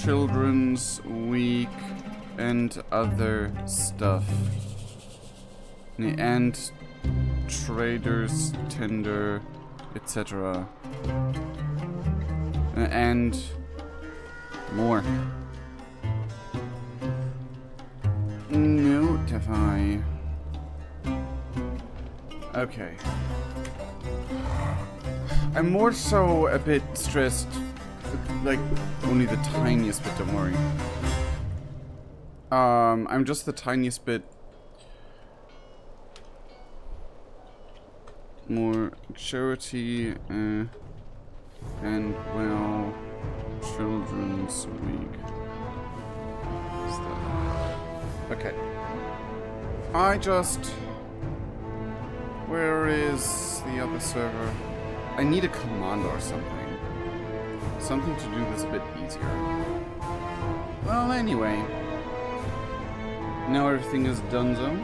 Children's Week and other stuff. And traders, tender, etc. And more. Notify. Okay. I'm more so a bit stressed. Like, only the tiniest bit, don't worry. I'm just the tiniest bit more charity, and well, Children's Week stuff. Okay. Where is the other server? I need a command or something. Something to do this a bit easier. Well, anyway. Now everything is donezo.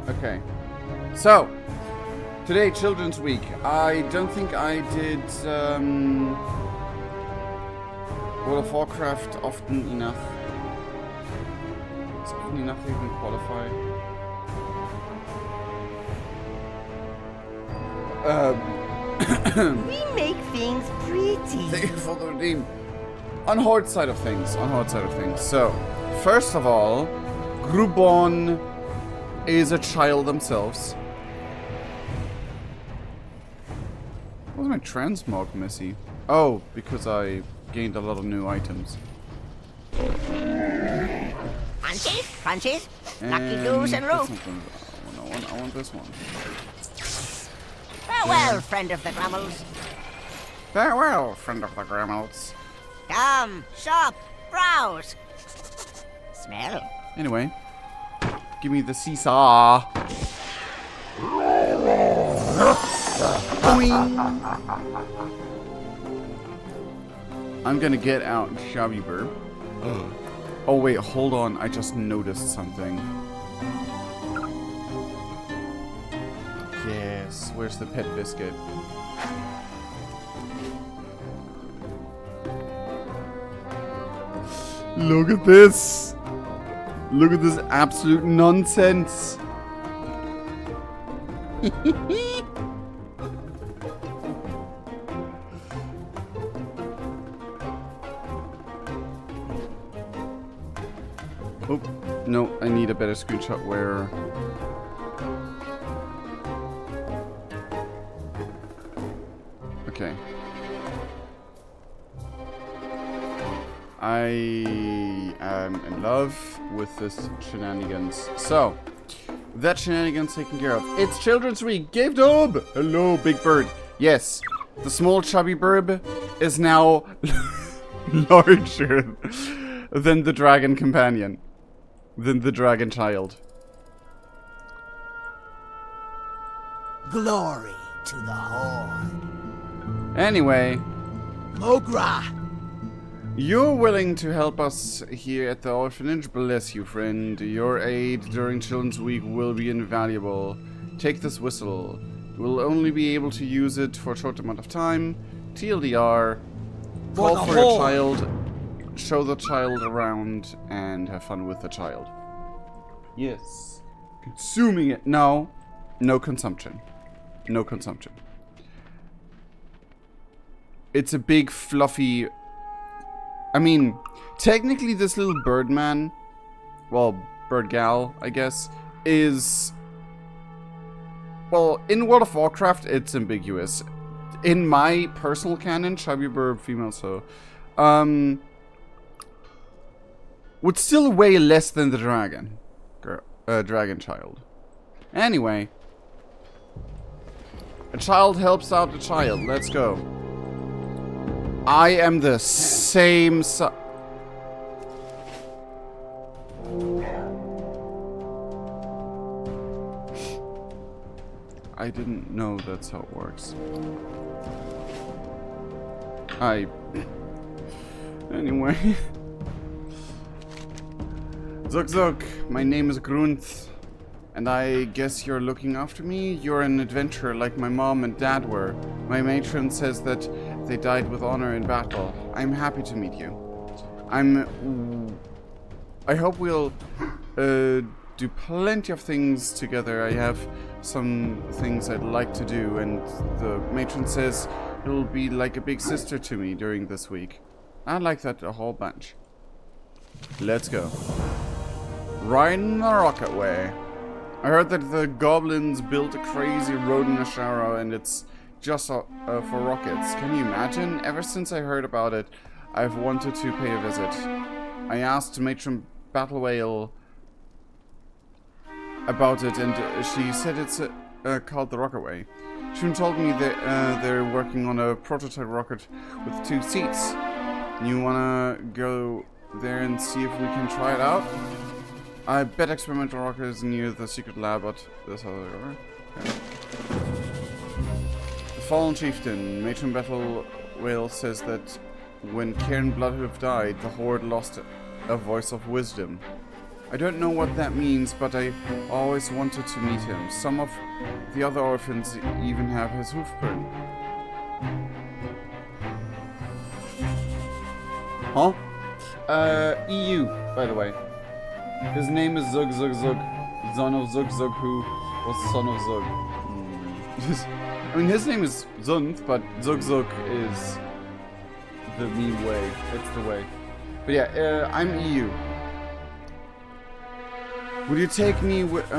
Okay. So, today, Children's Week. I don't think I did, World of Warcraft often enough. It's often enough to even qualify. We make things pretty. Thank you for the redeem. On hard side of things. So, first of all, Grubon is a child themselves. Why was my transmog messy? Oh, because I gained a lot of new items. Punches, lucky loose and rope. I want this one. Farewell, friend of the Grummels. Farewell, friend of the Grammels. Come, shop, browse. Smell. Anyway, give me the seesaw. Boing. I'm gonna get out Shabby Burb. Oh wait, hold on. I just noticed something. Yes, where's the pet biscuit? Look at this! Look at this absolute nonsense! Oh, no, I need a better screenshot where... Okay. I am in love with this shenanigans. So, that shenanigans taken care of. It's Children's Week. Give dub! Hello, Big Bird. Yes, the small chubby burb is now larger than the dragon companion. Than the dragon child. Glory to the Horde. Anyway. Mogra. You're willing to help us here at the orphanage. Bless you, friend. Your aid during Children's Week will be invaluable. Take this whistle. You will only be able to use it for a short amount of time. TLDR. Call for your child. Show the child around and have fun with the child. Yes. Consuming it. No. No consumption. No consumption. It's a big fluffy... I mean, technically this little bird man, well, bird gal, I guess, is... Well, in World of Warcraft, it's ambiguous. In my personal canon, chubby bird, female, so... would still weigh less than the dragon. Dragon child. Anyway. A child helps out a child. Let's go. I am the same I didn't know that's how it works. Anyway. Zug Zug, my name is Grunth, and I guess you're looking after me? You're an adventurer like my mom and dad were. My matron says that they died with honor in battle. I'm happy to meet you. I hope we'll do plenty of things together. I have some things I'd like to do, and the matron says it'll be like a big sister to me during this week. I like that a whole bunch. Let's go. Riding the rocket way. I heard that the goblins built a crazy road in Ashara, and it's just for rockets. Can you imagine? Ever since I heard about it, I've wanted to pay a visit. I asked Matron Battle Whale about it, and she said it's called the Rocket Way. She told me that they're working on a prototype rocket with 2 seats. You wanna go there and see if we can try it out? I bet experimental rocket is near the secret lab, but that's how they are. Okay. The Fallen Chieftain, Matron Battle Whale, says that when Cairn Bloodhoof died, the Horde lost a voice of wisdom. I don't know what that means, but I always wanted to meet him. Some of the other orphans even have his hoofprint. Huh? EU, by the way. His name is Zug Zug Zug, son of Zug Zug, who was son of Zug. I mean, his name is Zunth, but Zug Zug is the mean way. It's the way. But yeah, I'm EU. Would you take me with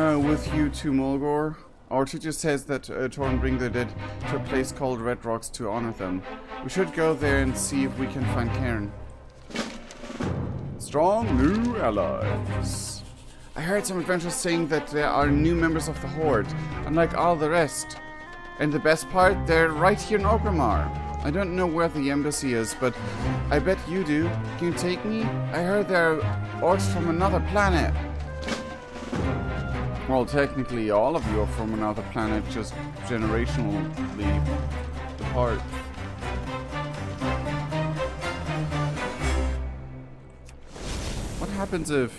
you to Mulgore? Our teacher says that Torn bring the dead to a place called Red Rocks to honor them. We should go there and see if we can find Cairn. Strong new allies. I heard some adventurers saying that there are new members of the Horde, unlike all the rest. And the best part, they're right here in Orgrimmar. I don't know where the embassy is, but I bet you do. Can you take me? I heard there are orcs from another planet. Well, technically all of you are from another planet, just generationally apart. What happens if...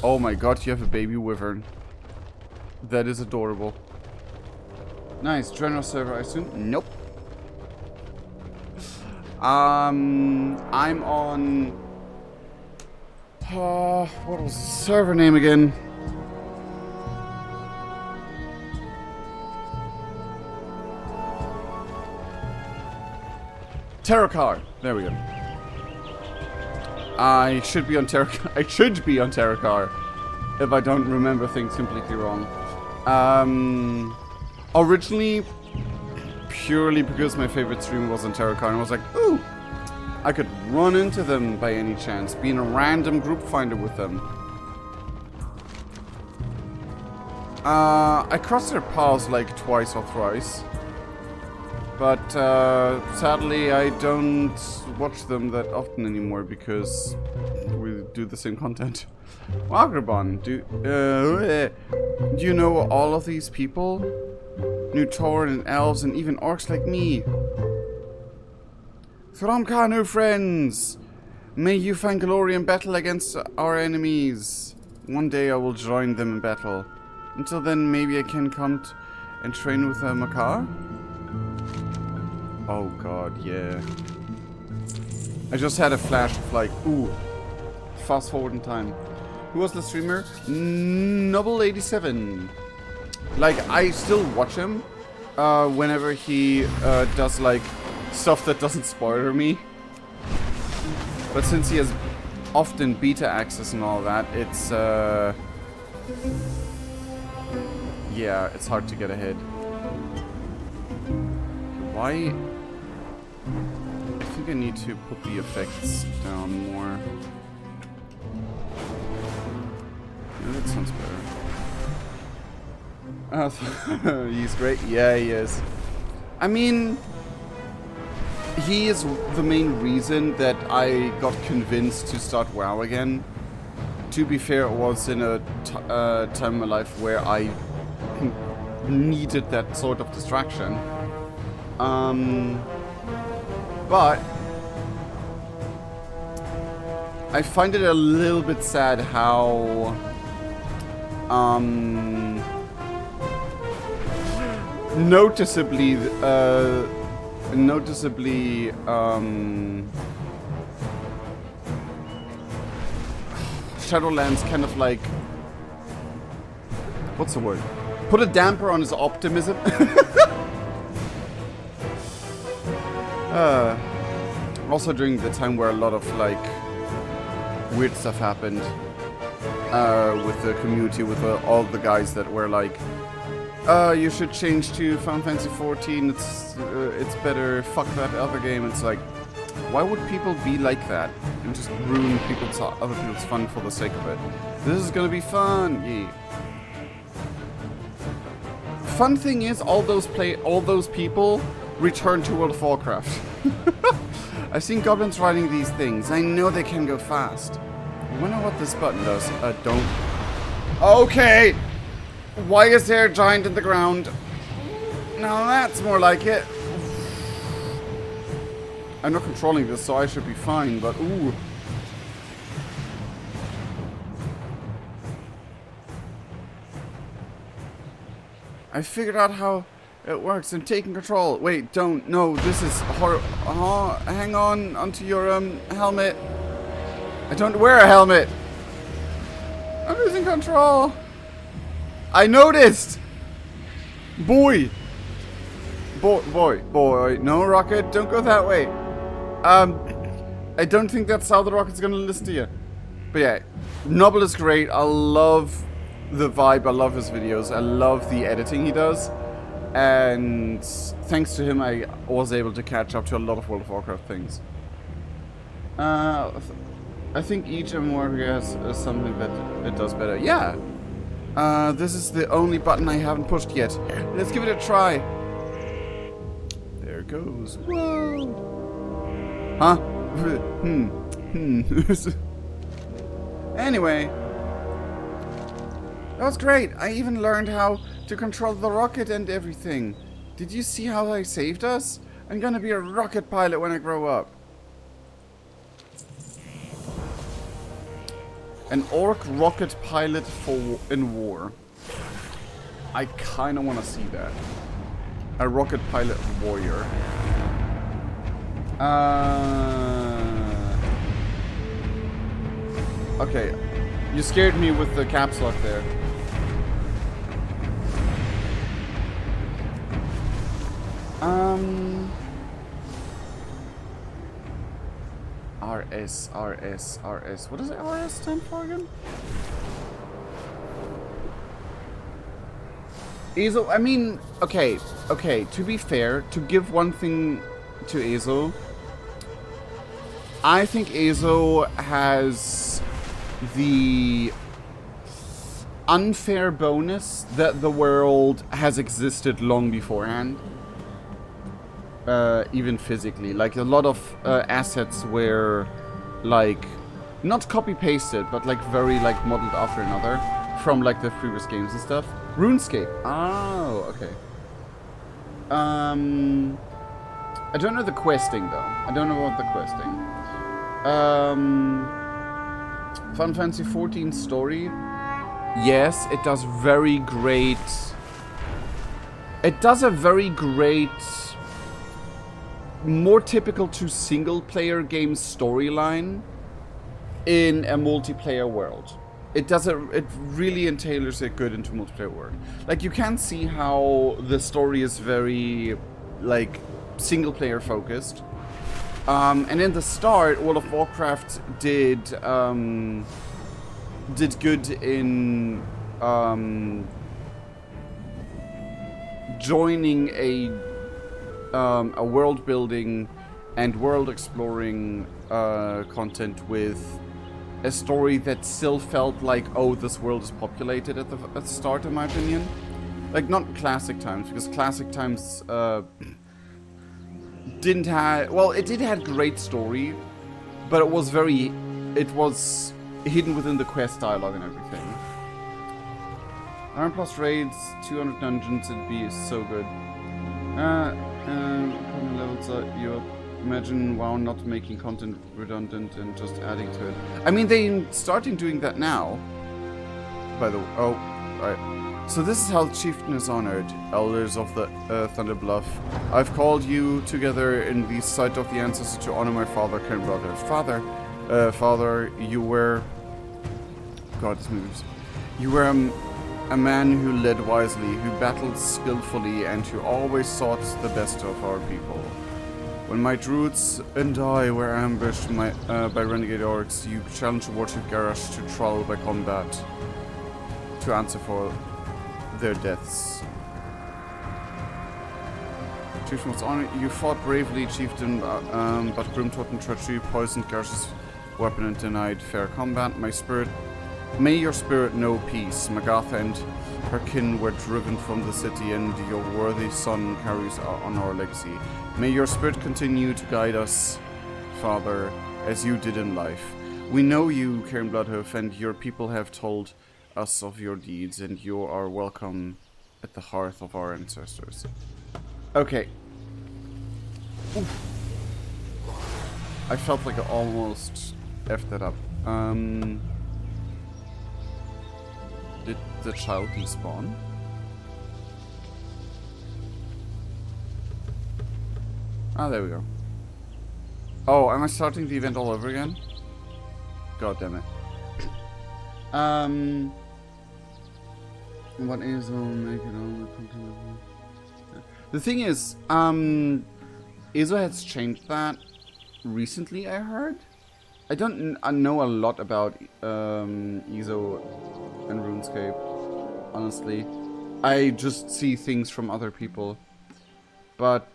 Oh my god, you have a baby wyvern. That is adorable. Nice, general server, I assume? Nope. I'm on... what was the server name again? Terracar. There we go. I should be on Terracar. I should be on Terracar if I don't remember things completely wrong. Originally, purely because my favorite streamer was on Terracar, and I was like, ooh, I could run into them by any chance, be in a random group finder with them. I crossed their paths like twice or thrice. But sadly, I don't watch them that often anymore because we do the same content. Agrabon, do you know all of these people? New Tauren and elves and even orcs like me. Thramkanu friends! May you find glory in battle against our enemies. One day I will join them in battle. Until then, maybe I can come and train with a Makar? Oh god, yeah. I just had a flash of like, ooh, fast forward in time. Who was the streamer? Noble87. Like, I still watch him whenever he does like stuff that doesn't spoiler me. But since he has often beta access and all that, it's yeah, it's hard to get ahead. Why? I think I need to put the effects down more. Yeah, that sounds better. He's great. Yeah, he is. I mean, he is the main reason that I got convinced to start WoW again. To be fair, it was in a time in my life where I needed that sort of distraction. But I find it a little bit sad how noticeably Shadowlands kind of like, what's the word? Put a damper on his optimism. Also during the time where a lot of like weird stuff happened with the community, with all the guys that were like, you should change to Final Fantasy 14. It's better. Fuck that other game. It's like, why would people be like that and just ruin other people's fun for the sake of it? This is gonna be fun. Yeah. Fun thing is, all those people return to World of Warcraft. I've seen goblins riding these things. I know they can go fast. I wonder what this button does. Don't. Okay. Why is there a giant in the ground? Now that's more like it. I'm not controlling this, so I should be fine, but ooh. I figured out how it works. I'm taking control. Wait, don't. No, this is horrible. Hang on onto your helmet. I don't wear a helmet. I'm losing control. I noticed. Boy. No, Rocket, don't go that way. I don't think that's how the rocket's gonna listen to you. But yeah, Noble is great. I love the vibe. I love his videos. I love the editing he does. And thanks to him, I was able to catch up to a lot of World of Warcraft things. I think each MMORPG has something that it does better. Yeah. This is the only button I haven't pushed yet. Let's give it a try. There it goes. Whoa. Huh? Anyway. That was great. I even learned how to control the rocket and everything. Did you see how I saved us? I'm gonna be a rocket pilot when I grow up. An orc rocket pilot in war. I kinda wanna see that. A rocket pilot warrior. Okay. You scared me with the caps lock there. RS. What does RS stand for again? Azo, I mean, okay, to be fair, to give one thing to Azo, I think Azo has the unfair bonus that the world has existed long beforehand. Even physically, like a lot of assets were like not copy-pasted, but like very like modeled after another from like the previous games and stuff. RuneScape. Oh, okay. I don't know the questing though. I don't know about the questing. Final Fantasy 14 story. Yes, it does very great. It does a very great, more typical to single-player game storyline in a multiplayer world. It really entails it good into multiplayer world. Like, you can see how the story is very, like, single-player focused. And in the start, World of Warcraft did good in joining a world building and world exploring content with a story that still felt like, oh, this world is populated at the start, in my opinion. Like, not classic times, because classic times didn't have, well, it did have great story, but it was hidden within the quest dialogue and everything. Iron Plus raids, 200 dungeons, it'd be so good. How many levels are you up? Imagine WoW not making content redundant and just adding to it. I mean, they're starting doing that now. By the way, oh, right. So this is how Chieftain is honored, elders of the Thunder Bluff. I've called you together in the sight of the ancestors to honor my father, Cairn brother. Father, you were... God, this movie's... You were a man who led wisely, who battled skillfully, and who always sought the best of our people. When my druids and I were ambushed by renegade orcs, you challenged the warchief Garrosh to trial by combat to answer for their deaths. Chieftain was honored. You fought bravely, Chieftain, but Grimtot and treachery poisoned Garrosh's weapon and denied fair combat. May your spirit know peace. Magatha and her kin were driven from the city, and your worthy son carries on our legacy. May your spirit continue to guide us, Father, as you did in life. We know you, Cairn Bloodhoof, and your people have told us of your deeds, and you are welcome at the hearth of our ancestors. Okay. Oof. I felt like I almost effed that up. Did the child despawn? Ah, there we go. Oh, am I starting the event all over again? God damn it. What is make it all the thing is, Izo has changed that recently, I heard. I don't know a lot about Izo and RuneScape, honestly. I just see things from other people. But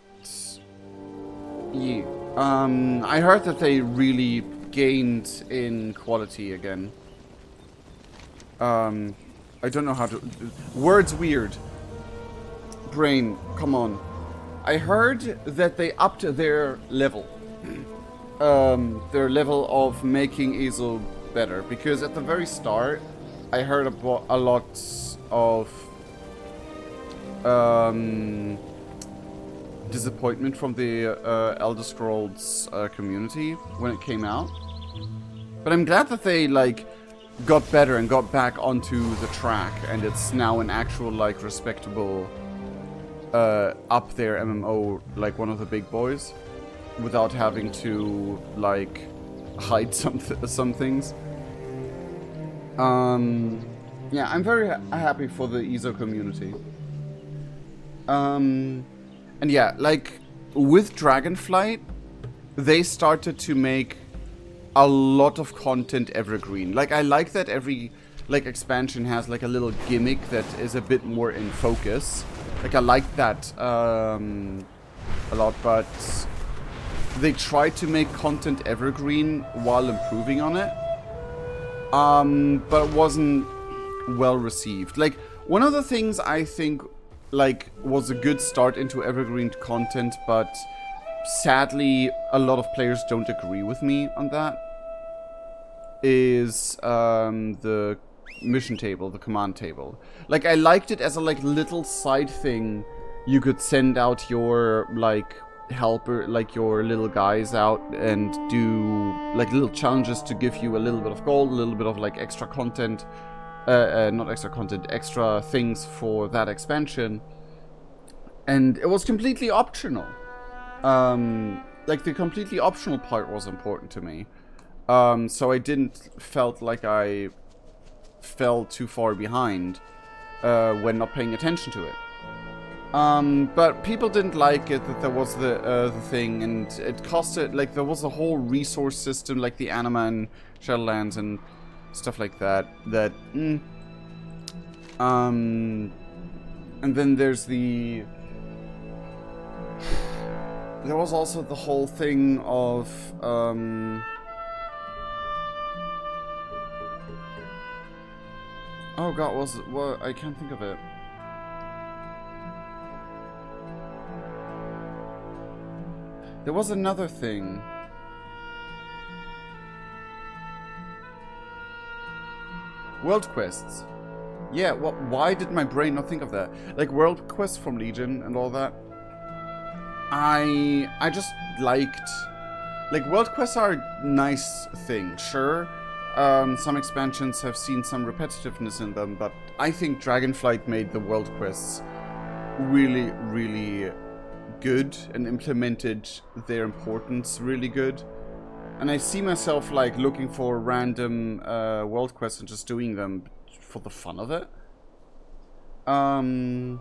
yeah, I heard that they really gained in quality again. I don't know how to... Words weird. Brain, come on. I heard that they upped their level. Their level of making Izo better. Because at the very start, I heard about a lot of disappointment from the Elder Scrolls community when it came out. But I'm glad that they, like, got better and got back onto the track, and it's now an actual, like, respectable up there MMO, like one of the big boys, without having to, like, hide some things. Yeah, I'm very happy for the Izo community. And yeah, like, with Dragonflight, they started to make a lot of content evergreen. Like, I like that every, like, expansion has, like, a little gimmick that is a bit more in focus. Like, I like that, a lot, but they tried to make content evergreen while improving on it. But it wasn't well received. Like, one of the things I think, like, was a good start into evergreen content, but sadly a lot of players don't agree with me on that, is the mission table, the command table. Like, I liked it as a, like, little side thing. You could send out your, like, helper, like, your little guys out and do, like, little challenges to give you a little bit of gold, a little bit of, like, extra content. Not extra content, extra things for that expansion. And it was completely optional. Like, the completely optional part was important to me. So I didn't felt like I fell too far behind when not paying attention to it. But people didn't like it, that there was the thing, and it costed, like, there was a whole resource system, like the Anima and Shadowlands and stuff like that, and then there's the... There was also the whole thing of, oh god, what? I can't think of it. There was another thing. World quests. Yeah, why did my brain not think of that? Like, world quests from Legion and all that. I just liked, like, world quests are a nice thing, sure. Some expansions have seen some repetitiveness in them, but I think Dragonflight made the world quests really, really good and implemented their importance really good. And I see myself, like, looking for random world quests and just doing them for the fun of it. One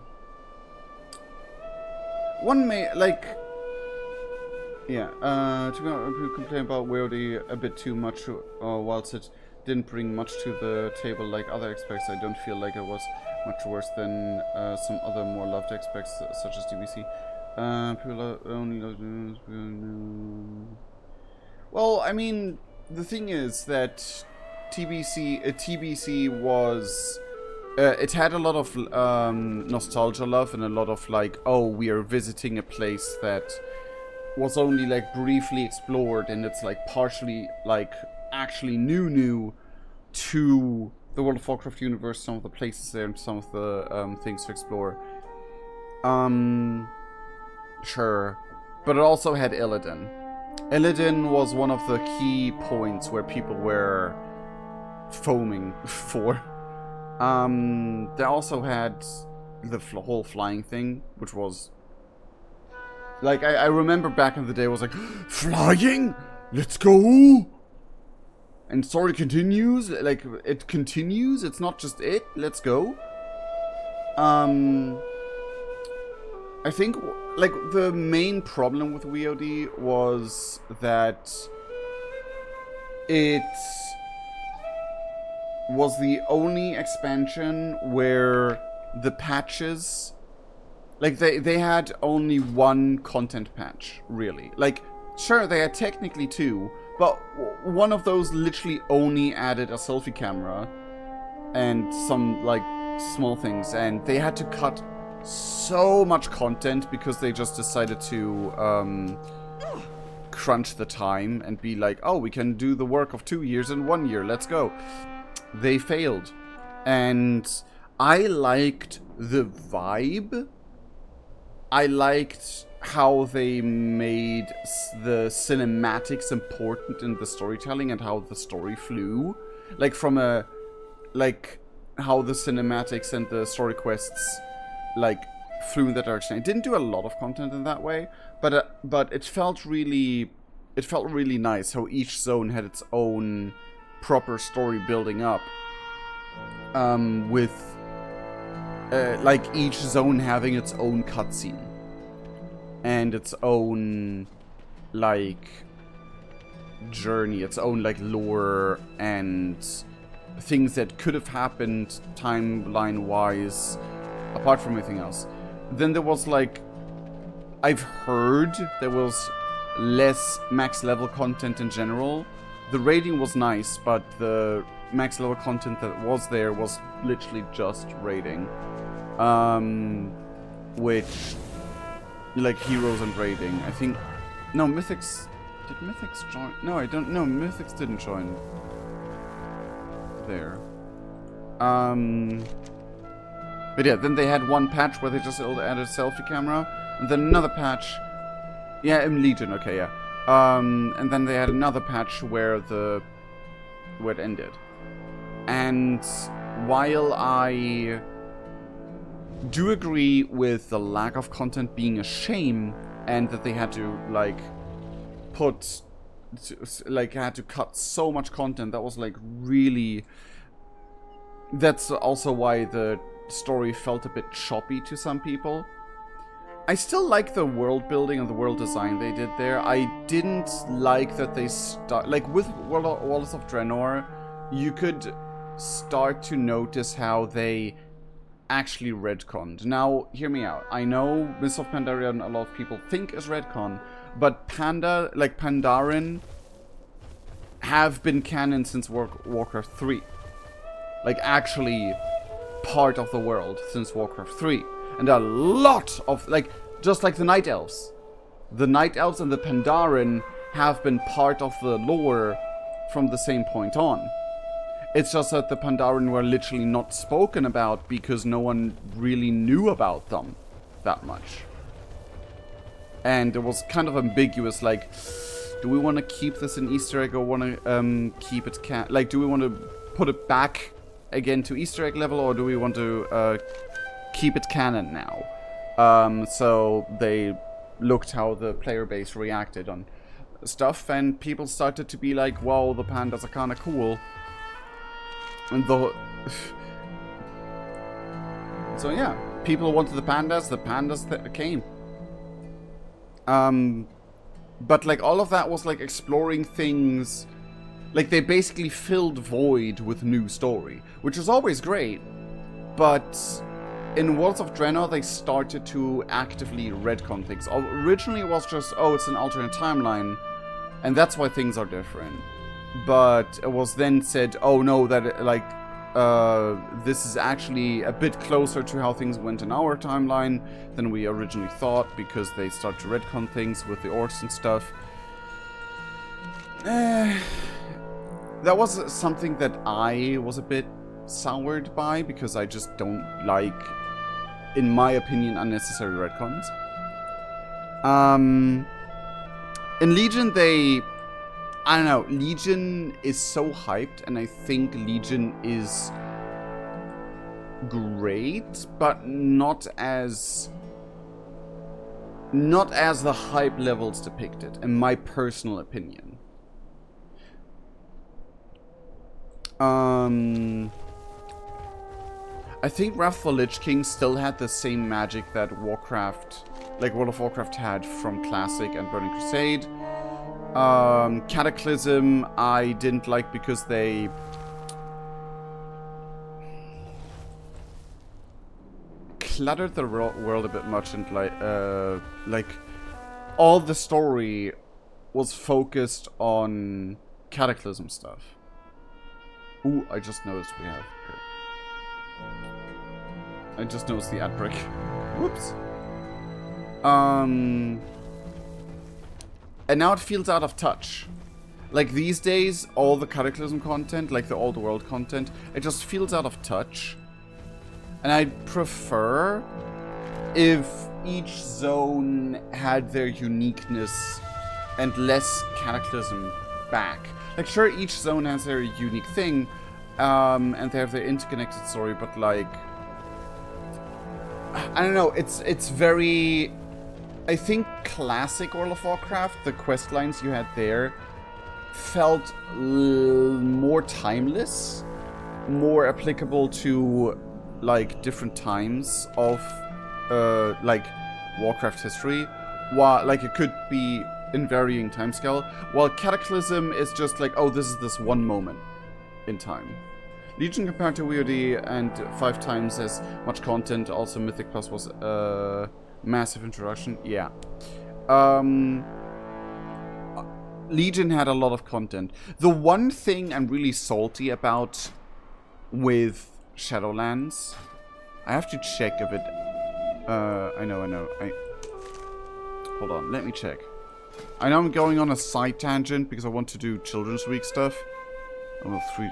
may, like... Yeah, to complain about WoW a bit too much, whilst it didn't bring much to the table like other aspects, I don't feel like it was much worse than some other more loved aspects, such as DBC. People only love... Well, I mean, the thing is that TBC was... it had a lot of nostalgia love and a lot of, like, oh, we are visiting a place that was only, like, briefly explored, and it's, like, partially, like, actually new to the World of Warcraft universe, some of the places there and some of the things to explore. Sure. But it also had Illidan. Illidan was one of the key points where people were foaming for. They also had the whole flying thing, which was... Like, I remember back in the day, it was like, flying? Let's go! And story continues, like, it continues, it's not just it, let's go. I think, like, the main problem with WoD was that it was the only expansion where the patches... Like, they had only one content patch, really. Like, sure, they had technically two, but one of those literally only added a selfie camera and some, like, small things, and they had to cut so much content because they just decided to crunch the time and be like, oh, we can do the work of 2 years in 1 year, let's go. They failed. And I liked the vibe. I liked how they made the cinematics important in the storytelling and how the story flew. Like, from a... Like, how the cinematics and the story quests, like, flew in that direction. I didn't do a lot of content in that way, but it felt really... It felt really nice how each zone had its own proper story building up. With... like, each zone having its own cutscene. And its own, like, journey. Its own, like, lore and things that could have happened timeline-wise, apart from anything else. Then there was, like... I've heard there was less max-level content in general. The raiding was nice, but the max-level content that was there was literally just raiding. Which, like, heroes and raiding. I think... No, Mythics... Did Mythics join? No, I don't know. Mythics didn't join there. But yeah, then they had one patch where they just added a selfie camera. And then another patch... Yeah, in Legion, okay, yeah. And then they had another patch where it ended. And while I do agree with the lack of content being a shame, and that they had to, like, had to cut so much content, that was, like, really... That's also why the story felt a bit choppy to some people. I still like the world building and the world design they did there. I didn't like that they like, with Walls of Draenor, you could start to notice how they actually retconned. Now, hear me out. I know Mists of Pandaria a lot of people think is retcon, but Pandaren have been canon since Warcraft 3. Like, actually part of the world since Warcraft 3. And a lot of, like, just like the Night Elves. The Night Elves and the Pandaren have been part of the lore from the same point on. It's just that the Pandaren were literally not spoken about because no one really knew about them that much. And it was kind of ambiguous, like, do we want to keep this an Easter egg or want to keep it like, do we want to put it back again to Easter egg level, or do we want to keep it canon now? So they looked how the player base reacted on stuff, and people started to be like, wow, the pandas are kind of cool. And so yeah, people wanted the pandas that came. But like all of that was like exploring things, like they basically filled void with new story, which is always great. But in Worlds of Draenor, they started to actively retcon things. Originally it was just, oh, it's an alternate timeline, and that's why things are different. But it was then said, oh no, that this is actually a bit closer to how things went in our timeline than we originally thought, because they start to retcon things with the orcs and stuff. That was something that I was a bit soured by, because I just don't like, in my opinion, unnecessary retcons. In Legion, I don't know, Legion is so hyped, and I think Legion is great, but not as the hype levels depicted, in my personal opinion. I think Wrath for Lich King still had the same magic that Warcraft, like World of Warcraft, had from Classic and Burning Crusade. Cataclysm I didn't like because they cluttered the world a bit much, and like all the story was focused on Cataclysm stuff. Ooh, I just noticed we have here. I just noticed the ad break. Whoops. And now it feels out of touch. Like these days, all the Cataclysm content, like the old world content, it just feels out of touch. And I'd prefer if each zone had their uniqueness and less Cataclysm back. Like sure, each zone has their unique thing, and they have their interconnected story, but like, I don't know, it's very... I think classic World of Warcraft, the quest lines you had there felt more timeless, more applicable to like different times of like Warcraft history. While like it could be in varying timescale, while Cataclysm is just like, oh, this is this one moment in time. Legion compared to WoD and 5 times as much content. Also Mythic Plus was massive introduction, yeah. Legion had a lot of content. The one thing I'm really salty about with Shadowlands, I have to check if it... I know. Hold on, let me check. I know I'm going on a side tangent because I want to do Children's Week stuff. Oh, 3...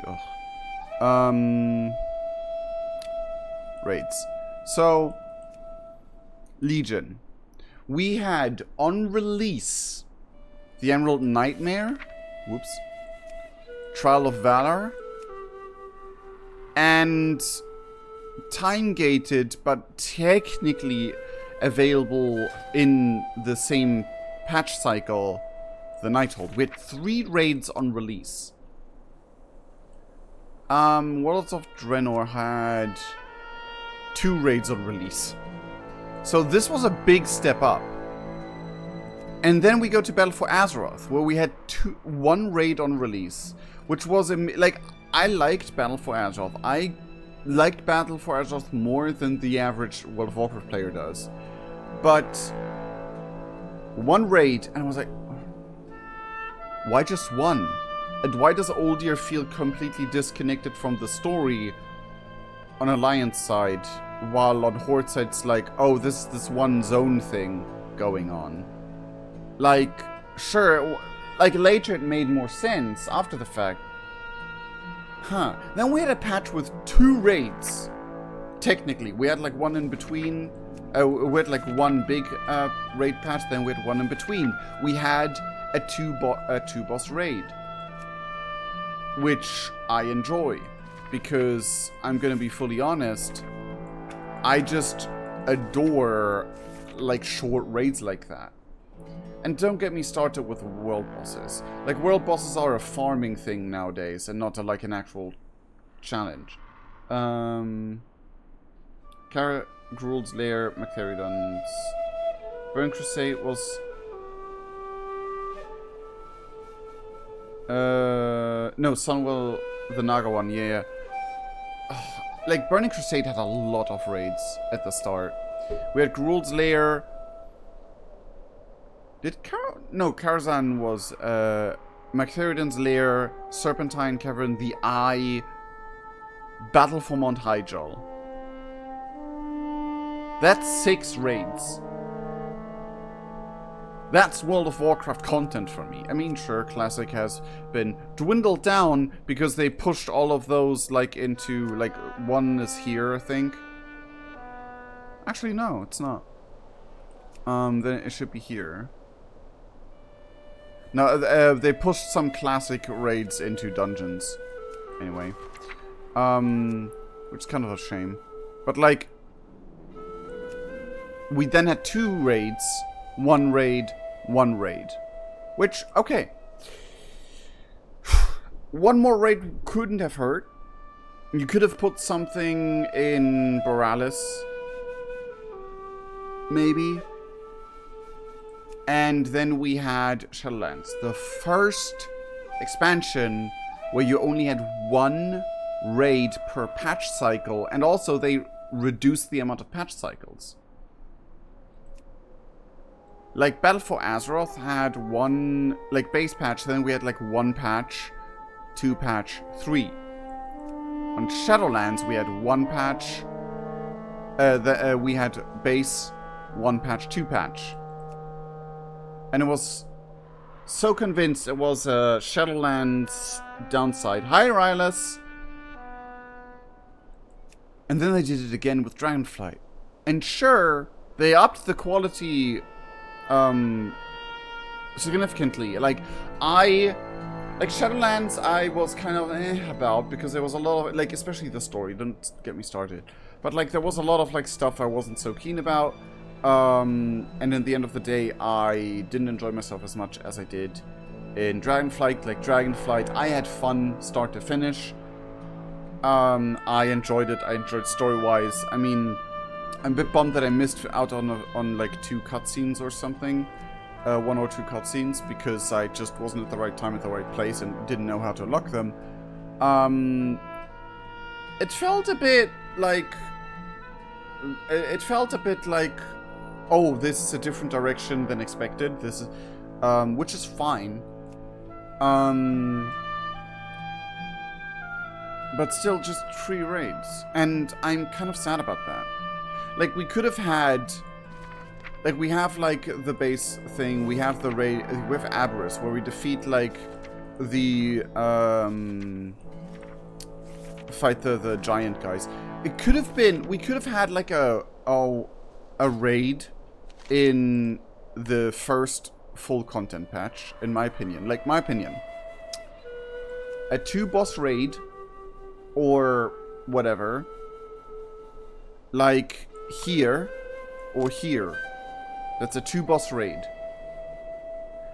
Oh. Raids. So... Legion. We had on release the Emerald Nightmare, whoops, Trial of Valor, and time-gated but technically available in the same patch cycle, the Nighthold. We had 3 raids on release. Worlds of Draenor had 2 raids on release. So this was a big step up. And then we go to Battle for Azeroth, where we had 1 raid on release, which was like, I liked Battle for Azeroth. I liked Battle for Azeroth more than the average World of Warcraft player does. But 1 raid, and I was like, why just 1? And why does Oldir feel completely disconnected from the story on Alliance side, while on Horde side it's like, oh, this one zone thing going on? Like, sure, like later it made more sense after the fact. Then we had a patch with 2 raids. Technically, we had like 1 in between, we had like one big raid patch, then we had one in between. We had a two boss raid, which I enjoy, because I'm gonna be fully honest, I just adore like short raids like that. And don't get me started with world bosses. Like, world bosses are a farming thing nowadays and not like an actual challenge. Gruul's Lair, Mactheridon's Burn Crusade was... no, Sunwell, the Naga one, yeah. Like, Burning Crusade had a lot of raids at the start. We had Gruul's Lair. Did no, Karazhan was Mactheridon's Lair, Serpentine Cavern, the Eye, Battle for Mount Hyjal. That's 6 raids. That's World of Warcraft content for me. I mean, sure, Classic has been dwindled down because they pushed all of those like into like one is here, I think. Actually, no, it's not. Then it should be here. No, they pushed some Classic raids into dungeons. Anyway, which is kind of a shame. But like, we then had 2 raids. One raid. Which, okay. One more raid couldn't have hurt. You could have put something in Borealis. Maybe. And then we had Shadowlands. The first expansion where you only had 1 raid per patch cycle. And also they reduced the amount of patch cycles. Like, Battle for Azeroth had 1, like, base patch, then we had, like, 1 patch, 2 patch, 3. On Shadowlands, we had 1 patch, we had base, 1 patch, 2 patch. And it was so convinced it was a Shadowlands downside. Hi, Rylus! And then they did it again with Dragonflight. And sure, they upped the quality significantly. Like Shadowlands I was kind of about, because there was a lot of, like, especially the story, don't get me started, but like there was a lot of like stuff I wasn't so keen about, and at the end of the day I didn't enjoy myself as much as I did in Dragonflight. Like, Dragonflight, I had fun start to finish. I enjoyed it. I enjoyed story-wise. I mean, I'm a bit bummed that I missed out on like 2 cutscenes or something. 1 or 2 cutscenes, because I just wasn't at the right time at the right place and didn't know how to unlock them. It felt a bit like... oh, this is a different direction than expected. This is... which is fine. But still, just 3 raids. And I'm kind of sad about that. Like, we could have had... Like, we have, like, the base thing. We have the raid... We have Aberrus, where we defeat, like, the... fight the giant guys. It could have been... We could have had, like, a raid in the first full content patch, in my opinion. Like, my opinion. A 2-boss raid, or whatever. Like... here or here. That's a 2-boss raid.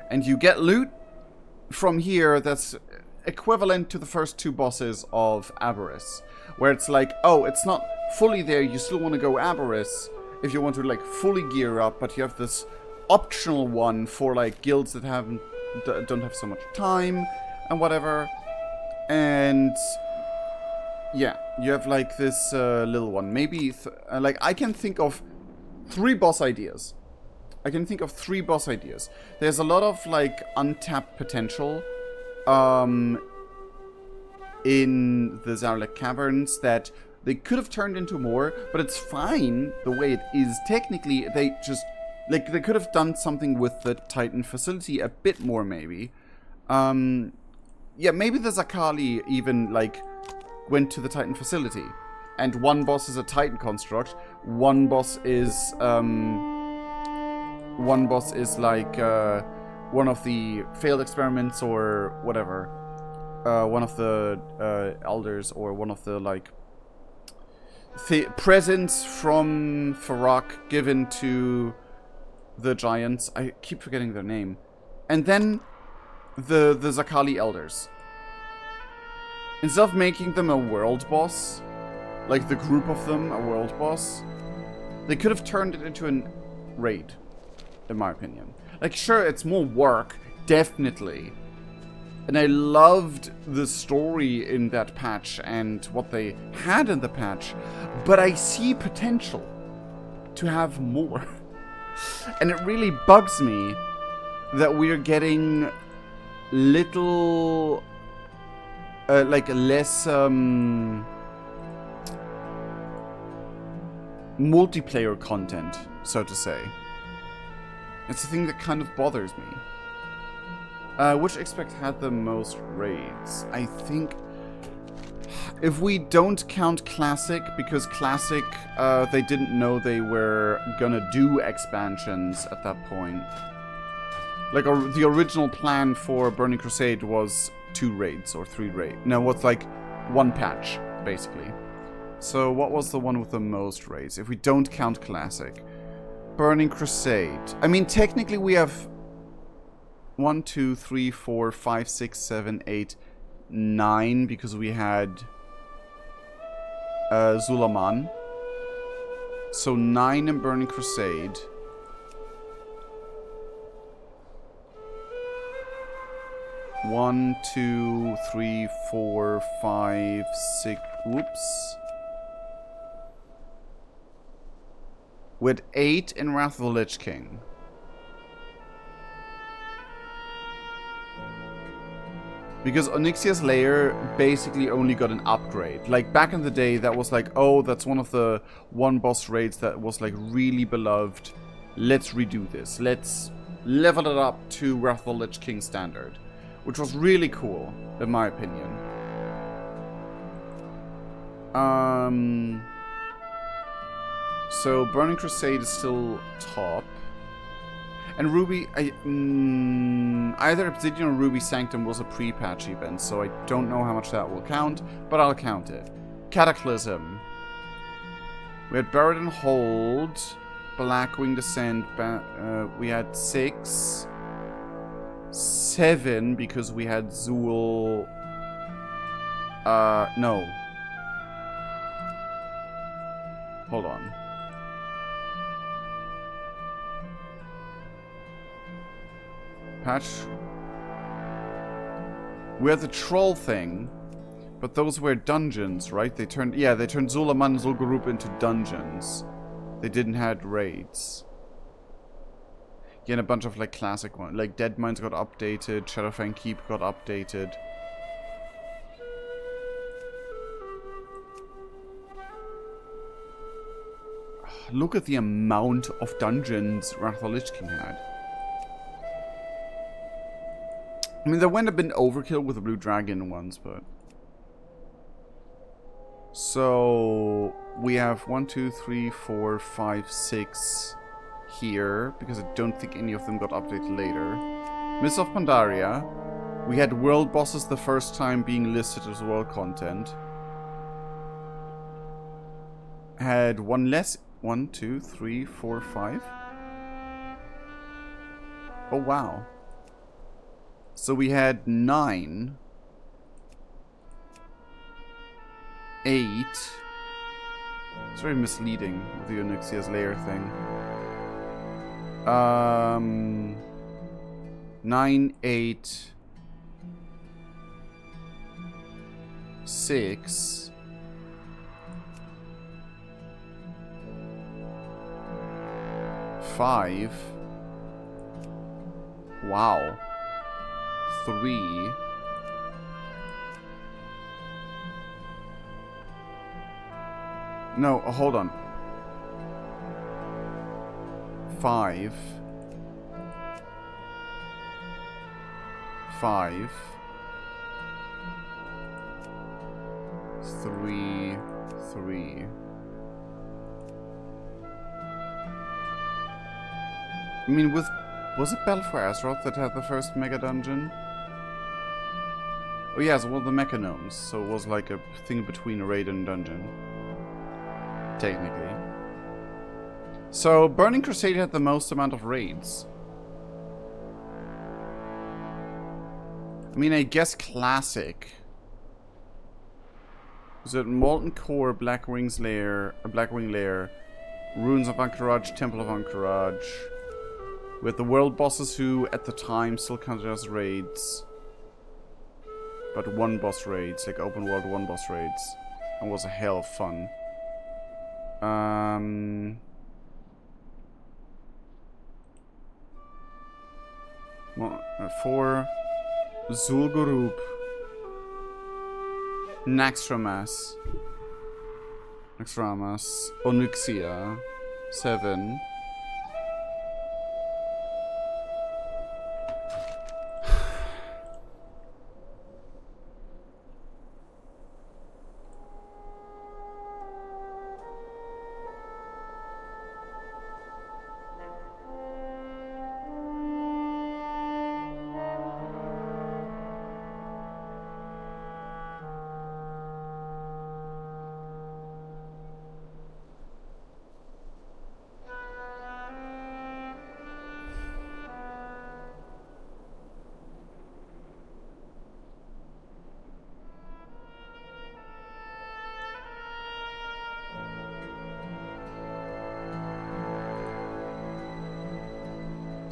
And you get loot from here that's equivalent to the first 2 bosses of Aberrus. Where it's like, oh, it's not fully there, you still want to go Aberrus if you want to like fully gear up, but you have this optional one for like guilds that don't have so much time and whatever. And yeah, you have like this little one. Maybe, like, I can think of 3 boss ideas. There's a lot of, like, untapped potential in the Zarlek Caverns that they could have turned into more, but it's fine the way it is. Technically, they just, like, they could have done something with the Titan facility a bit more, maybe. Yeah, maybe the Zakali even, like, went to the Titan facility. And one boss is a Titan construct. One boss is like one of the failed experiments or whatever. One of the elders or one of the like presents from Farak given to the giants. I keep forgetting their name. And then the Zakali elders. Instead of making them a world boss, like the group of them a world boss, they could have turned it into a raid, in my opinion. Like, sure, it's more work, definitely. And I loved the story in that patch and what they had in the patch, but I see potential to have more. And it really bugs me that we're getting little, like less multiplayer content, so to say. It's the thing that kind of bothers me. Which expect had the most raids? I think if we don't count Classic, because Classic, they didn't know they were gonna do expansions at that point. Like, the original plan for Burning Crusade was 2 raids or 3 raids. No, what's like 1 patch, basically. So what was the one with the most raids? If we don't count Classic. Burning Crusade. I mean, technically we have 1, 2, 3, 4, 5, 6, 7, 8, 9, because we had Zulaman. So 9 in Burning Crusade. One, 2, 3, 4, 5, 6. Whoops. With 8 in Wrath of the Lich King. Because Onyxia's Lair basically only got an upgrade. Like, back in the day, that was like, oh, that's one of the one boss raids that was, like, really beloved. Let's redo this. Let's level it up to Wrath of the Lich King standard. Which was really cool, in my opinion. So, Burning Crusade is still top. And Ruby, either Obsidian or Ruby Sanctum was a pre-patch event, so I don't know how much that will count, but I'll count it. Cataclysm. We had Baradin Hold, Blackwing Descent, we had 6, 7, because we had Zool, no. Hold on. Patch. We had the troll thing, but those were dungeons, right? They turned Zulaman and Zul'Gurub into dungeons. They didn't have raids. Yeah, and a bunch of like classic ones, like Dead Mines got updated, Shadowfang Keep got updated. Look at the amount of dungeons Wrath of the Lich King had. I mean, there wouldn't have been overkill with the Blue Dragon ones, but... So... we have 1, 2, 3, 4, 5, 6 here, because I don't think any of them got updated later. Mists of Pandaria. We had world bosses the first time being listed as world content. Had one less... 1, 2, 3, 4, 5. Oh, wow. So we had 9, 8. It's very misleading with the Onyxia's Lair thing. 9, 8, 6. 5. Wow. 3. No, hold on. 5. 5. 3. 3. I mean, was it Battle for Azeroth that had the first mega dungeon? Oh yeah, it was the Mechanomes, so it was like a thing between a raid and a dungeon. Technically. So, Burning Crusade had the most amount of raids. I mean, I guess Classic. Was it Molten Core, Blackwing Lair, Ruins of Anchorage, Temple of Anchorage, with the world bosses who, at the time, still counted as raids. But one boss raids, like open world one boss raids. And was a hell of fun. 4. Zul'Gurub. Naxxramas, Onyxia, 7.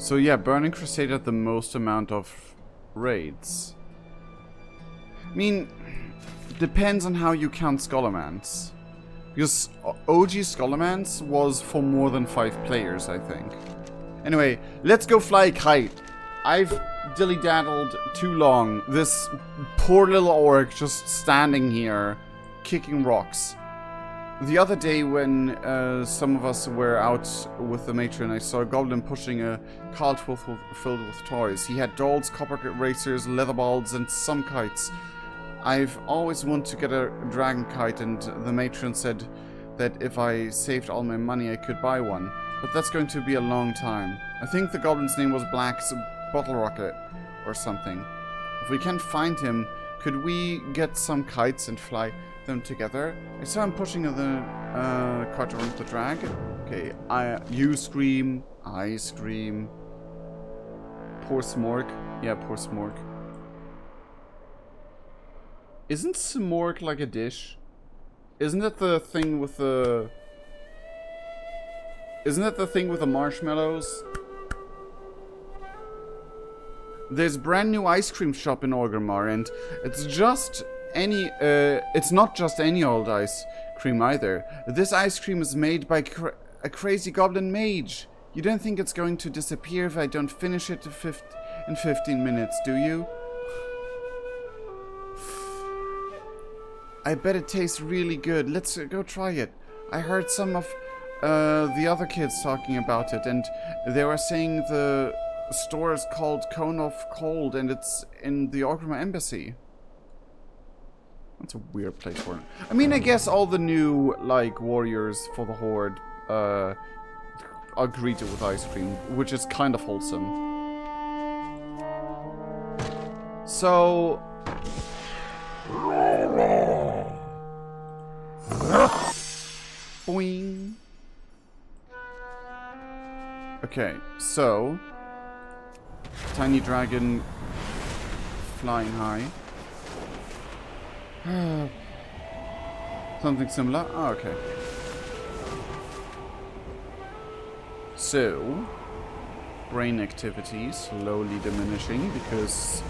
So yeah, Burning Crusade had the most amount of raids. I mean, depends on how you count Scholarmance. Because OG Scholarmance was for more than 5 players, I think. Anyway, let's go fly a kite. I've dilly-daddled too long. This poor little orc just standing here, kicking rocks. The other day when some of us were out with the matron, I saw a goblin pushing a cart filled with toys. He had dolls, copper racers, leather balls, and some kites. I've always wanted to get a dragon kite, and the matron said that if I saved all my money I could buy one. But that's going to be a long time. I think the goblin's name was Black's Bottle Rocket or something. If we can't find him, could we get some kites and fly them together? I saw him pushing the cart around the drag. Okay, you scream, I scream. Poor Smork. Yeah, poor Smork. Isn't Smork like a dish? Isn't it the thing with the... Isn't it the thing with the marshmallows? There's a brand new ice cream shop in Orgrimmar, and it's just any, it's not just any old ice cream either. This ice cream is made by a crazy goblin mage. You don't think it's going to disappear if I don't finish it in 15 minutes, do you? I bet it tastes really good. Let's go try it. I heard some of the other kids talking about it, and they were saying the store is called Cone of Cold, and it's in the Orgrimmar Embassy. That's a weird place for it. I mean, I guess all the new, like, warriors for the Horde are greeted with ice cream, which is kind of wholesome. So... Boing. Okay, so... Tiny dragon flying high. Something similar? Oh, okay. So, brain activity slowly diminishing because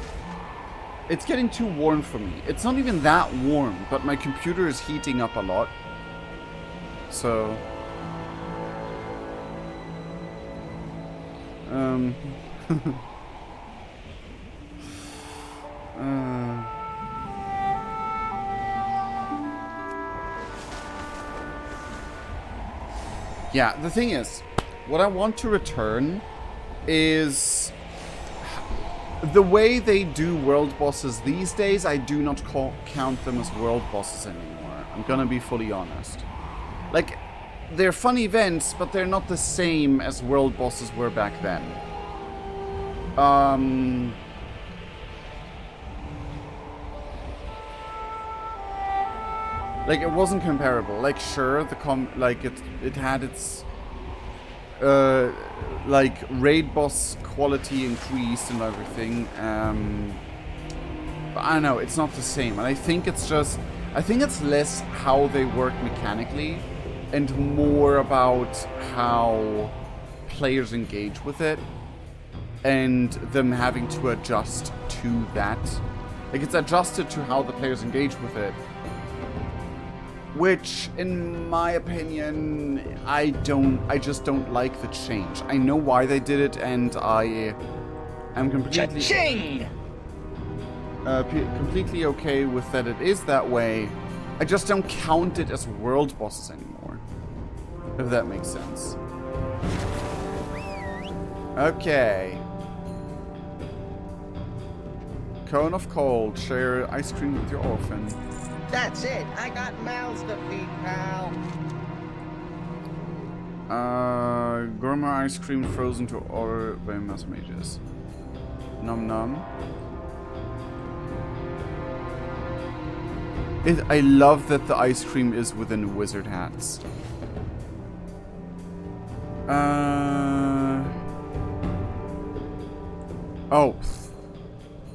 it's getting too warm for me. It's not even that warm, but my computer is heating up a lot. So, yeah, the thing is, what I want to return is the way they do world bosses these days. I do not count them as world bosses anymore. I'm gonna be fully honest. Like, they're fun events, but they're not the same as world bosses were back then. Like, it wasn't comparable. Like, sure, it had its like raid boss quality increased and everything. But I don't know, it's not the same. And I think it's less how they work mechanically and more about how players engage with it and them having to adjust to that. Like, it's adjusted to how the players engage with it. Which, in my opinion, I just don't like the change. I know why they did it, and I am completely... Cha-ching! Completely okay with that it is that way. I just don't count it as world bosses anymore. If that makes sense. Okay. Cone of Cold. Share ice cream with your orphan. That's it. I got mouths to feed, pal. Gourmet ice cream frozen to order by mass mages. Nom nom. I love that the ice cream is within wizard hats. Oh.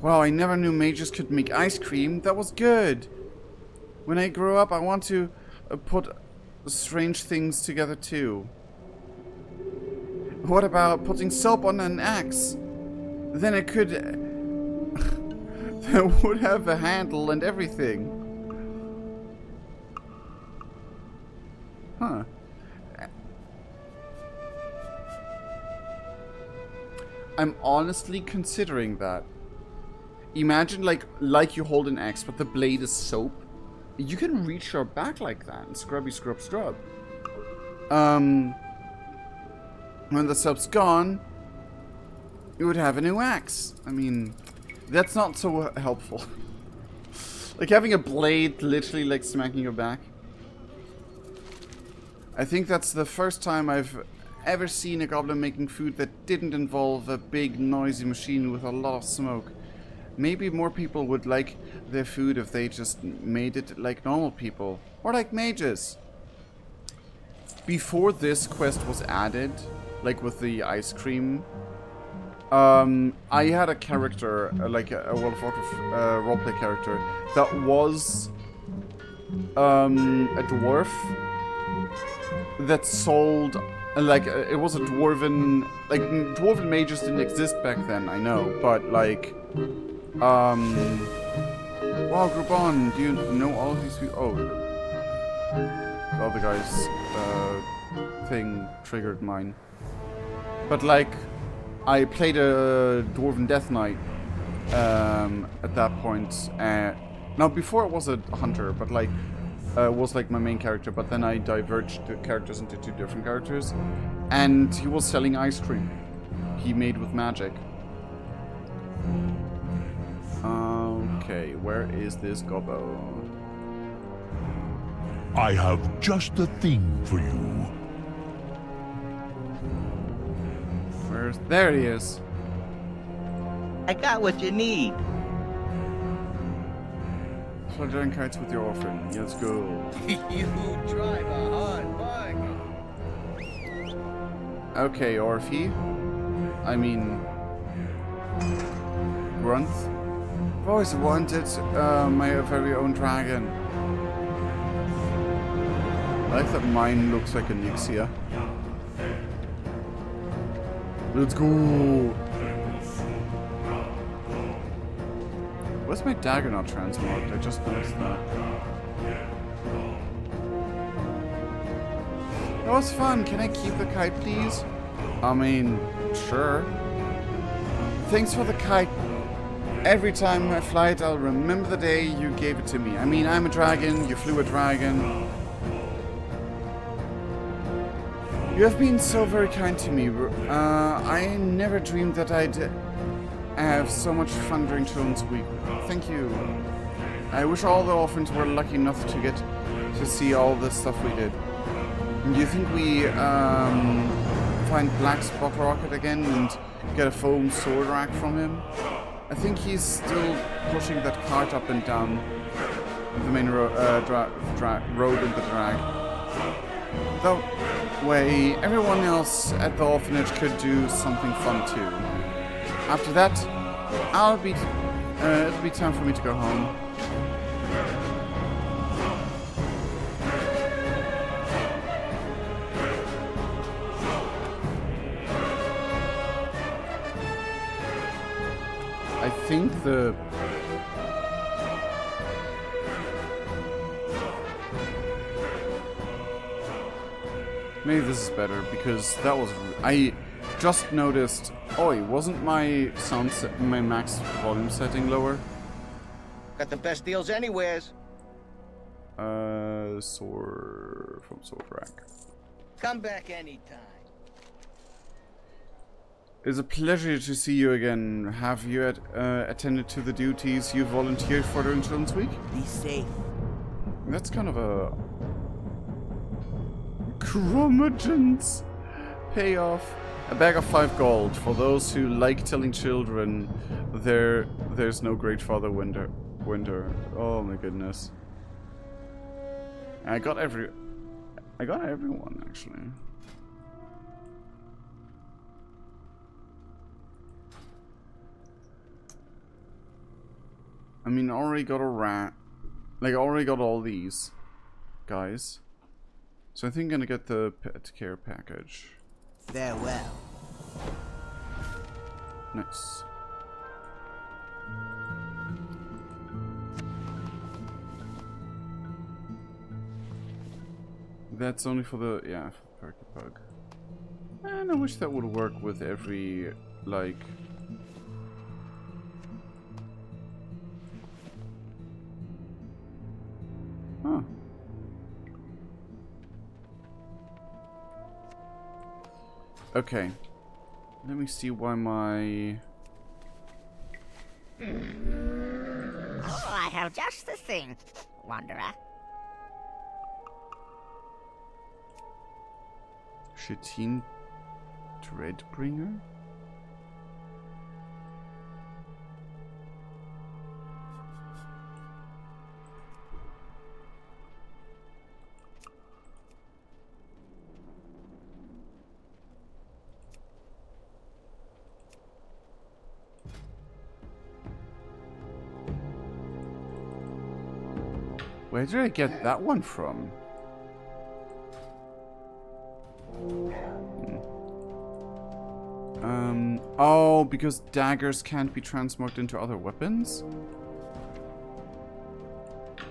Wow, I never knew mages could make ice cream. That was good. When I grow up, I want to put strange things together too. What about putting soap on an axe? Then it could... that would have a handle and everything. Huh. I'm honestly considering that. Imagine like you hold an axe, but the blade is soap. You can reach your back like that and scrubby scrub scrub. When the soap's gone, you would have a new axe. I mean, that's not so helpful. Like having a blade literally like smacking your back. I think that's the first time I've ever seen a goblin making food that didn't involve a big noisy machine with a lot of smoke. Maybe more people would like their food if they just made it like normal people. Or like mages. Before this quest was added, like with the ice cream, I had a character, like a World of Warcraft roleplay character, that was a dwarf that sold, like, it was a dwarven, like, dwarven mages didn't exist back then, I know, but like, wow, Groupon, do you know all of these people? Oh, the other guy's thing triggered mine. But like, I played a Dwarven Death Knight at that point. Now, before it was a hunter, but like, was like my main character, but then I diverged the characters into two different characters. And he was selling ice cream he made with magic. Okay, where is this gobbo? I have just the thing for you. Where's... There he is. I got what you need. Soldiering kites with your orphan. Let's go. You drive a hard bargain. Okay, Orphe. I mean... Grunth. I've always wanted my very own dragon. I like that mine looks like a Nixia. Let's go! Where's my dagger not transmoged? I just noticed that. That was fun. Can I keep the kite, please? I mean, sure. Thanks for the kite. Every time I fly it, I'll remember the day you gave it to me. I mean, I'm a dragon, you flew a dragon. You have been so very kind to me. I never dreamed that I'd have so much fun during Children's Week. Thank you. I wish all the orphans were lucky enough to get to see all the stuff we did. Do you think we find Black's bottle rocket again and get a foam sword rack from him? I think he's still pushing that cart up and down the main road in the drag. That way, everyone else at the orphanage could do something fun too. After that, it'll be time for me to go home. I think maybe this is better, because that was... I just noticed... Oh, wasn't my my max volume setting lower? Got the best deals anywheres. Sword... from sword rack. Come back anytime. It's a pleasure to see you again. Have you attended to the duties you volunteered for during Children's Week? Be safe. That's kind of a... Chromogens payoff. A bag of 5 gold for those who like telling children there's no great father winter. Oh my goodness. I got everyone actually. I mean, I already got a rat. Like, I already got all these guys. So I think I'm gonna get the pet care package. Farewell. Nice. That's only for the, yeah, for the Perky Pug. And I wish that would work with every, like... Huh. Okay. Let me see why my... Oh, I have just the thing, Wanderer. Chitin Dreadbringer? Where did I get that one from? Oh, because daggers can't be transmoged into other weapons?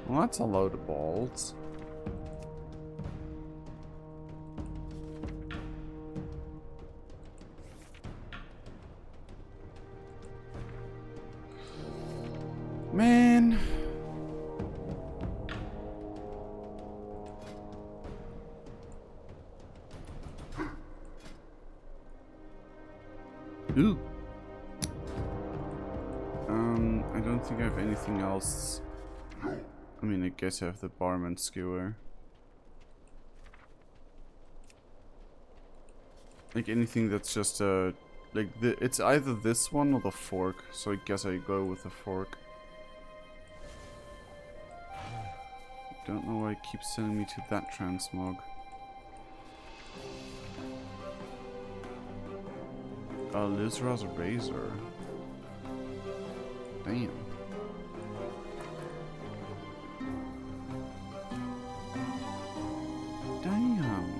Well, that's a load of balls. Man. Ooh. I don't think I have anything else. I mean, I guess I have the barman skewer. Like anything that's just like it's either this one or the fork. So I guess I go with the fork. Don't know why it keeps sending me to that transmog. Lizra's razor. Damn. Damn.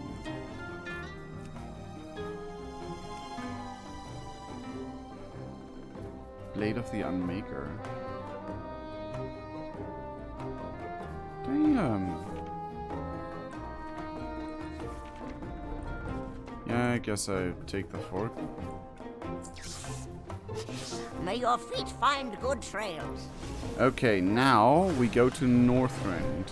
Blade of the Unmaker. Damn. Yeah, I guess I take the fork. May your feet find good trails. Okay, now we go to Northrend.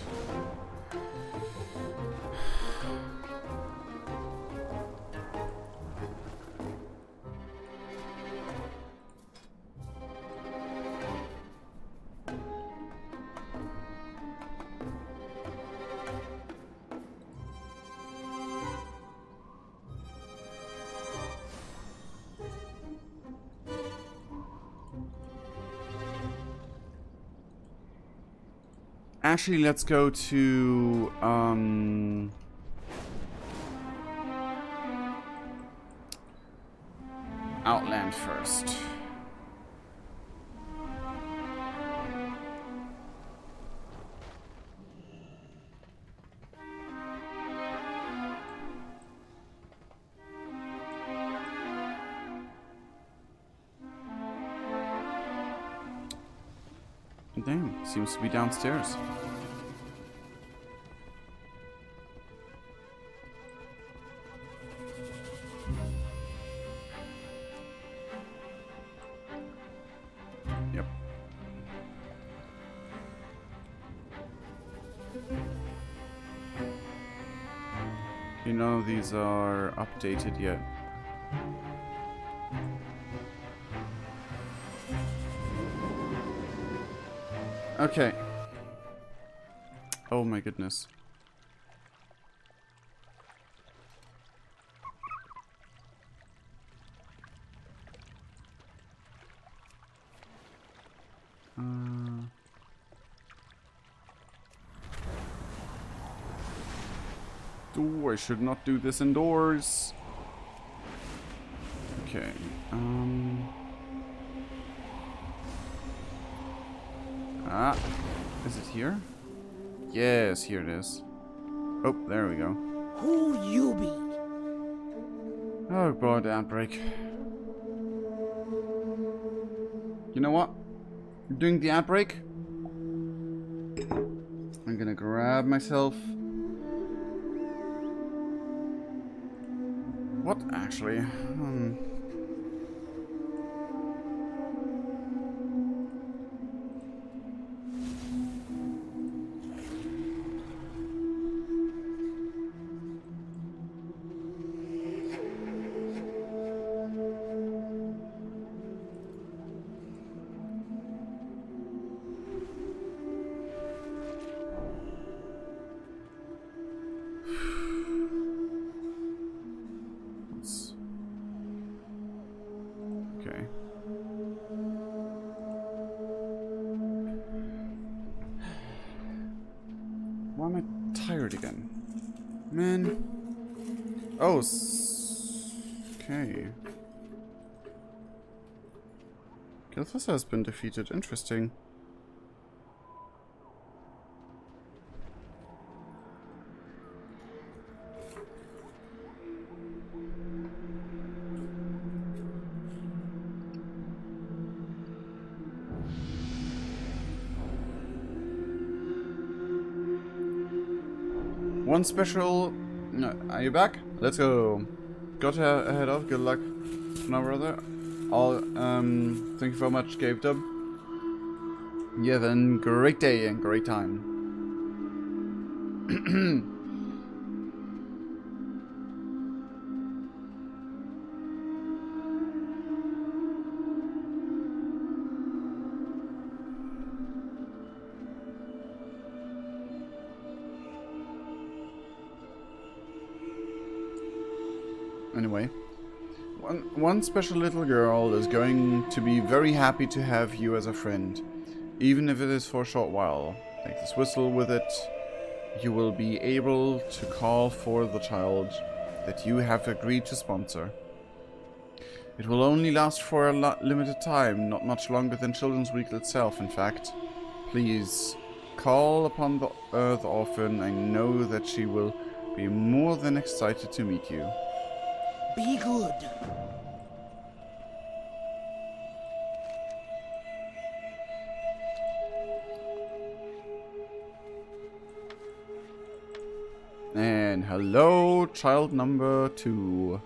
actually, let's go to Outland first. Damn, seems to be downstairs. Yep. Okay, none of these are updated yet. Okay. Oh my goodness. I should not do this indoors. Okay. Is it here? Yes, here it is. Oh, there we go. Who you be? Oh god, outbreak. You know what? Doing the outbreak. I'm gonna grab myself. What actually? Okay. Why am I tired again? Man. Oh, okay. Gilthus has been defeated. Interesting. One special... No, are you back? Let's go. Got ahead of. Good luck, my brother. All, thank you very much, Cave Dub. You have a great day and great time. Anyway, one special little girl is going to be very happy to have you as a friend, even if it is for a short while. Take this whistle with it. You will be able to call for the child that you have agreed to sponsor. It will only last for a limited time, not much longer than Children's Week itself, in fact. Please, call upon the orphan. I know that she will be more than excited to meet you. Be good. And hello, child number 2.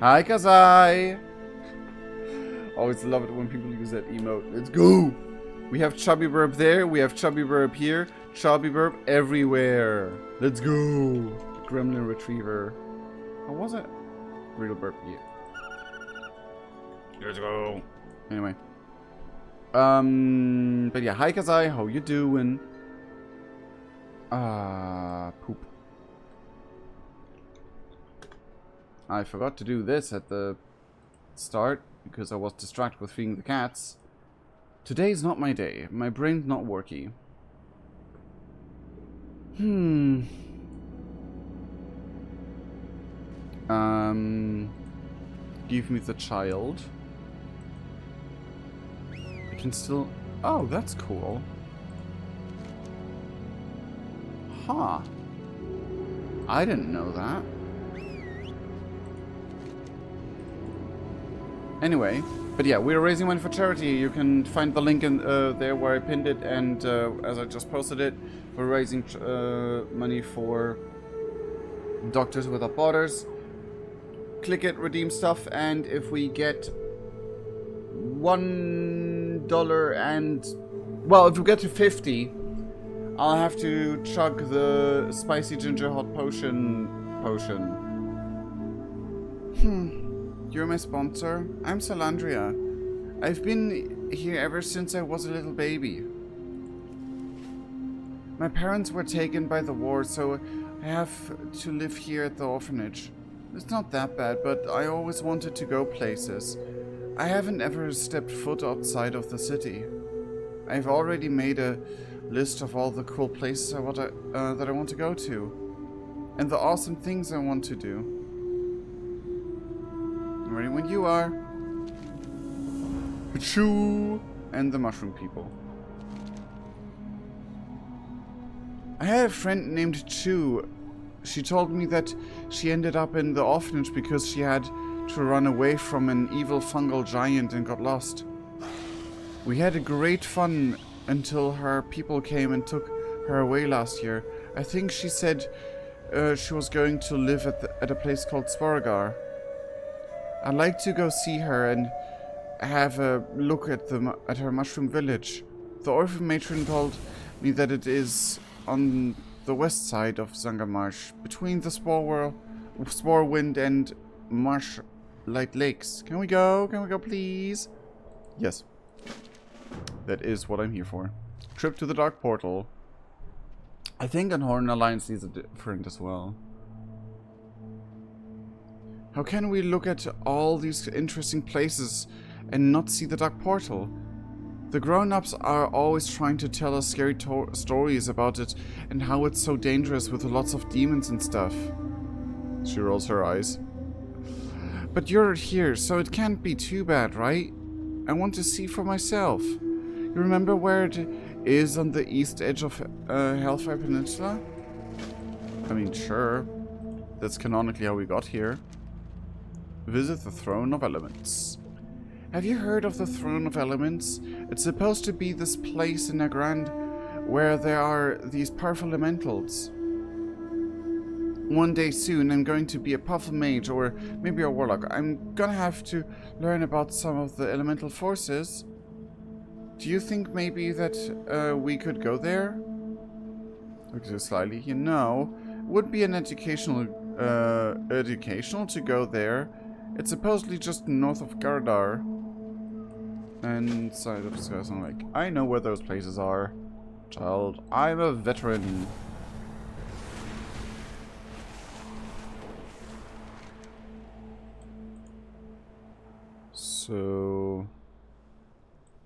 Hi, Kazai! Always love it when people use that emote. Let's go! We have Chubby Burp there, we have Chubby Burp here, Chubby Burp everywhere. Let's go! Gremlin Retriever. How was it? Real Burp, yeah. Let's go! Anyway. But yeah, hi Kazai, how you doing? Poop. I forgot to do this at the start because I was distracted with feeding the cats. Today's not my day. My brain's not worky. Give me the child. I can still... Oh, that's cool. Huh. I didn't know that. Anyway, but yeah, we're raising money for charity. You can find the link in there where I pinned it, and as I just posted it, we're raising money for Doctors Without Borders. Click it, redeem stuff, and if we get $1 and... Well, if we get to 50, I'll have to chug the spicy ginger hot potion. You're my sponsor? I'm Salandria. I've been here ever since I was a little baby. My parents were taken by the war, so I have to live here at the orphanage. It's not that bad, but I always wanted to go places. I haven't ever stepped foot outside of the city. I've already made a list of all the cool places that I want to go to, and the awesome things I want to do. I'm ready when you are. Pachoo! And the mushroom people. I had a friend named Chu. She told me that she ended up in the orphanage because she had to run away from an evil fungal giant and got lost. We had a great fun until her people came and took her away last year. I think she said she was going to live at a place called Sporagar. I'd like to go see her and have a look at her mushroom village. The orphan matron told me that it is on the west side of Zangarmarsh, between the Sporewind and Marshlight Lakes. Can we go? Can we go, please? Yes. That is what I'm here for. Trip to the Dark Portal. I think Unhorn Alliance is different as well. How can we look at all these interesting places and not see the Dark Portal? The grown-ups are always trying to tell us scary stories about it and how it's so dangerous with lots of demons and stuff. She rolls her eyes. But you're here, so it can't be too bad, right? I want to see for myself. You remember where it is on the east edge of Hellfire Peninsula? I mean, sure. That's canonically how we got here. Visit the Throne of Elements. Have you heard of the Throne of Elements? It's supposed to be this place in Nagrand where there are these powerful elementals. One day soon I'm going to be a powerful mage or maybe a warlock. I'm gonna have to learn about some of the elemental forces. Do you think maybe that we could go there? Okay, slightly. You know, would be an educational to go there. It's supposedly just north of Gardar. And side of Skies. I'm like, I know where those places are. Child, I'm a veteran. So...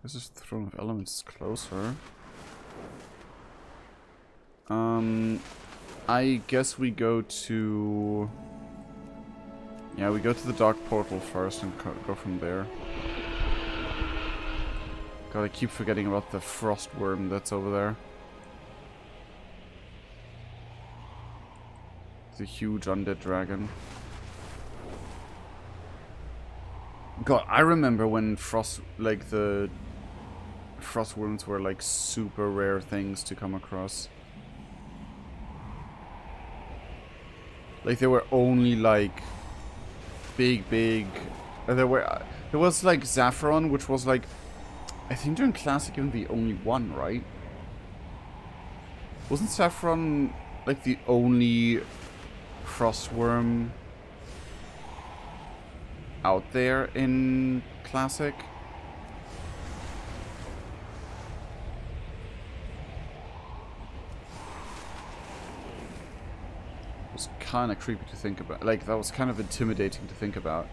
this is Throne of Elements closer. I guess we go to... yeah, we go to the Dark Portal first and go from there. God, I keep forgetting about the frost worm that's over there. It's a huge undead dragon. God, I remember when the frost worms were like super rare things to come across. Like they were only like big. There was like Zaffron, which was like, I think during Classic even the only one, right? Wasn't Saffron like the only frostworm out there in Classic? It was kind of creepy to think about. Like, that was kind of intimidating to think about.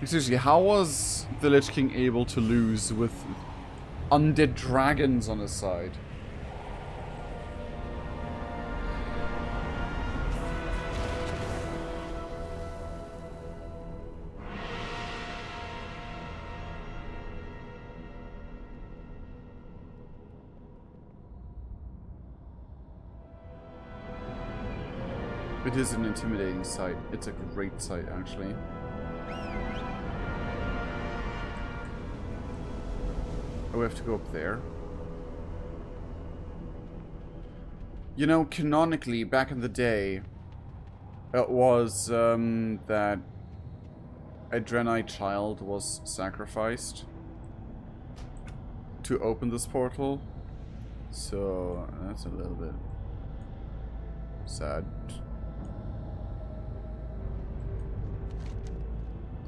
Seriously, how was the Lich King able to lose with undead dragons on his side? It is an intimidating sight. It's a great sight, actually. Oh, we have to go up there. You know, canonically, back in the day, it was that a Draenei child was sacrificed to open this portal. So, that's a little bit sad.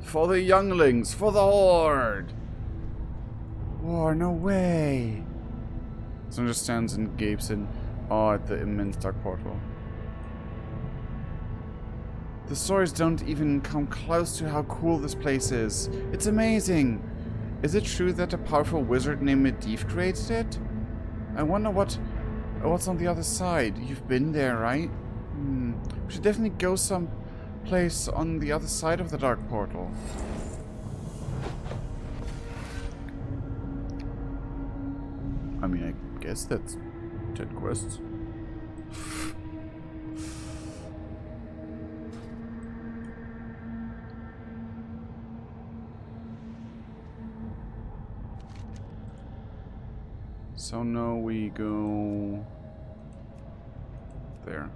For the younglings, for the Horde! War, no way! Someone just stands and gapes in awe at the immense dark portal. The stories don't even come close to how cool this place is. It's amazing! Is it true that a powerful wizard named Medivh created it? I wonder what's on the other side. You've been there, right? We should definitely go someplace on the other side of the dark portal. I mean, I guess that's 10 quests. So now we go there.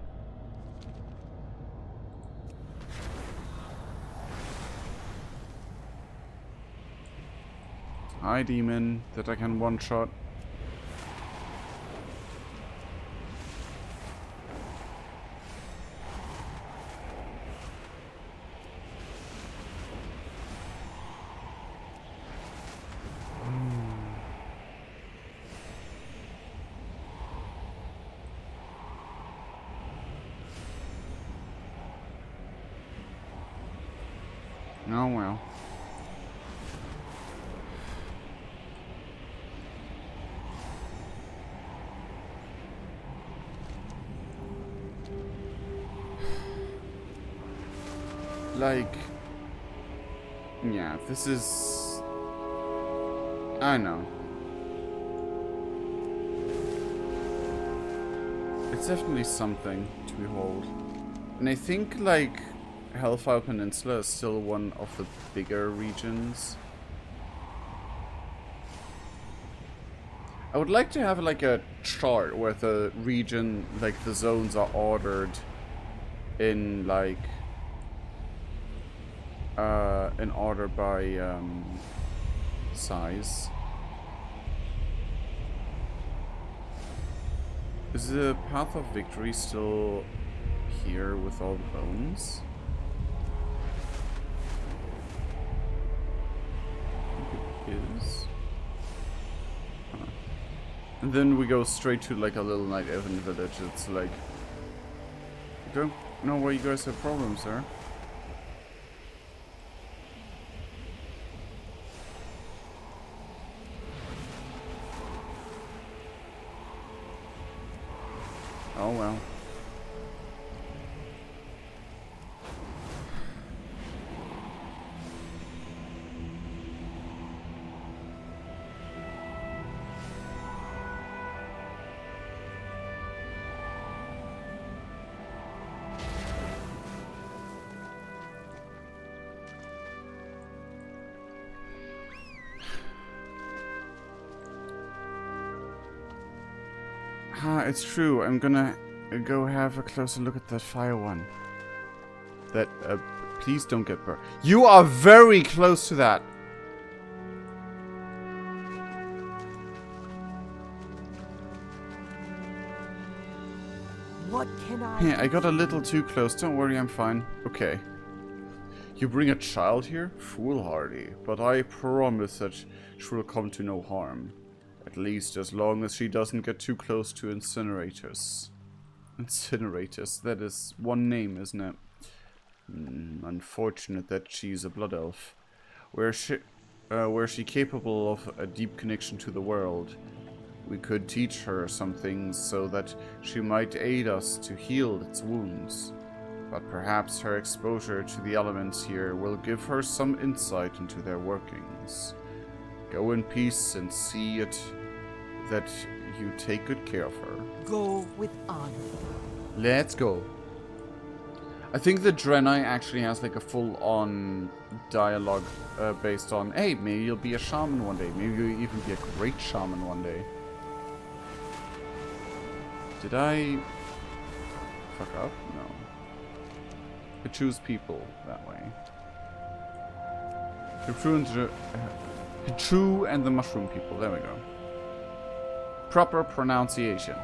Hi, demon, that I can one-shot. Oh well. Like, yeah, this is, I know. It's definitely something to behold. And I think, like, Hellfire Peninsula is still one of the bigger regions. I would like to have like a chart where the region, like the zones are ordered in like in order by size. Is the Path of Victory still here with all the bones? Is. And then we go straight to like a little night elven village. It's like, I don't know why you guys have problems there. Oh well. It's true. I'm gonna go have a closer look at that fire one. That, please don't get burned. You are very close to that. What can I... Yeah, I got a little too close. Don't worry, I'm fine. Okay. You bring a child here? Foolhardy. But I promise that she will come to no harm. At least as long as she doesn't get too close to incinerators. Incinerators, that is one name, isn't it? Unfortunate that she's a blood elf. were she capable of a deep connection to the world. We could teach her some things so that she might aid us to heal its wounds. But perhaps her exposure to the elements here will give her some insight into their workings. Go in peace and see it that you take good care of her. Go with honor. Let's go. I think the Draenei actually has like a full-on dialogue based on, hey, maybe you'll be a shaman one day. Maybe you'll even be a great shaman one day. Did I fuck up? No. I choose people that way. Pichu and the mushroom people. There we go. Proper pronunciation.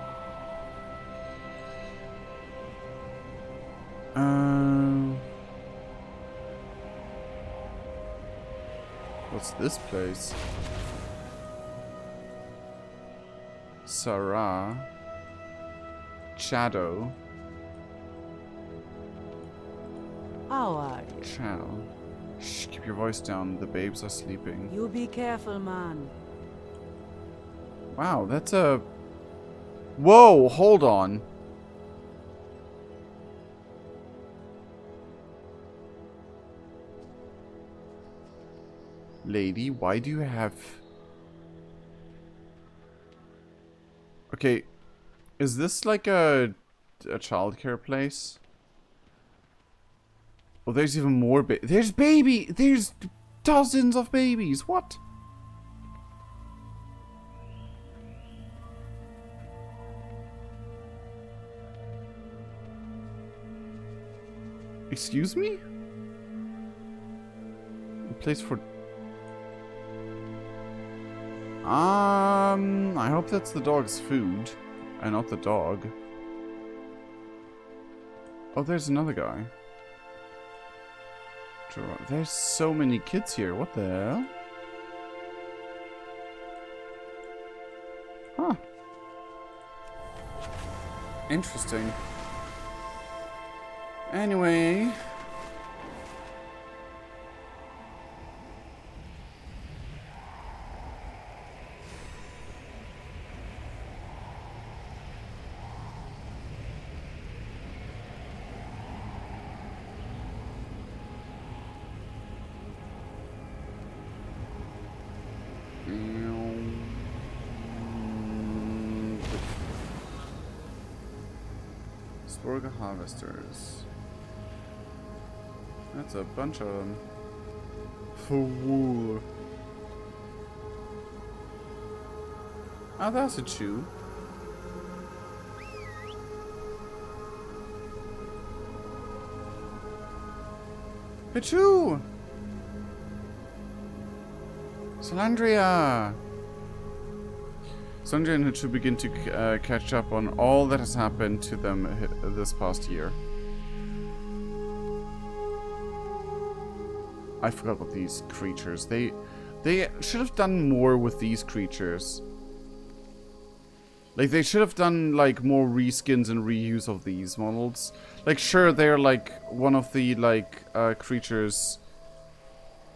What's this place? Sarah. Shadow. How are you? Chow. Shh, keep your voice down. The babes are sleeping. You be careful, man. Wow, that's a... Whoa, hold on. Lady, why do you have... Okay, is this like a childcare place? Oh, there's even more there's there's dozens of babies. What? Excuse me? A place for... I hope that's the dog's food, and not the dog. Oh, there's another guy. There's so many kids here. What the hell? Huh. Interesting. Anyway. Sporga harvesters. That's a bunch of them. For wool. Oh, that's a chew. Pichu! Salandria! Sandra and Hichu begin to catch up on all that has happened to them this past year. I forgot about these creatures. They should have done more with these creatures. Like, they should have done, like, more reskins and reuse of these models. Like, sure, they're, like, one of the, like, creatures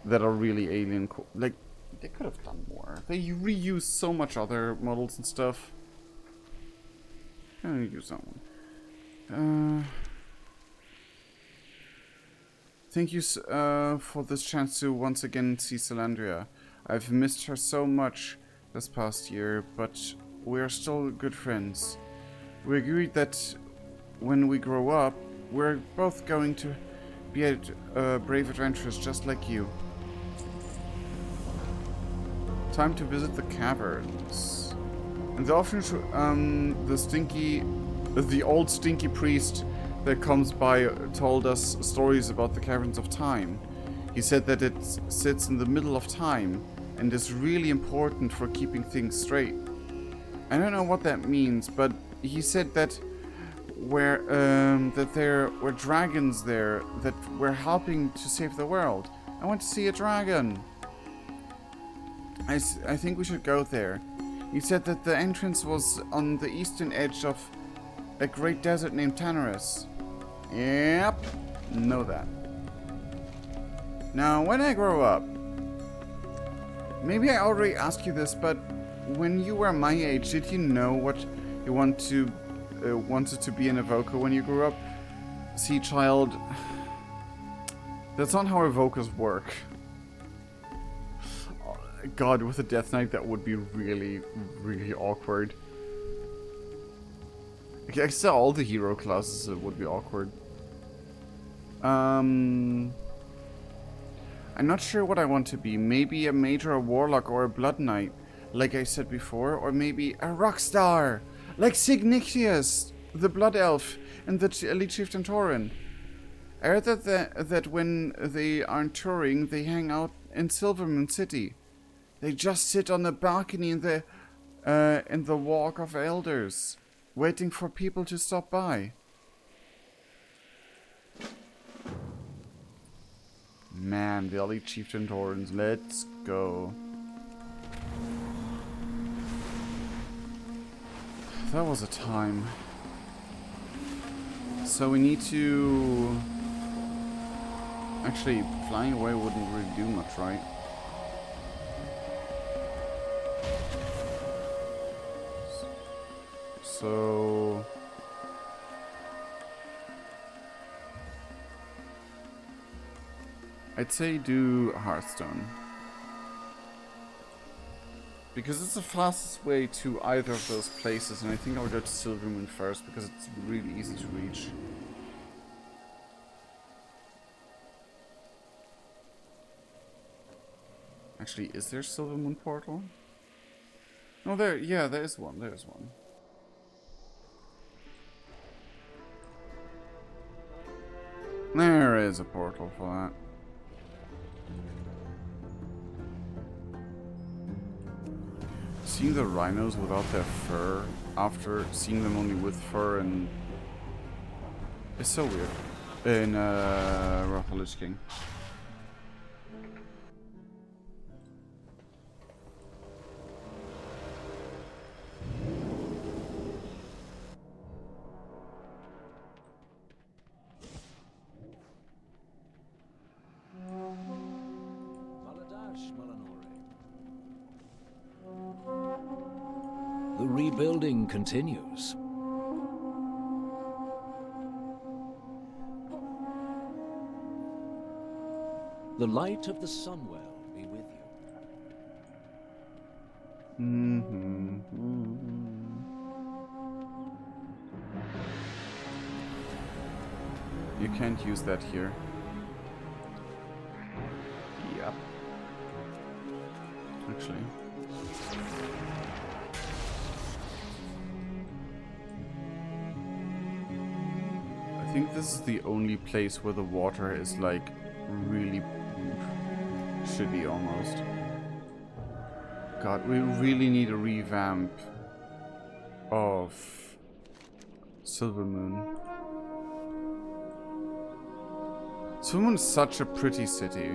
that are really alien. Like, they could have done more. They reuse so much other models and stuff. I'm gonna use that one. Thank you for this chance to once again see Salandria. I've missed her so much this past year, but we are still good friends. We agreed that when we grow up, we're both going to be brave adventurers just like you. Time to visit the caverns. And the the old stinky priest that comes by told us stories about the caverns of time. He said that it sits in the middle of time and is really important for keeping things straight. I don't know what that means, but he said that there were dragons there that were helping to save the world. I want to see a dragon. I think we should go there. He said that the entrance was on the eastern edge of a great desert named Tanaris. Yep, know that. Now, when I grow up, Maybe I already asked you this, but when you were my age, did you know what you wanted to be an evoker when you grew up? See, child, that's not how evokers work. God, with a Death Knight, that would be really, really awkward. I guess all the hero classes would be awkward. I'm not sure what I want to be. Maybe a mage or a warlock or a blood knight, like I said before, or maybe a rock star, like Signixius, the blood elf, and the elite chieftain Tauren. I heard that when they aren't touring, they hang out in Silvermoon City. They just sit on the balcony in the Walk of Elders, waiting for people to stop by. Man, the elite chieftain Taurens, let's go. That was a time. So we need to... Actually, flying away wouldn't really do much, right? So... I'd say do Hearthstone. Because it's the fastest way to either of those places, and I think I'll go to Silvermoon first because it's really easy to reach. Actually, is there Silvermoon portal? No, there is one, there's one. There is a portal for that. Seeing the rhinos without their fur, after seeing them only with fur, and it's so weird. In Wrath of the Lich King. The rebuilding continues. The light of the Sunwell be with you. You can't use that here. Yep. Actually. I think this is the only place where the water is like really shitty almost. God, we really need a revamp of Silvermoon. Silvermoon is such a pretty city.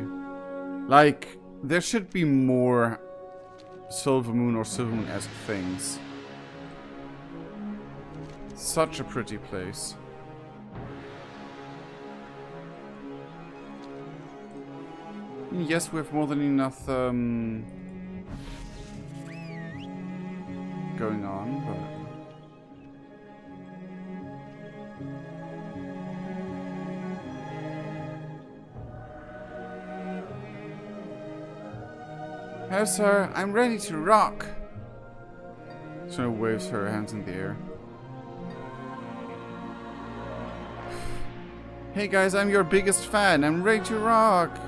Like, there should be more Silvermoon or Silvermoon-esque things. Such a pretty place. Yes, we have more than enough going on, but... Hello, sir. I'm ready to rock. She waves her hands in the air. Hey guys, I'm your biggest fan. I'm ready to rock.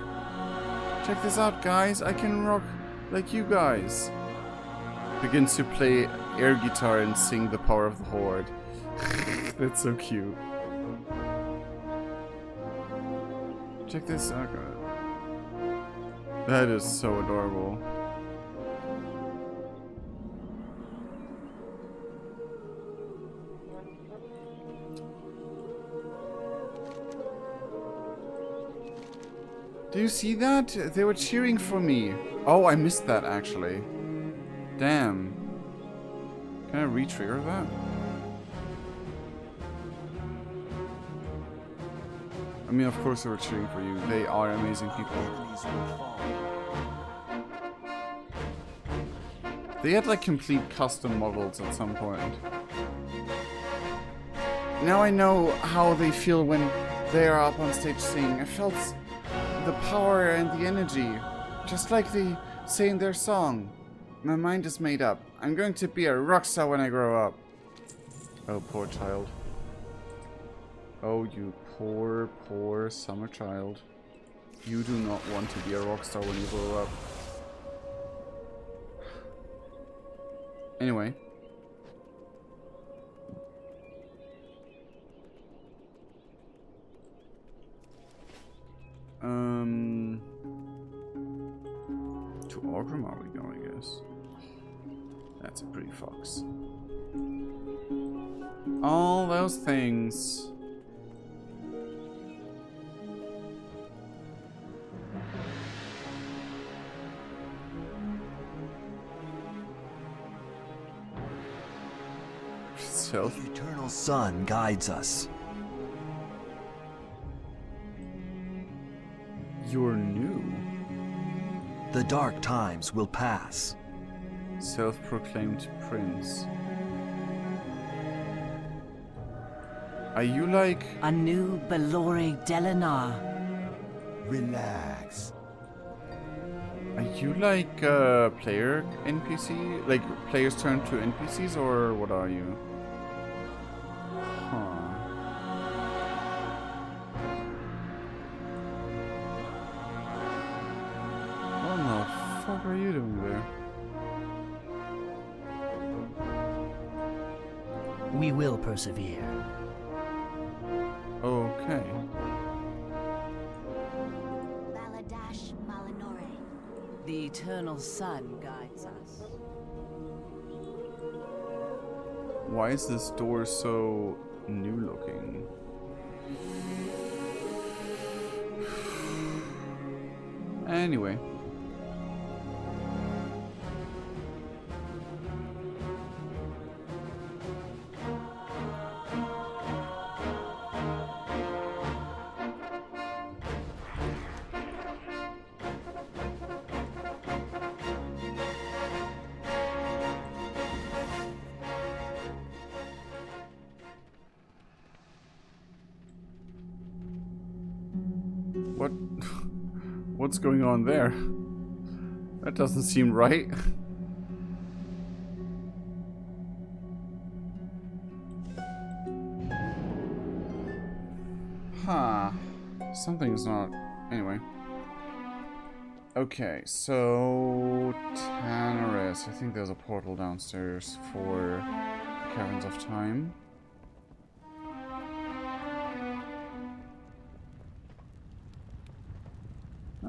Check this out, guys. I can rock like you guys. Begins to play air guitar and sing The Power of the Horde. That's so cute. Check this out. That is so adorable. Do you see that? They were cheering for me. Oh, I missed that actually. Damn. Can I re-trigger that? I mean, of course they were cheering for you. They are amazing people. They had like complete custom models at some point. Now I know how they feel when they are up on stage singing. I felt the power and the energy, just like they say in their song. My mind is made up. I'm going to be a rock star when I grow up. Oh, poor child. Oh, you poor, poor summer child. You do not want to be a rock star when you grow up. Anyway. To Orgrim are we going, I guess? That's a pretty fox. All those things. So, The eternal sun guides us. you're new. The dark times will pass. Self-proclaimed prince. Are you like... A new Belore Delinar. Relax. Are you like a player NPC? Like players turn to NPCs, or what are you? Huh. What the fuck are you doing there? We will persevere. Okay. Baladash Malinore. The eternal sun guides us. Why is this door so new looking? Anyway. What? What's going on there? That doesn't seem right. Huh. Something's not... Anyway. Okay, so... Tanaris. I think there's a portal downstairs for Caverns of Time.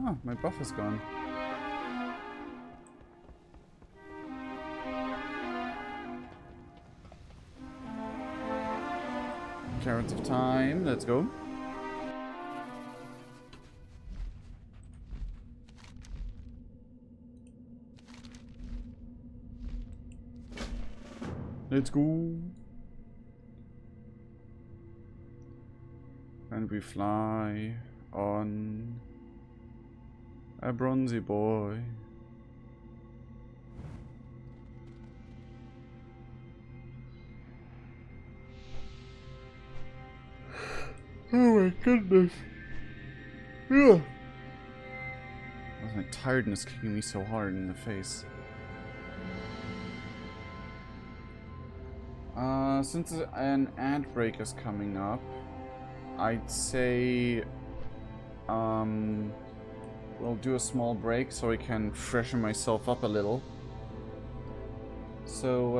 Oh, my buff is gone. Caverns of Time, let's go. Let's go. And we fly on a bronzy boy. Oh my goodness. Yeah. That's my tiredness kicking me so hard in the face. Since an ad break is coming up, I'd say we'll do a small break so I can freshen myself up a little. So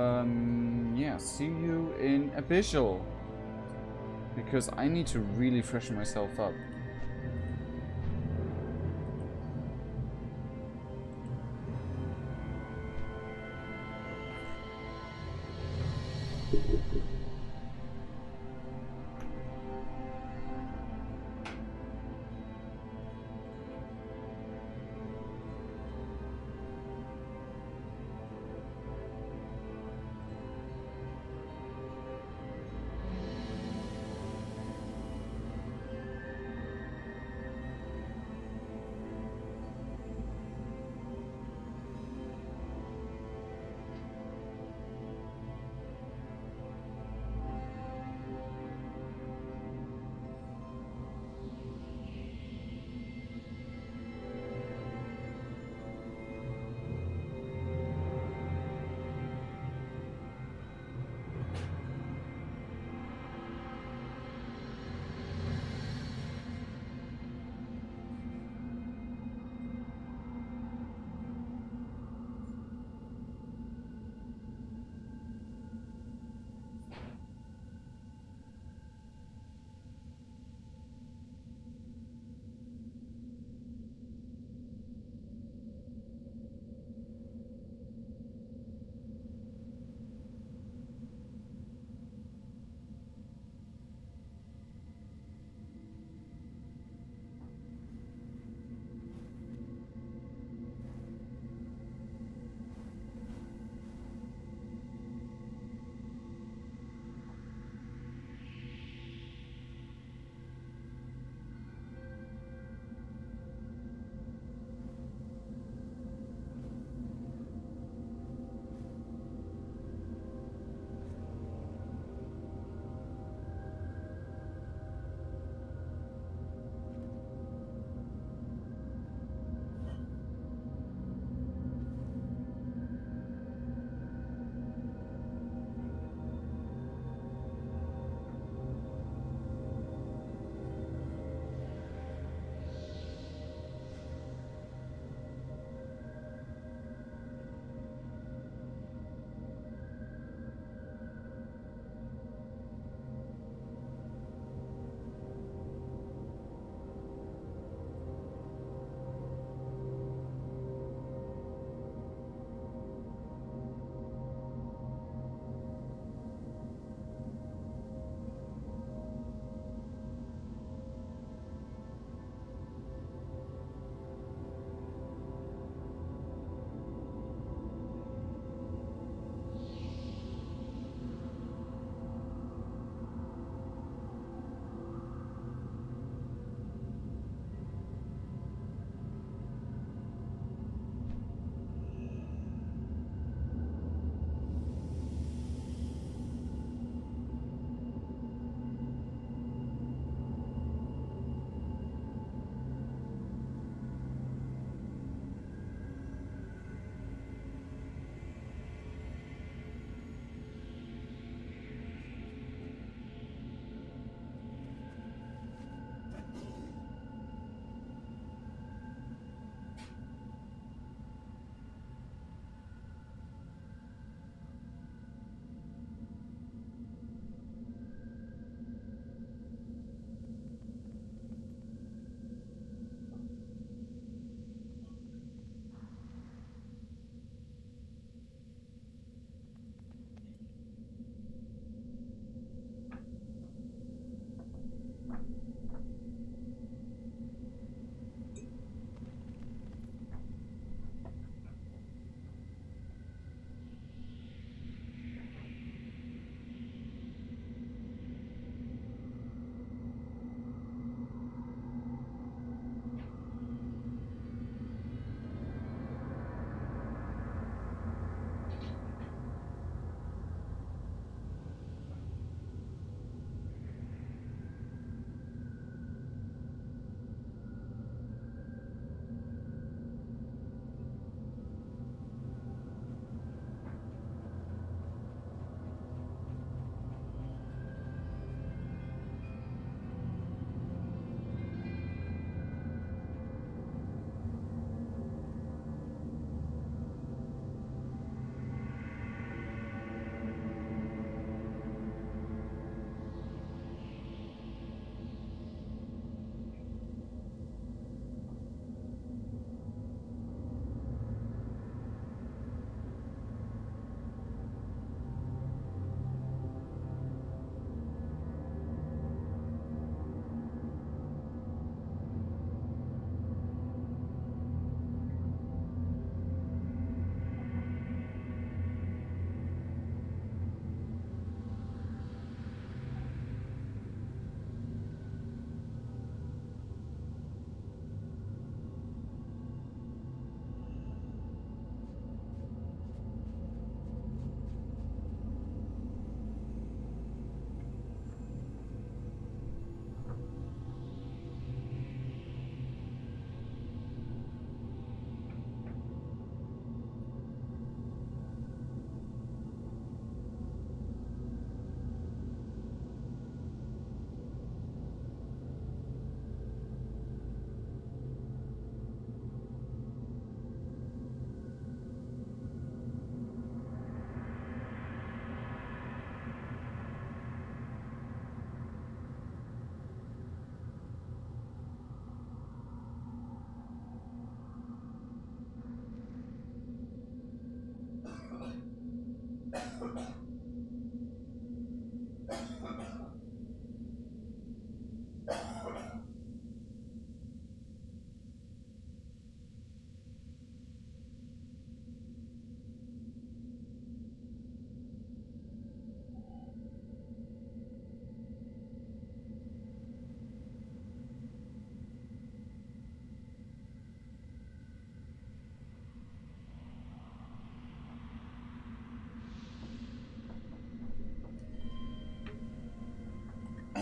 yeah, see you in Abyssal, because I need to really freshen myself up.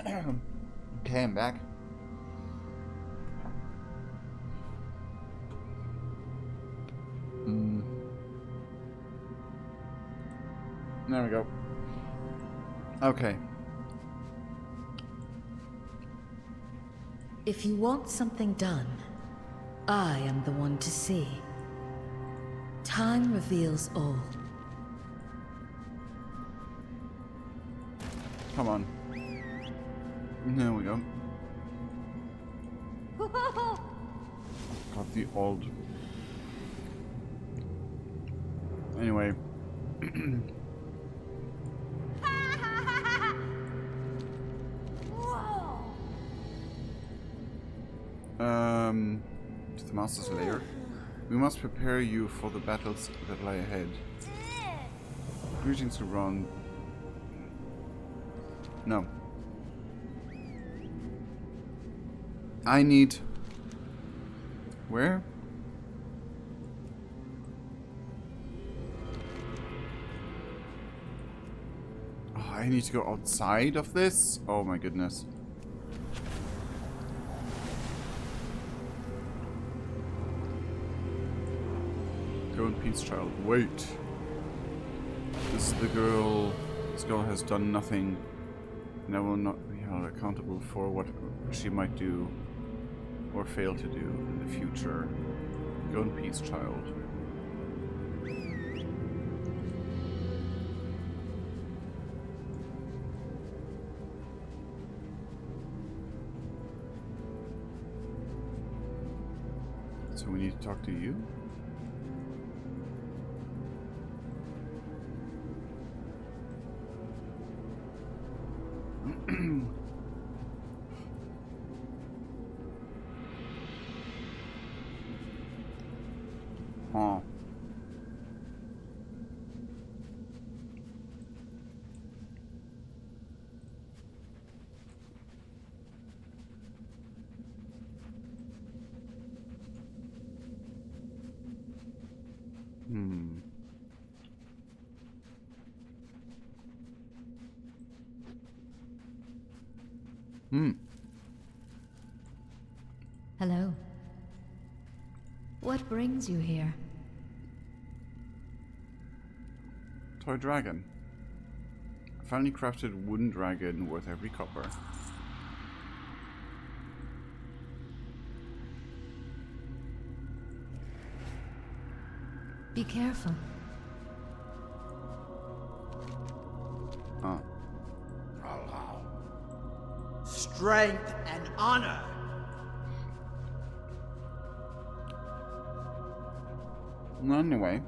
Okay, I'm back. There we go. Okay. If you want something done, I am the one to see. Time reveals all. Come on. There we go. Got the old. Anyway. To the Master's Lair. We must prepare you for the battles that lie ahead. Greetings to Ron. No. I need... Where? Oh, I need to go outside of this? Oh my goodness. Go in peace, child. Wait. This is the girl. This girl has done nothing. And I will not be held accountable for what she might do or fail to do in the future. Go in peace, child. So we need to talk to you? Huh. Hello. What brings you here? Toy dragon. A finely crafted wooden dragon worth every copper. Be careful. Ah. Strength and honor. Anyway.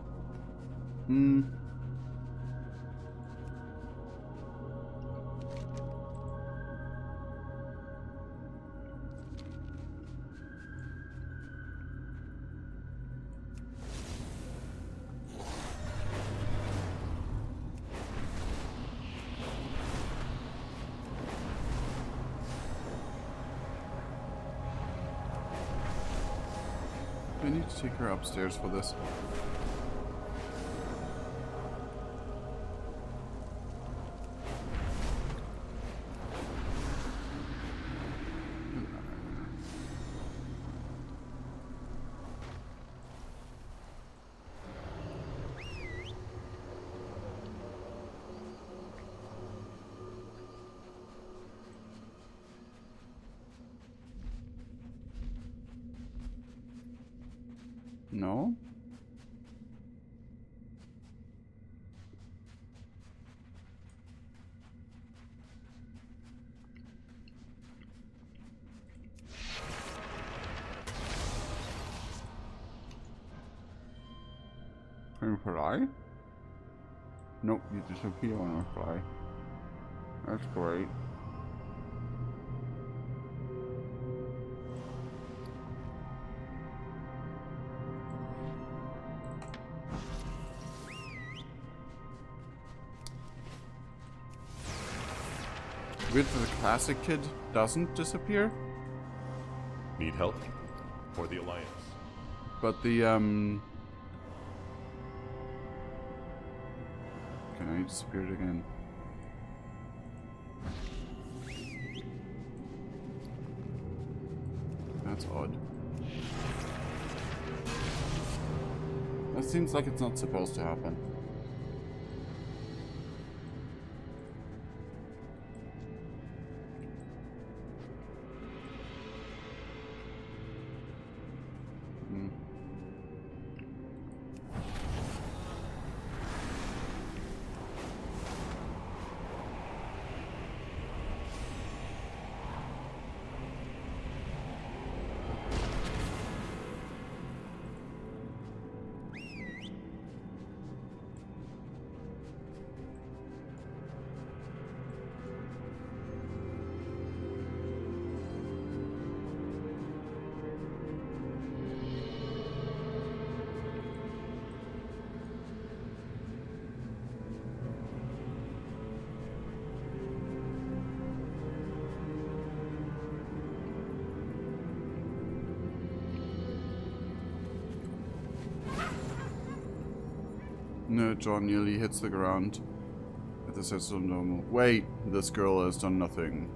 I need to take her upstairs for this. No? Can you fly? Nope, you disappear on a fly. That's great. Weird that the classic kid doesn't disappear, Need help? For the Alliance. but the Okay, now he disappeared again. That's odd. That seems like it's not supposed to happen. No, John nearly hits the ground. This is so normal. Wait, this girl has done nothing,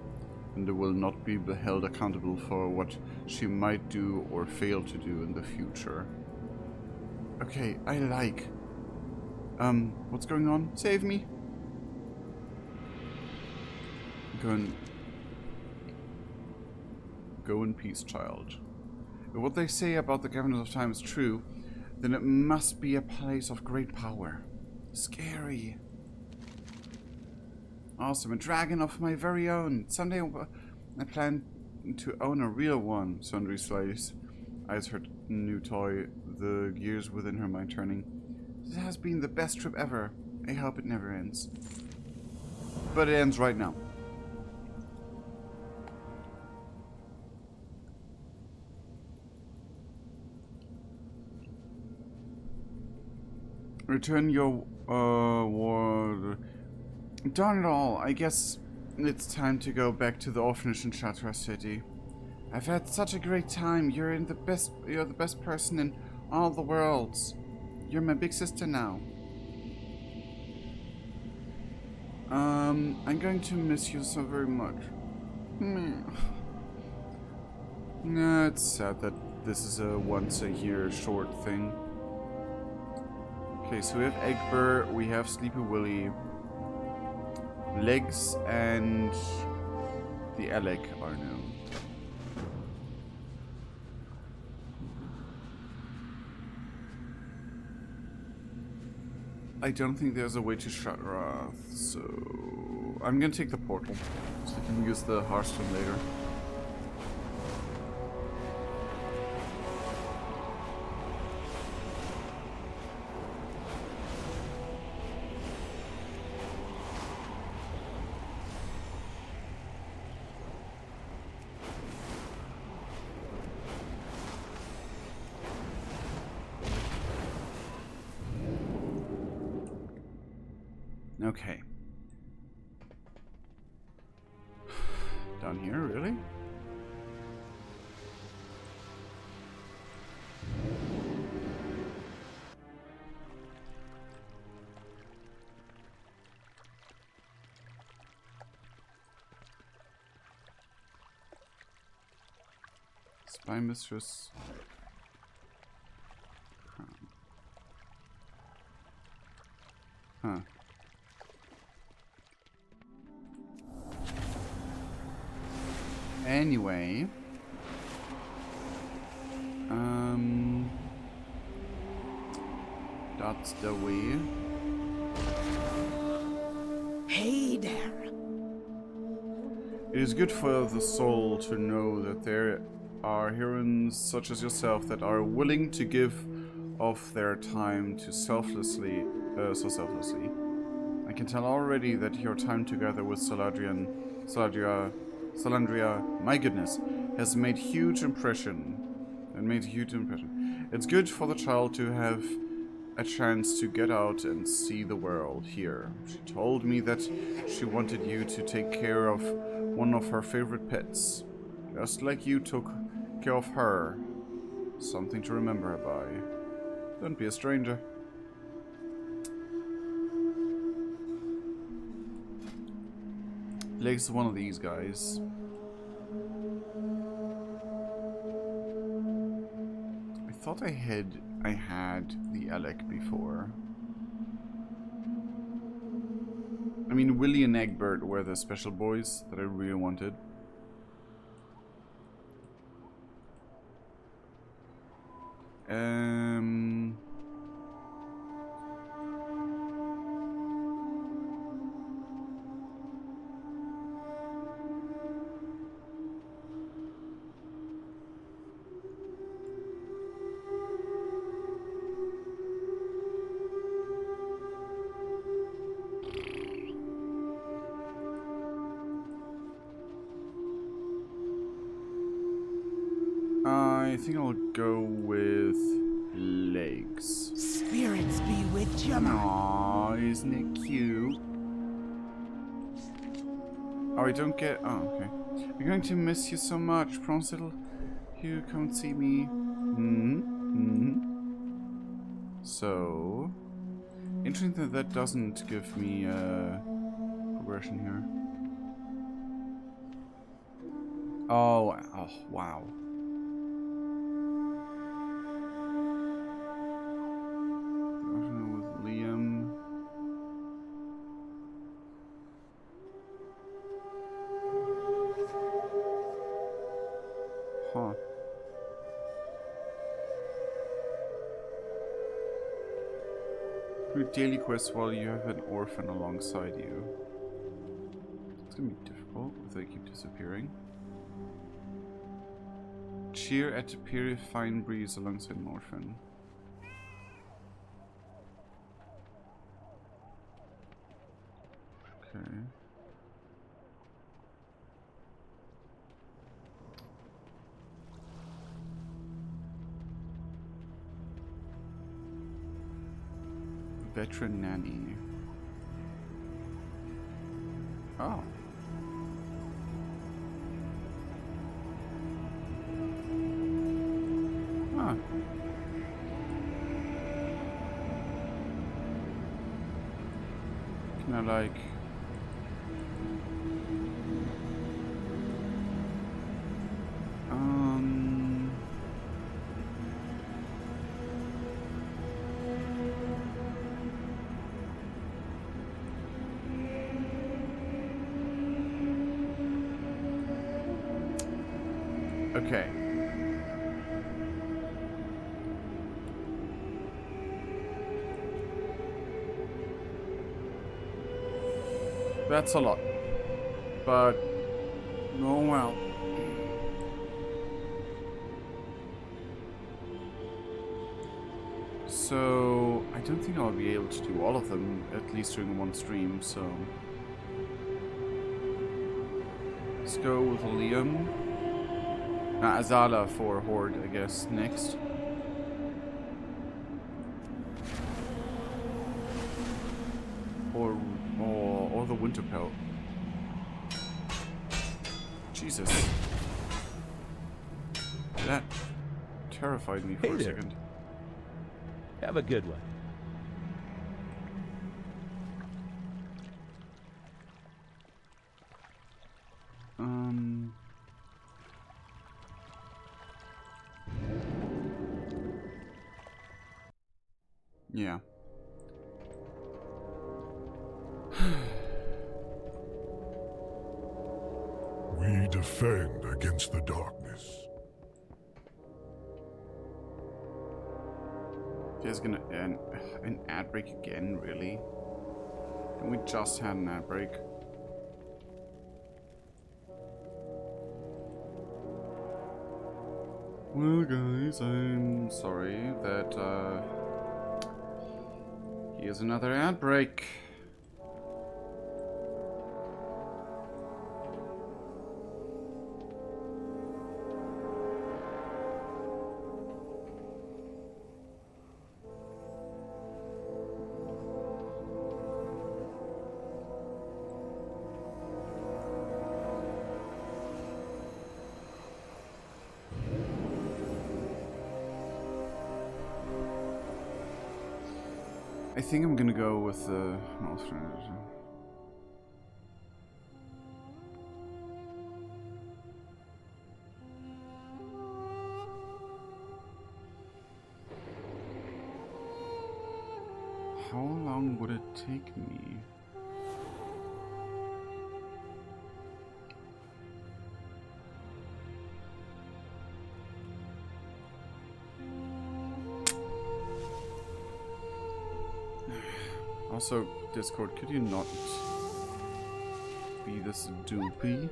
and will not be held accountable for what she might do or fail to do in the future. Okay, I like. What's going on? Save me. Go in peace, child. If what they say about the governors of time is true, then it must be a place of great power. Scary. Awesome, a dragon of my very own. Someday I plan to own a real one. Sundry eyes her new toy, the gears within her mind turning. This has been the best trip ever. I hope it never ends. But it ends right now. Return your ward. Darn it all, I guess it's time to go back to the orphanage in Chatra City. I've had such a great time. You're the best person in all the worlds. You're my big sister now. I'm going to miss you so very much. No, it's sad that this is a once-a-year short thing. Okay, so we have Egbert, we have Sleepy Willy, Legs, and the Alec are new. I don't think there's a way to shut Wrath, so I'm gonna take the portal, so I can use the Hearthstone later. Okay. Down here, really? Spy Mistress. Huh. Anyway, that's the way. Hey there. It is good for the soul to know that there are heroines such as yourself that are willing to give of their time to so selflessly. I can tell already that your time together with Salandria, my goodness, has made huge impression. It's good for the child to have a chance to get out and see the world here. She told me that she wanted you to take care of one of her favorite pets, just like you took care of her. Something to remember her by. Don't be a stranger. Legs is one of these guys. thought I had the Alec before. I mean, Willie and Egbert were the special boys that I really wanted. I think I'll go with legs. Spirits be with you, man. Aww, isn't it cute? Oh, I don't get... Oh, okay. I'm going to miss you so much. Promise you come and see me. So... Interesting that that doesn't give me progression here. Oh, wow. With Liam. Huh. Do daily quests while you have an orphan alongside you. It's gonna be difficult if they keep disappearing. Cheer at a period fine breeze alongside an orphan. Okay. Veteran nanny. Oh. Huh. Can I like... Okay. That's a lot. But, oh well. So, I don't think I'll be able to do all of them, at least during one stream, so... Let's go with Liam. Azala for Horde, I guess, next. Or the Winter Pelt. Jesus. That terrified me for a second. Have a good one. Yeah. We defend against the darkness. There's gonna an ad break again, really? And we just had an ad break. Well, guys, I'm sorry that here's another ad break. I think I'm gonna go with the alternate. How long would it take me? Also, Discord, could you not be this doopy?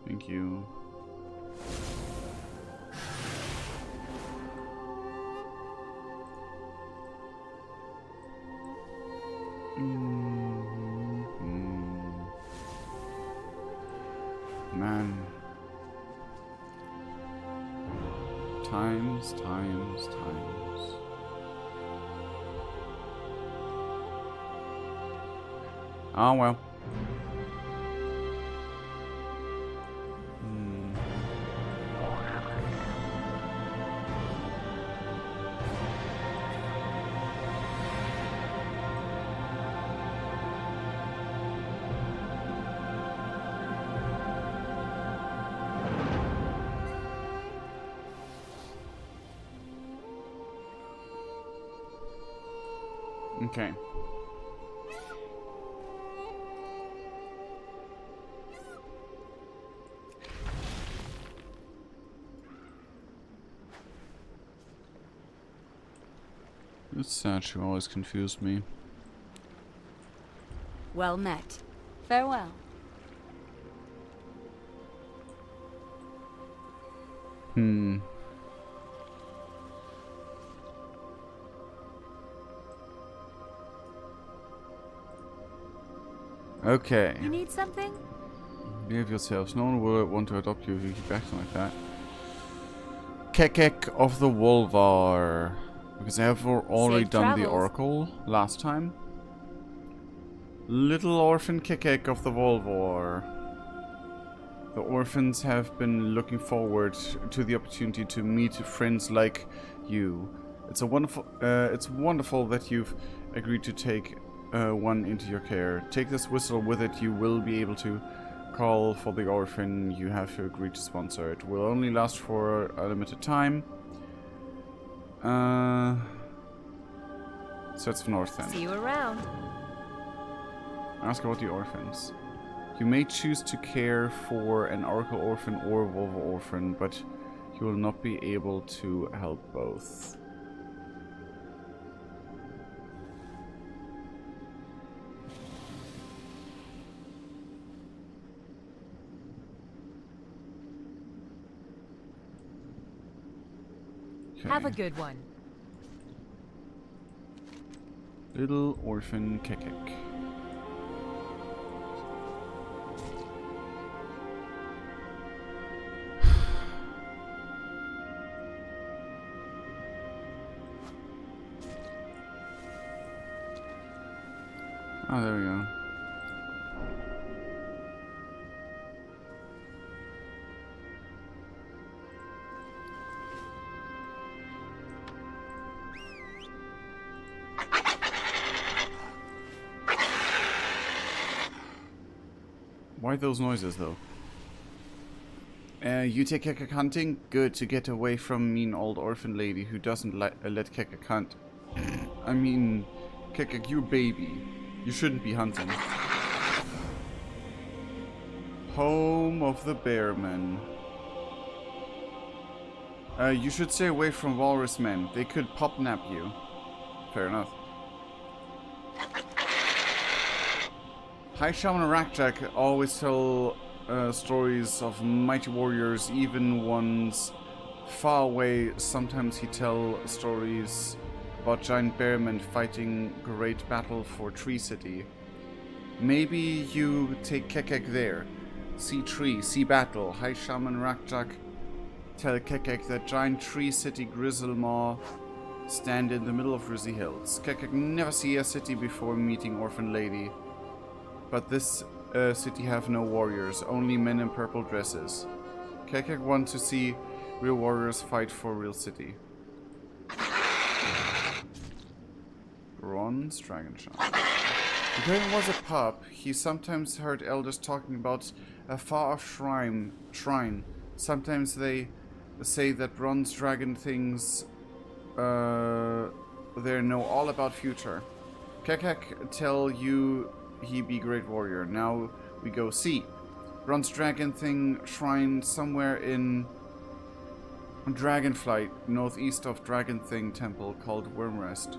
Thank you. Man. Times. Oh well. Okay. This statue always confused me. Well met. Farewell. Okay. You need something? Behave yourselves. No one will want to adopt you if you keep acting like that. Kekek of the Wolvar. Because I have already Safe done travels. the Oracle last time. Little orphan Kekek of the Wolvar. The orphans have been looking forward to the opportunity to meet friends like you. It's wonderful that you've agreed to take one into your care. Take this whistle with it. You will be able to call for the orphan you have agreed to sponsor. It will only last for a limited time. So it's north then. See you around. Ask about the orphans. You may choose to care for an Oracle orphan or Volvo orphan, but you will not be able to help both. Have a good one. Little orphan Kekek. Oh, there we go. Why those noises, though? You take Kekek hunting? Good, to get away from mean old orphan lady who doesn't let Kekek hunt. I mean, Kekek, you baby. You shouldn't be hunting. Home of the Bearmen. You should stay away from walrus men. They could pop-nap you. Fair enough. High Shaman Rakjak always tell stories of mighty warriors, even ones far away. Sometimes he tell stories about giant bearmen fighting great battle for Tree City. Maybe you take Kekek there. See tree, see battle. High Shaman Rakjak tell Kekek that giant Tree City Grizzlemaw stand in the middle of Rizzy Hills. Kekek never see a city before meeting Orphan Lady. But this city have no warriors, only men in purple dresses. Kekek want to see real warriors fight for real city. Bronze Dragon Shot. When Dragon was a pup, he sometimes heard elders talking about a far-off shrine. Sometimes they say that bronze dragon things there know all about future. Kekek tell you he be great warrior. Now we go see. Bronze dragon thing shrine somewhere in Dragonflight, northeast of Dragon Thing Temple called Wormrest.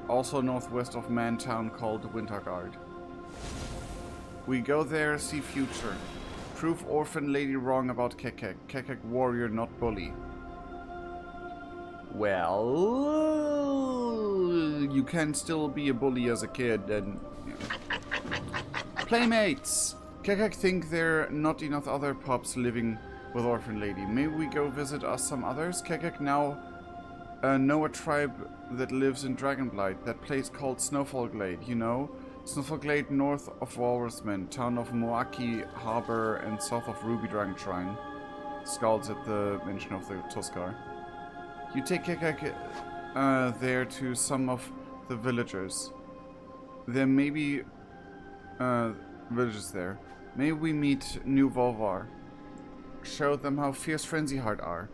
Also northwest of Man Town called Winterguard. We go there, see future. Prove orphan lady wrong about Kekek. Kekek warrior, not bully. Well, you can still be a bully as a kid and... You know. Playmates! Kekek think there are not enough other pups living with orphan lady. Maybe we go visit us some others? Kekek now know a tribe that lives in Dragonblight. That place called Snowfall Glade, you know? Snowfall Glade north of Walrusman, town of Moaki Harbor and south of Ruby Dragon Shrine. Scalds at the mention of the Tuskar. You take Kekek there to some of the villagers. There may be villagers there. Maybe we meet New Volvar. Show them how fierce Frenzy Heart are.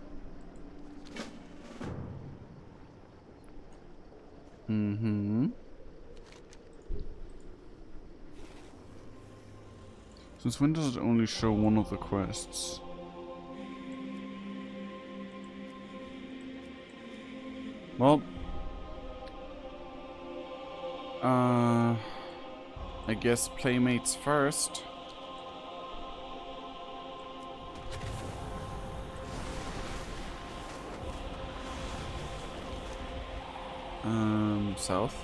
Mm-hmm. Since when does it only show one of the quests? Well, I guess Playmates first. South.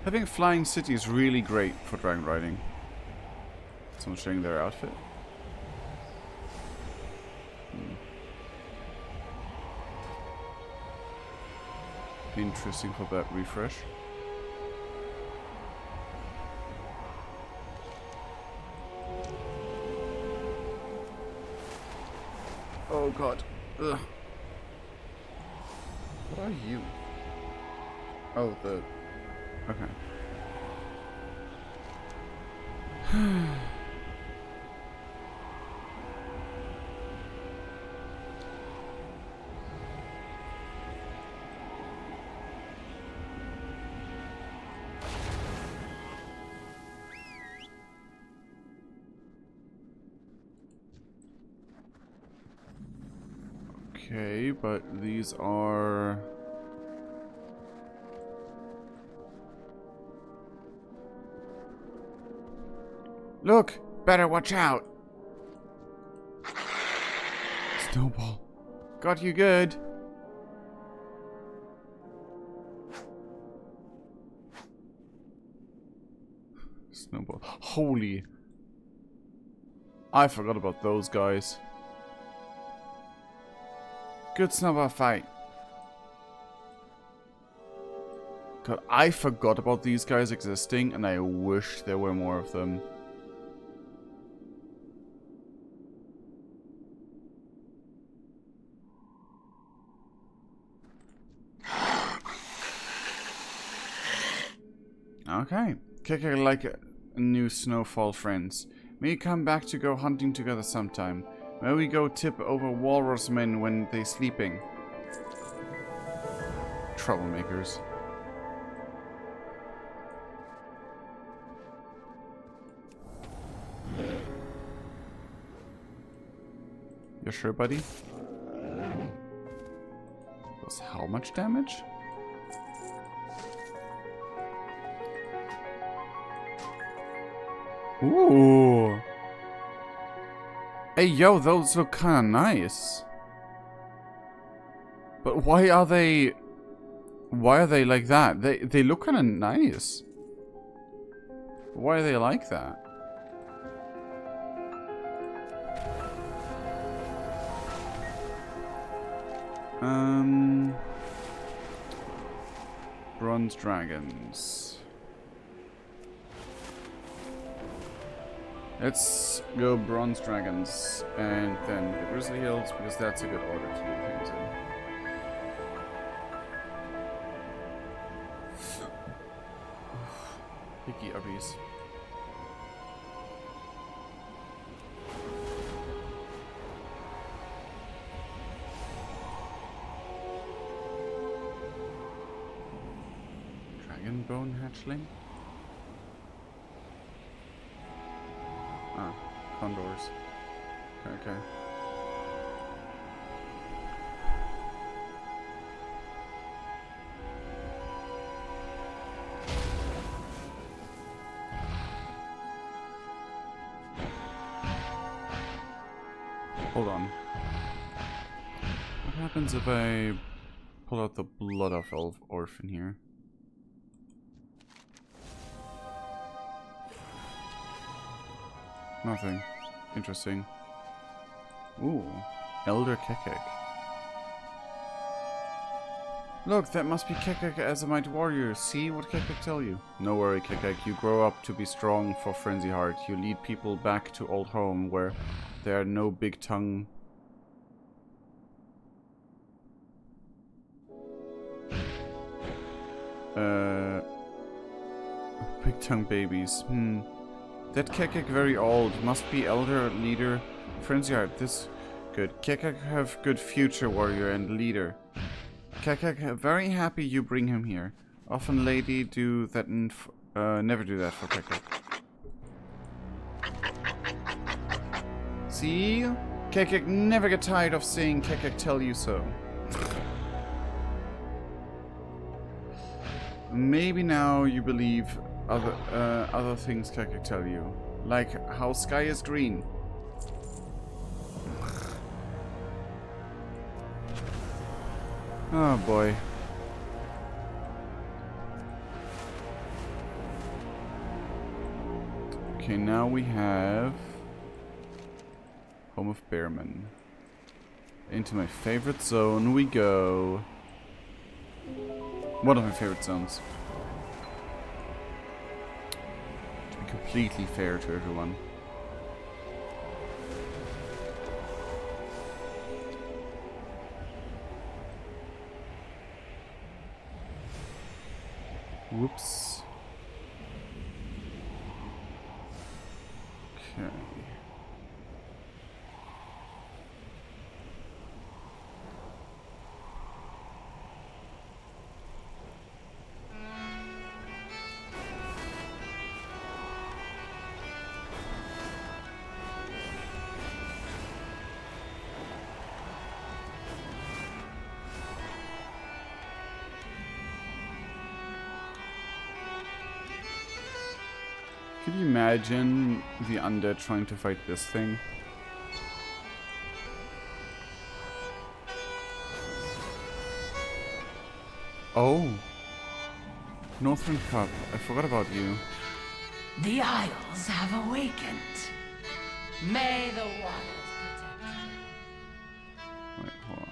Having a flying city is really great for dragon riding. Someone showing their outfit. Interesting for that refresh. Oh god. Ugh. What are you? Oh, the... Okay. Okay, but these are... Look! Better watch out! Snowball. Got you good. Snowball. Holy. I forgot about those guys. Good snowball fight. God, I forgot about these guys existing and I wish there were more of them. Okay. Kicker like a new snowfall friends. May you come back to go hunting together sometime. May we go tip over walrus men when they sleeping. Troublemakers. You sure, buddy? Was how much damage? Ooh. Hey, yo, those look kind of nice. But why are they like that? They look kind of nice. Why are they like that? Bronze dragons. Let's go bronze dragons and then the grizzly hills because that's a good order to do things in. Picky ubbies. drone hatchling? Ah, condors. Okay. Hold on. What happens if I pull out the blood of orphan here? Nothing. Interesting. Ooh. Elder Kekek. Look, that must be Kekek as a mighty warrior. See what Kekek tell you? No worry, Kekek. You grow up to be strong for Frenzy Heart. You lead people back to old home where there are no big tongue. Big tongue babies. That Kekek very old. Must be elder leader. Frenzy Heart. This good. Kekek have good future warrior and leader. Kekek very happy you bring him here. Often lady do that and never do that for Kekek. See? Kekek never get tired of saying Kekek tell you so. Maybe now you believe other things Kekek tell you. Like how sky is green. Oh boy. Okay, now we have Home of Bearman. Into my favorite zone we go. One of my favorite zones. To be completely fair to everyone. Whoops. Okay. Could you imagine the undead trying to fight this thing? Oh! Northern Cup, I forgot about you. The Isles have awakened. May the waters protect you. Wait, hold on.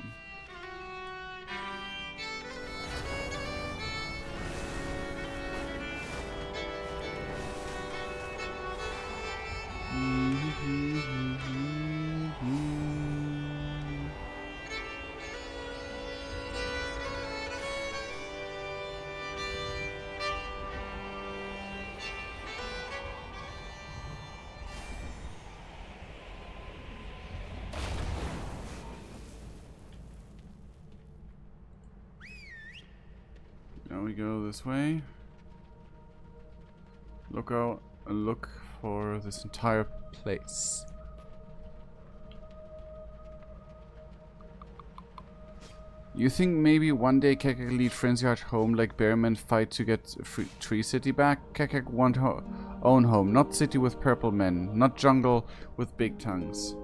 Now we go this way. Look out, look for this entire place. You think maybe one day Kekek lead Frenzy Heart home like Bearman fight to get Tree City back? Kekek want own home, not city with purple men, not jungle with big tongues.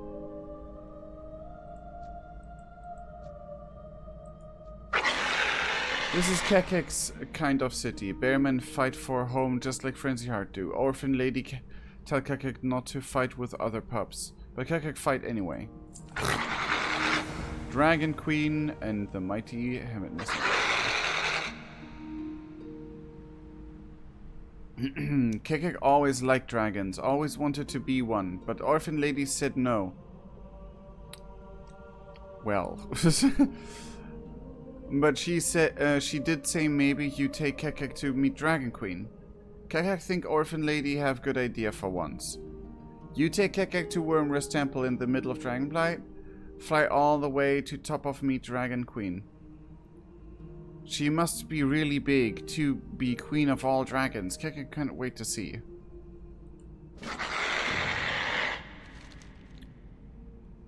This is Kekek's kind of city. Bearmen fight for home just like Frenzy Heart do. Orphan lady tell Kekek not to fight with other pups. But Kekek fight anyway. Dragon Queen and the mighty Hemet. Kekek always liked dragons, always wanted to be one, but Orphan lady said no. Well. But she said she did say maybe you take Kekek to meet Dragon Queen. Kekek think Orphan Lady have good idea for once. You take Kekek to Wormrest Temple in the middle of Dragonblight, fly all the way to top of meet Dragon Queen. She must be really big to be queen of all dragons. Kekek can't wait to see.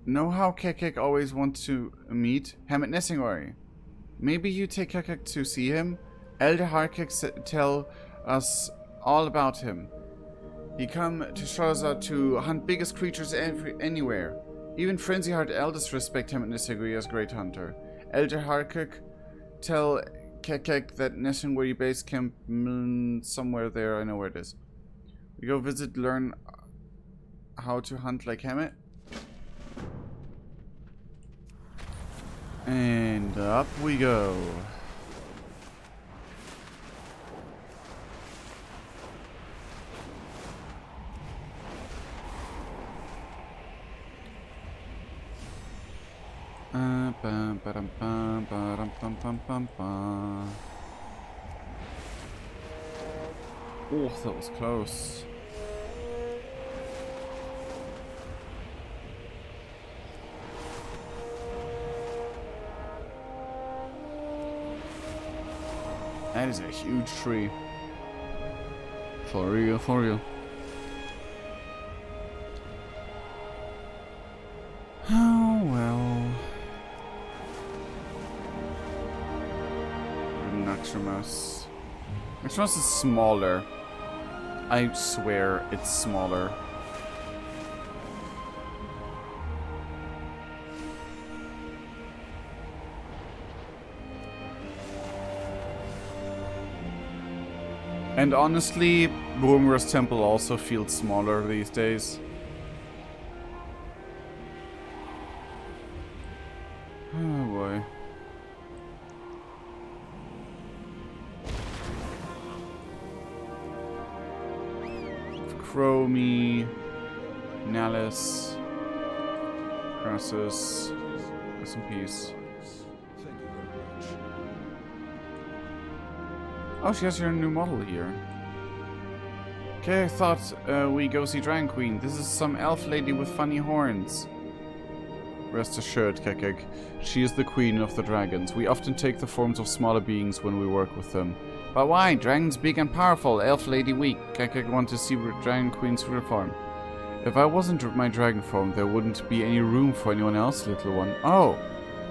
Know how Kekek always wants to meet? Hammett Nessingori. Maybe you take Kekek to see him? Elder Harkek tell us all about him. He come to Shazza to hunt biggest creatures anywhere. Even Frenzyheart elders respect him at Nessingori as great hunter. Elder Harkek tell Kekek that Nessingori base camp somewhere there. I know where it is. We go visit, learn how to hunt like Hammett. And up we go. Oh, that was close. That is a huge tree. For real, for real. Oh well. Naxxramas. Naxxramas is smaller. I swear it's smaller. And honestly, Boomer's Temple also feels smaller these days. Oh boy. Chromie, Nallis, Crassus, rest in peace. Oh, she has your new model here. Okay, I thought we go see Dragon Queen. This is some elf lady with funny horns. Rest assured, Kekek, she is the queen of the dragons. We often take the forms of smaller beings when we work with them. But why? Dragons big and powerful, elf lady weak. Kekek want to see Dragon Queen's real form. If I wasn't my dragon form, there wouldn't be any room for anyone else, little one. Oh,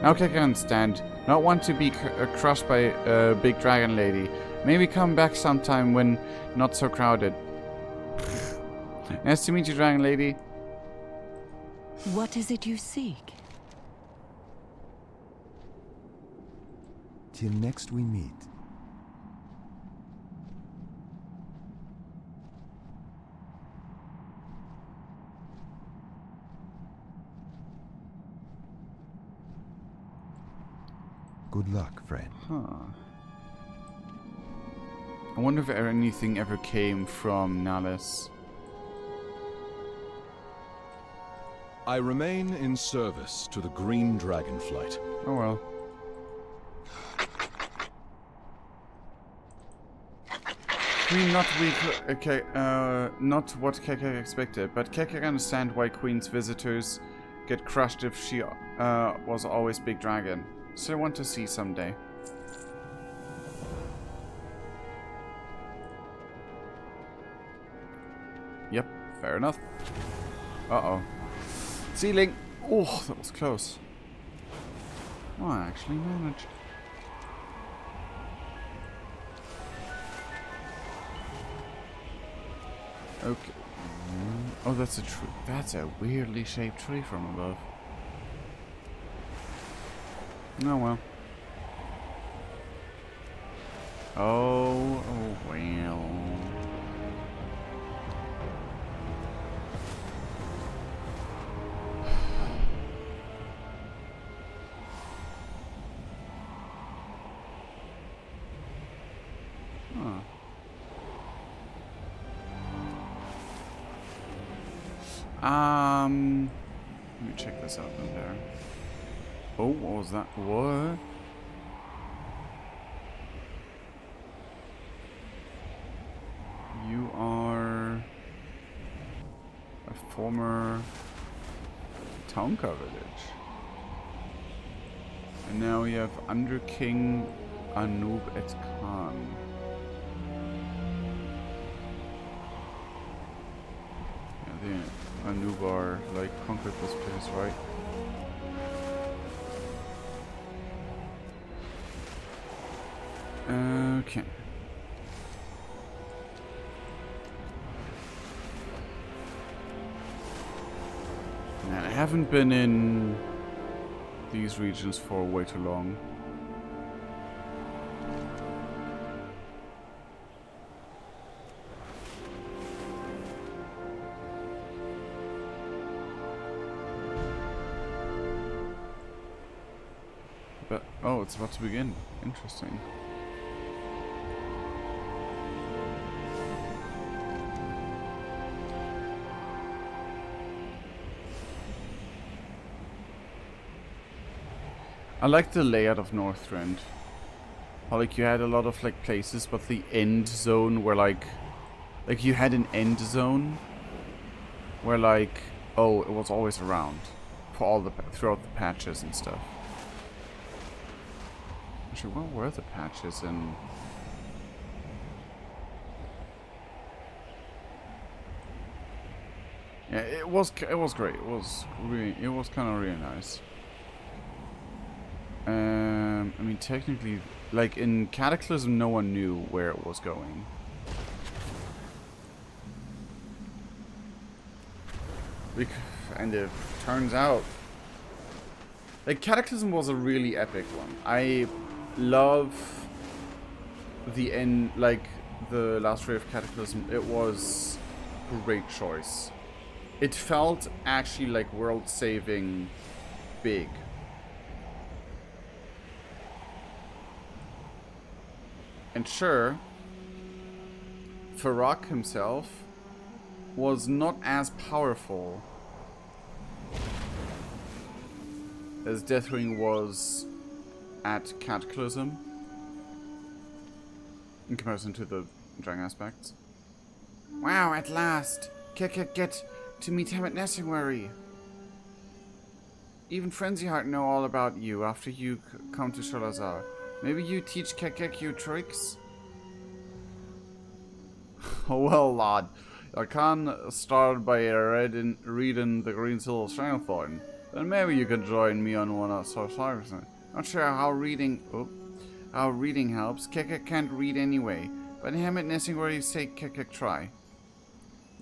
now Kekek understand. Not want to be crushed by a big dragon lady. Maybe come back sometime when not so crowded. Nice to meet you, dragon lady. What is it you seek? Till next we meet. Good luck, friend. Huh. I wonder if anything ever came from Nallis. I remain in service to the Green Dragonflight. Oh well. Queen not weak, okay, not what Kekek expected, but Kekek understand why Queen's visitors get crushed if she was always big dragon. So I want to see someday. Yep, fair enough. Uh-oh. Ceiling! Oh, that was close. Oh, I actually managed. Okay. Oh, that's a tree. That's a weirdly shaped tree from above. Oh well. Oh well. Huh. Let me check this out in there. Oh, what was that? What? You are a former Townka village. And now you have Under King Anub et Khan. Yeah, the Anub are like conquered this place, right? Okay. Man, I haven't been in these regions for way too long. But, oh, it's about to begin. Interesting. I like the layout of Northrend. How like you had a lot of like places, but the end zone where like you had an end zone where like, oh, it was always around for all the throughout the patches and stuff. Actually, what were the patches in? Yeah, it was great. It was kind of really nice. I mean, technically, like in Cataclysm, no one knew where it was going. And it turns out, like, Cataclysm was a really epic one. I love the end, like the last ray of Cataclysm. It was a great choice. It felt actually like world-saving big. And sure, Farak himself was not as powerful as Deathwing was at Cataclysm in comparison to the Dragon aspects. Wow, at last! Get to meet him at Nessingwary. Even Frenzy Heart know all about you after you come to Sholazar. Maybe you teach Kekek you tricks? Well, lad, I can start by reading the Green Silver Stranglethorn. Then maybe you can join me on one of Sorcerers. Not sure how reading helps. Kekek can't read anyway. But him at Nessingwary say Kekek try.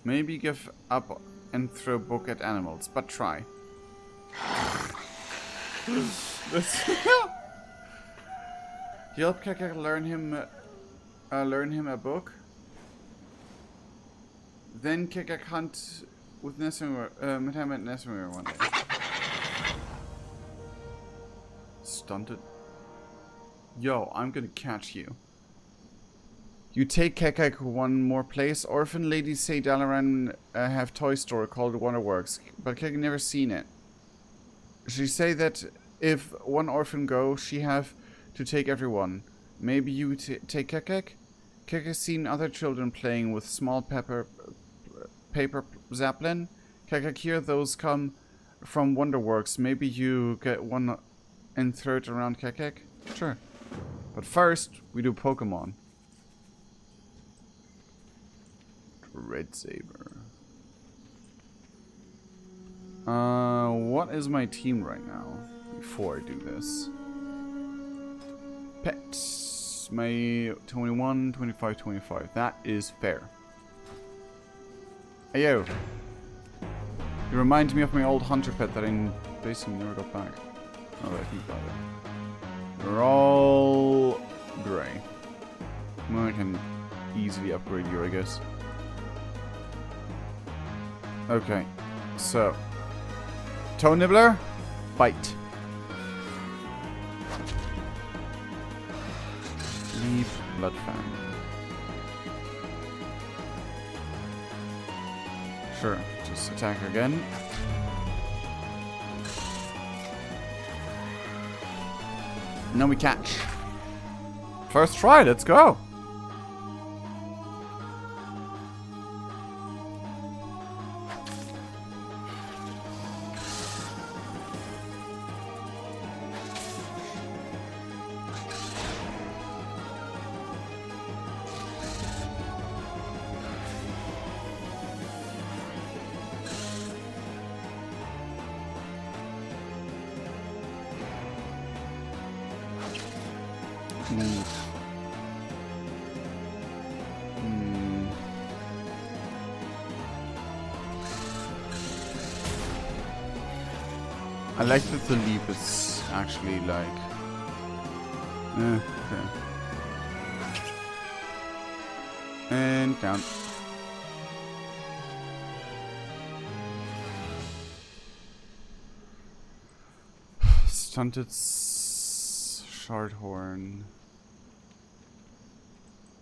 Maybe give up and throw book at animals, but try. You help Kekek learn him a book. Then Kekek hunt with him at Nessingwary one day. Stunted. Yo, I'm gonna catch you. You take Kekek one more place. Orphan ladies say Dalaran have toy store called Wonderworks, but Kekek never seen it. She say that if one orphan go, she have to take everyone. Maybe you take Kekek? Kekek seen other children playing with small paper zeppelin. Kekek hear those come from Wonderworks. Maybe you get one and throw it around Kekek? Sure. But first, we do Pokemon. Red Saber. What is my team right now? Before I do this. Pets. My 21, 25, 25. That is fair. Hey yo. You remind me of my old hunter pet that I basically never got back. Oh, I think about it. They're all grey. Well, I can easily upgrade you, I guess. Okay, so Toe Nibbler, bite. Leap, Blood Fan. Sure, just attack again. And then we catch. First try, let's go. Hmm. I like that the leap is actually like... okay. And down. Stunted Shardhorn.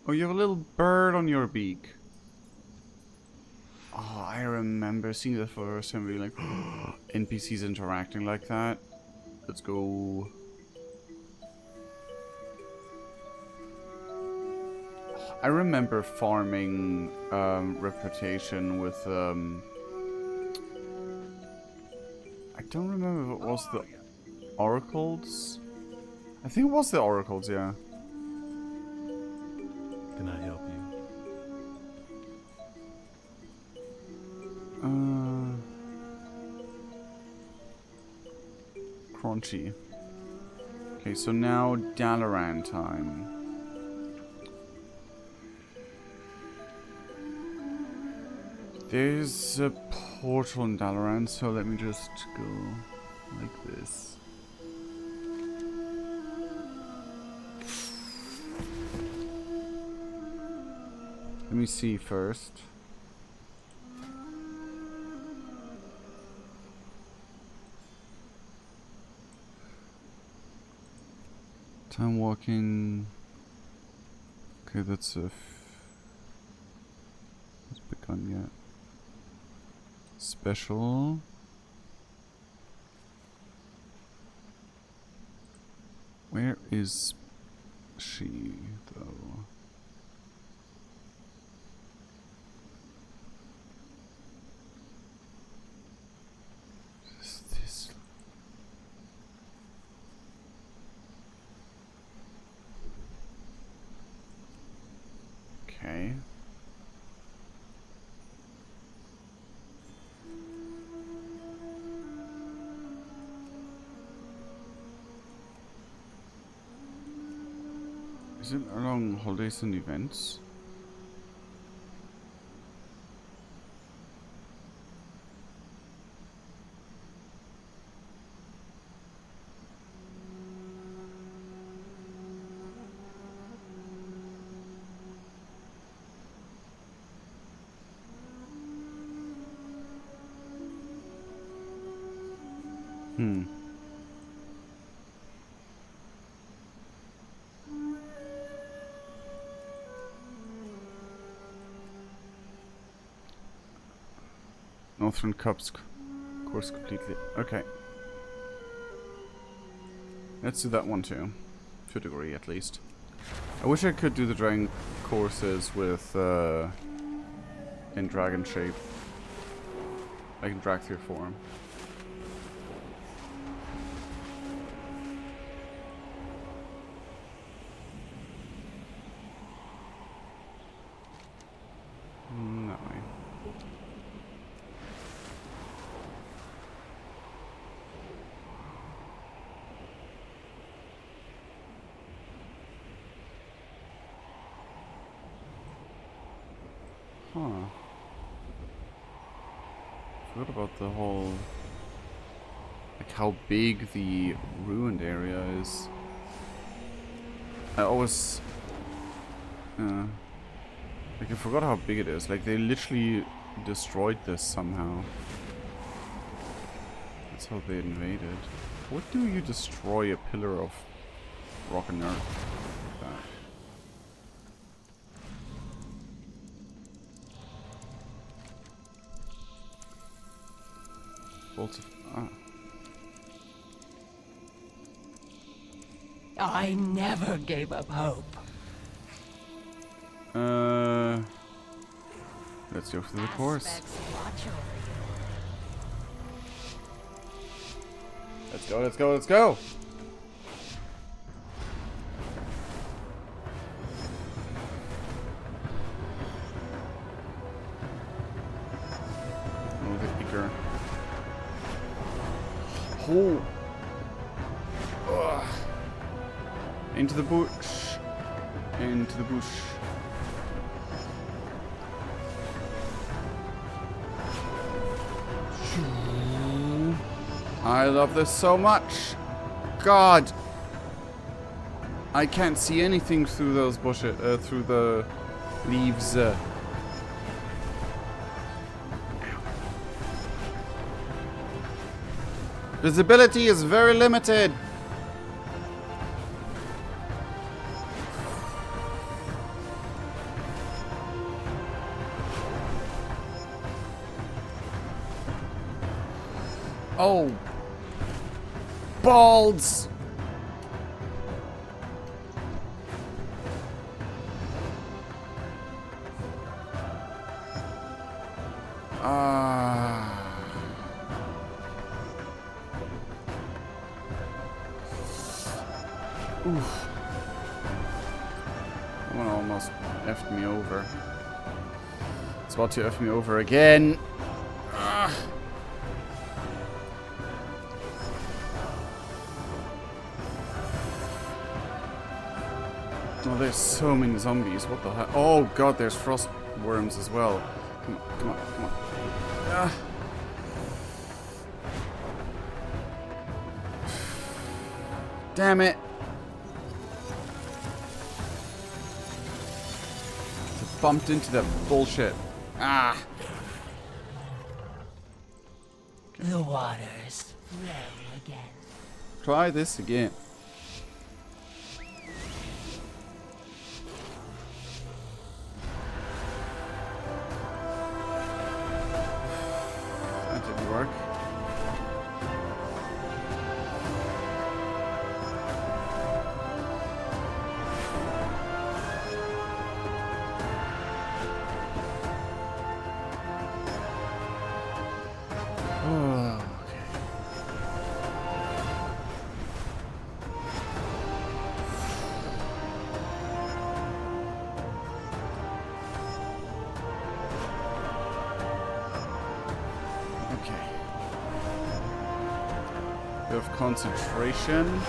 Oh, you have a little bird on your beak. Oh, I remember seeing the first time being like, NPCs interacting like that. Let's go. I remember farming reputation with I don't remember if it was the oracles. I think it was the oracles, yeah. Can I help you? Crunchy. Okay, so now Dalaran time. There's a portal in Dalaran, so let me just go like this. Let me see first. Time walking. Okay, that's it's begun yet. Special. Where is she though? Is this? Okay. Is it along holidays and events? Northern Cups course completely. Okay. Let's do that one too. To a degree at least. I wish I could do the dragon courses with in dragon shape. Like in drag through form. That way. Huh. Forgot about the whole... like how big the ruined area is. I always... like I forgot how big it is. Like they literally destroyed this somehow. That's how they invaded. What do you destroy a pillar of rock and earth like that? Bolts of... I never gave up hope. Let's go through the course. Let's go, let's go, let's go! Oh, the kicker. Oh! Ugh. Into the bush. Into the bush. I love this so much. God. I can't see anything through those bushes, through the leaves. Visibility is very limited. Oh. Balls. Oof. One almost effed me over. It's about to F me over again. Oh, there's so many zombies. What the heck? Oh god, there's frost worms as well. Come on, come on, come on. Damn it. Just bumped into that bullshit. Ah. The waters flow again. Try this again. That didn't work. Bit of concentration.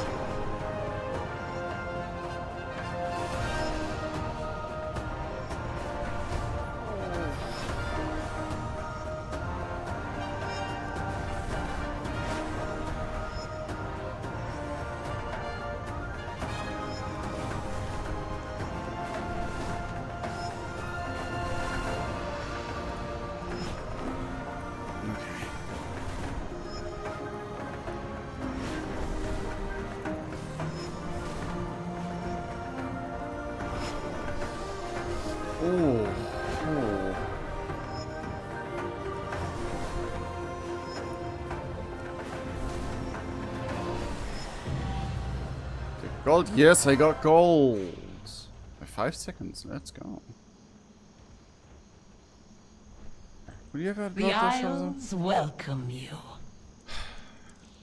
Oh. Gold? Yes, I got gold. By 5 seconds. Let's go. Would you ever The Isles welcome you.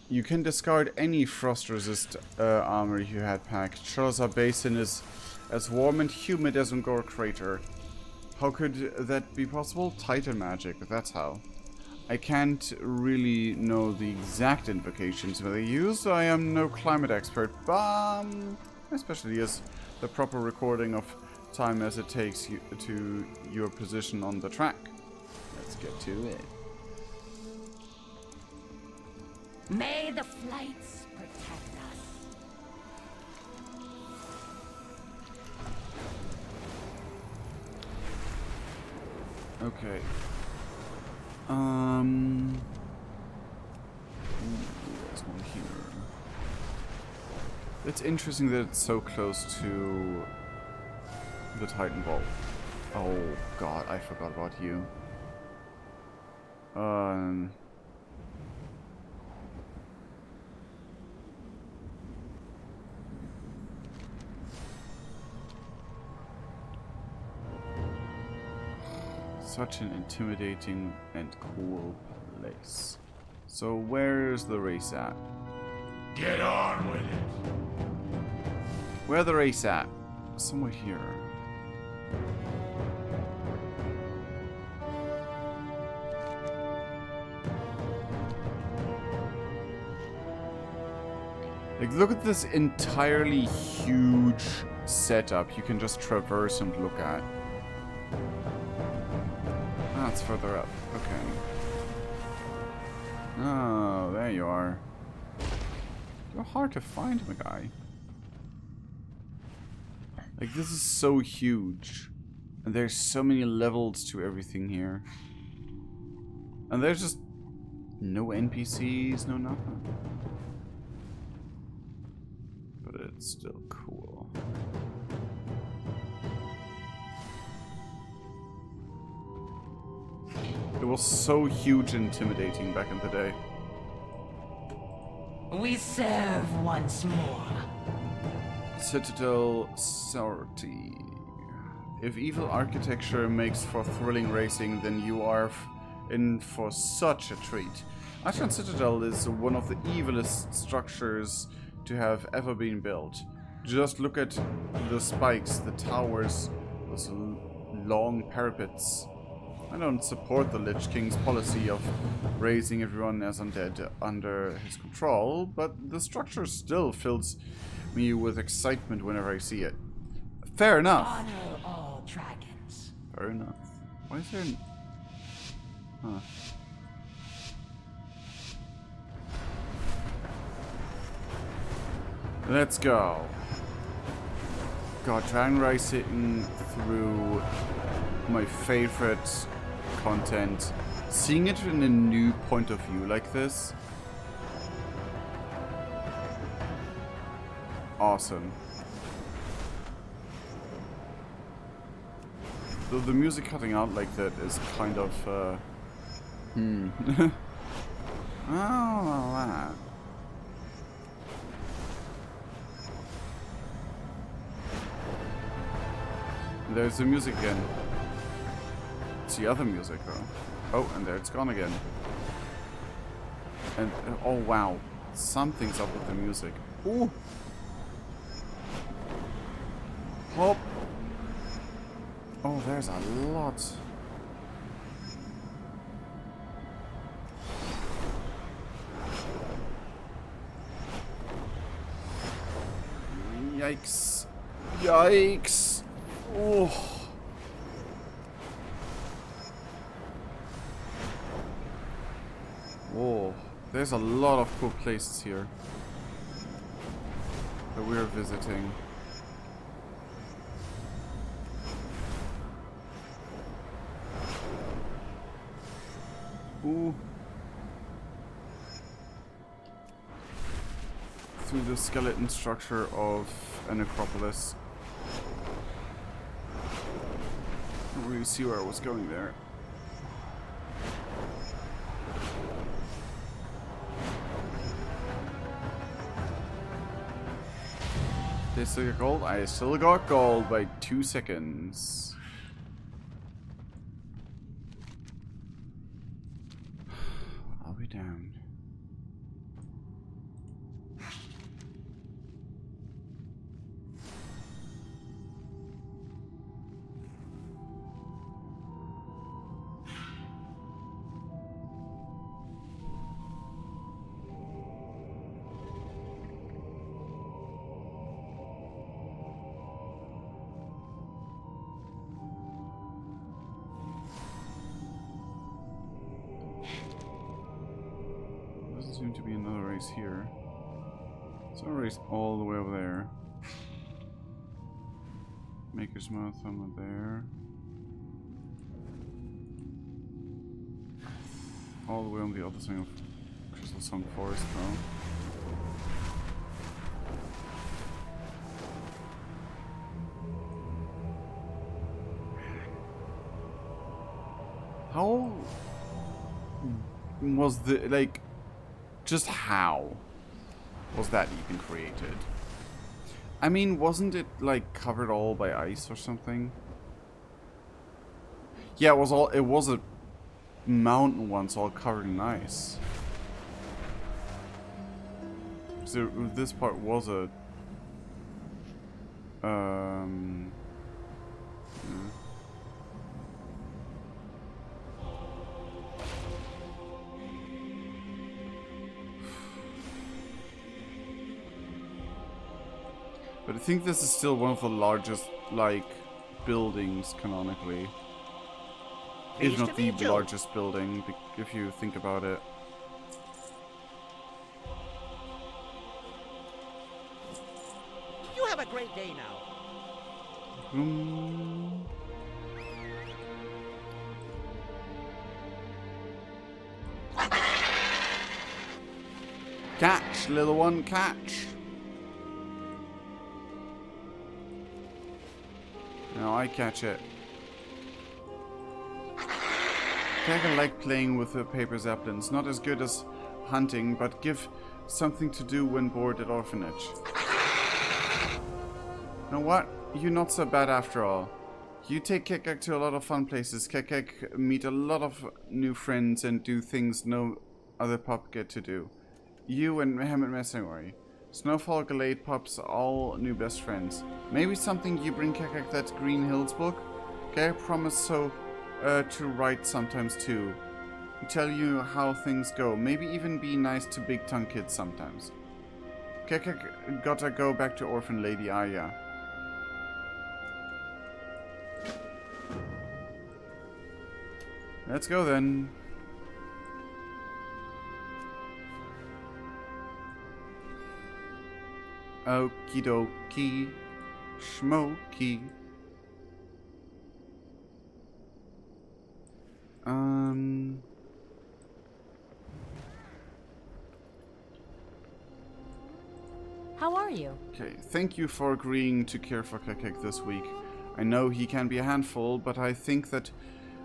You can discard any frost resist armor you had packed. Shalazar Basin is as warm and humid as Ungor Crater. How could that be possible? Titan magic, that's how. I can't really know the exact invocations they use. I am no climate expert, but especially as the proper recording of time as it takes you to your position on the track. Let's get to it. May the flights protect us. Okay. There's one here. It's interesting that it's so close to the Titan Ball. Oh god, I forgot about you. Such an intimidating and cool place. So where's the race at? Get on with it. Where's the race at? Somewhere here. Like, look at this entirely huge setup you can just traverse and look at. Ah, it's further up. Okay. Oh, there you are. You're hard to find, my guy. Like, this is so huge. And there's so many levels to everything here. And there's just no NPCs, no nothing. But it's still cool. It was so huge and intimidating back in the day. We serve once more. Citadel Sortie. If evil architecture makes for thrilling racing, then you are in for such a treat. Ashran Citadel is one of the evilest structures to have ever been built. Just look at the spikes, the towers, those long parapets. I don't support the Lich King's policy of raising everyone as undead under his control, but the structure still fills me with excitement whenever I see it. Fair enough. Honor all dragons. Fair enough. Why is there... Huh. Let's go. God, Dragon Rising through my favorite content. Seeing it in a new point of view like this. Awesome. Though the music cutting out like that is kind of, Oh, that. There's the music again. It's the other music though. Oh, and there it's gone again. And, oh wow. Something's up with the music. Ooh! Hop! Oh, there's a lot. Yikes. Yikes. Oh. Whoa. There's a lot of cool places here that we're visiting. Ooh. Through the skeleton structure of an necropolis. I don't really see where I was going there. Did I still get gold? I still got gold by 2 seconds. I'll be down. Doesn't seem to be another race here. It's a race all the way over there. Maker's Mouth somewhere there. All the way on the other side of Crystal Sun Forest though. How was the, like, just how was that even created? I mean, wasn't it like covered all by ice or something? Yeah, it was a mountain once all covered in ice. So this part was a yeah. But I think this is still one of the largest, like, buildings canonically. If not the largest building, if you think about it. You have a great day now. Catch, little one, catch. Now I catch it. I like playing with the paper zeppelins. Not as good as hunting, but give something to do when bored at orphanage. You know what? You're not so bad after all. You take Kekek to a lot of fun places. Kekek meet a lot of new friends and do things no other pup get to do. You and Mohammed Messenwari. Snowfall, Glade pups, all new best friends. Maybe something you bring Kekek that Green Hills book? Okay, I promise so to write sometimes too. Tell you how things go. Maybe even be nice to big tongue kids sometimes. Kekek gotta go back to Orphan Lady Aya. Let's go then. Okie dokie. Schmokey. How are you? Okay, thank you for agreeing to care for Kekek this week. I know he can be a handful, but I think that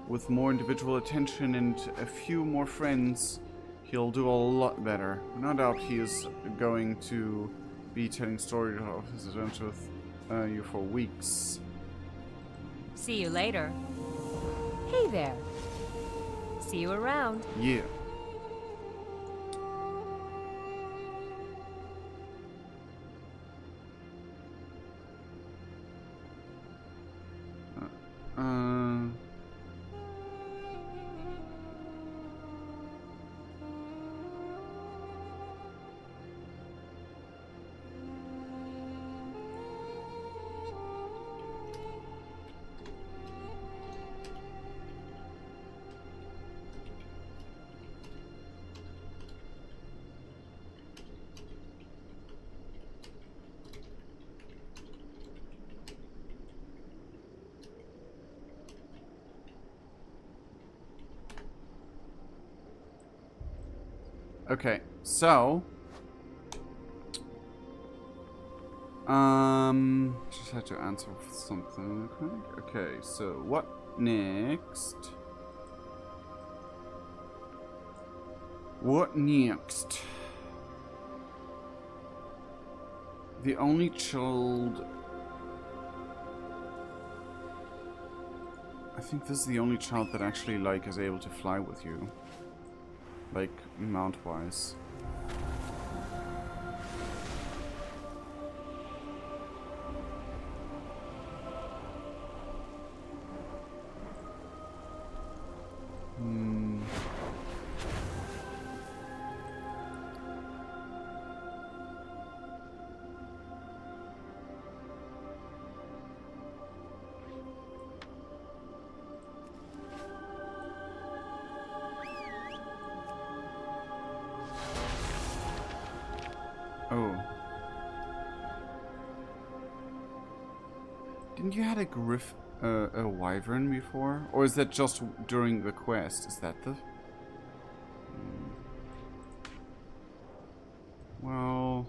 with more individual attention and a few more friends, he'll do a lot better. No doubt he is going to be telling stories of his adventure with you for weeks. See you later. Hey there. See you around. Yeah. Okay, so just had to answer something. Okay, so what next? What next? The only child. I think this is the only child that actually like is able to fly with you. Like, mount-wise. Oh. Didn't you had a a wyvern before? Or is that just during the quest? Is that the... Well...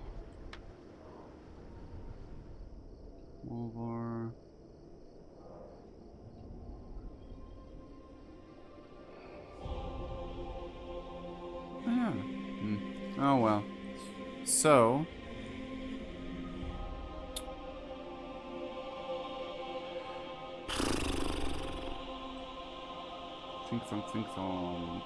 Mulvar... Yeah. Oh well. So... Think thong, think thong.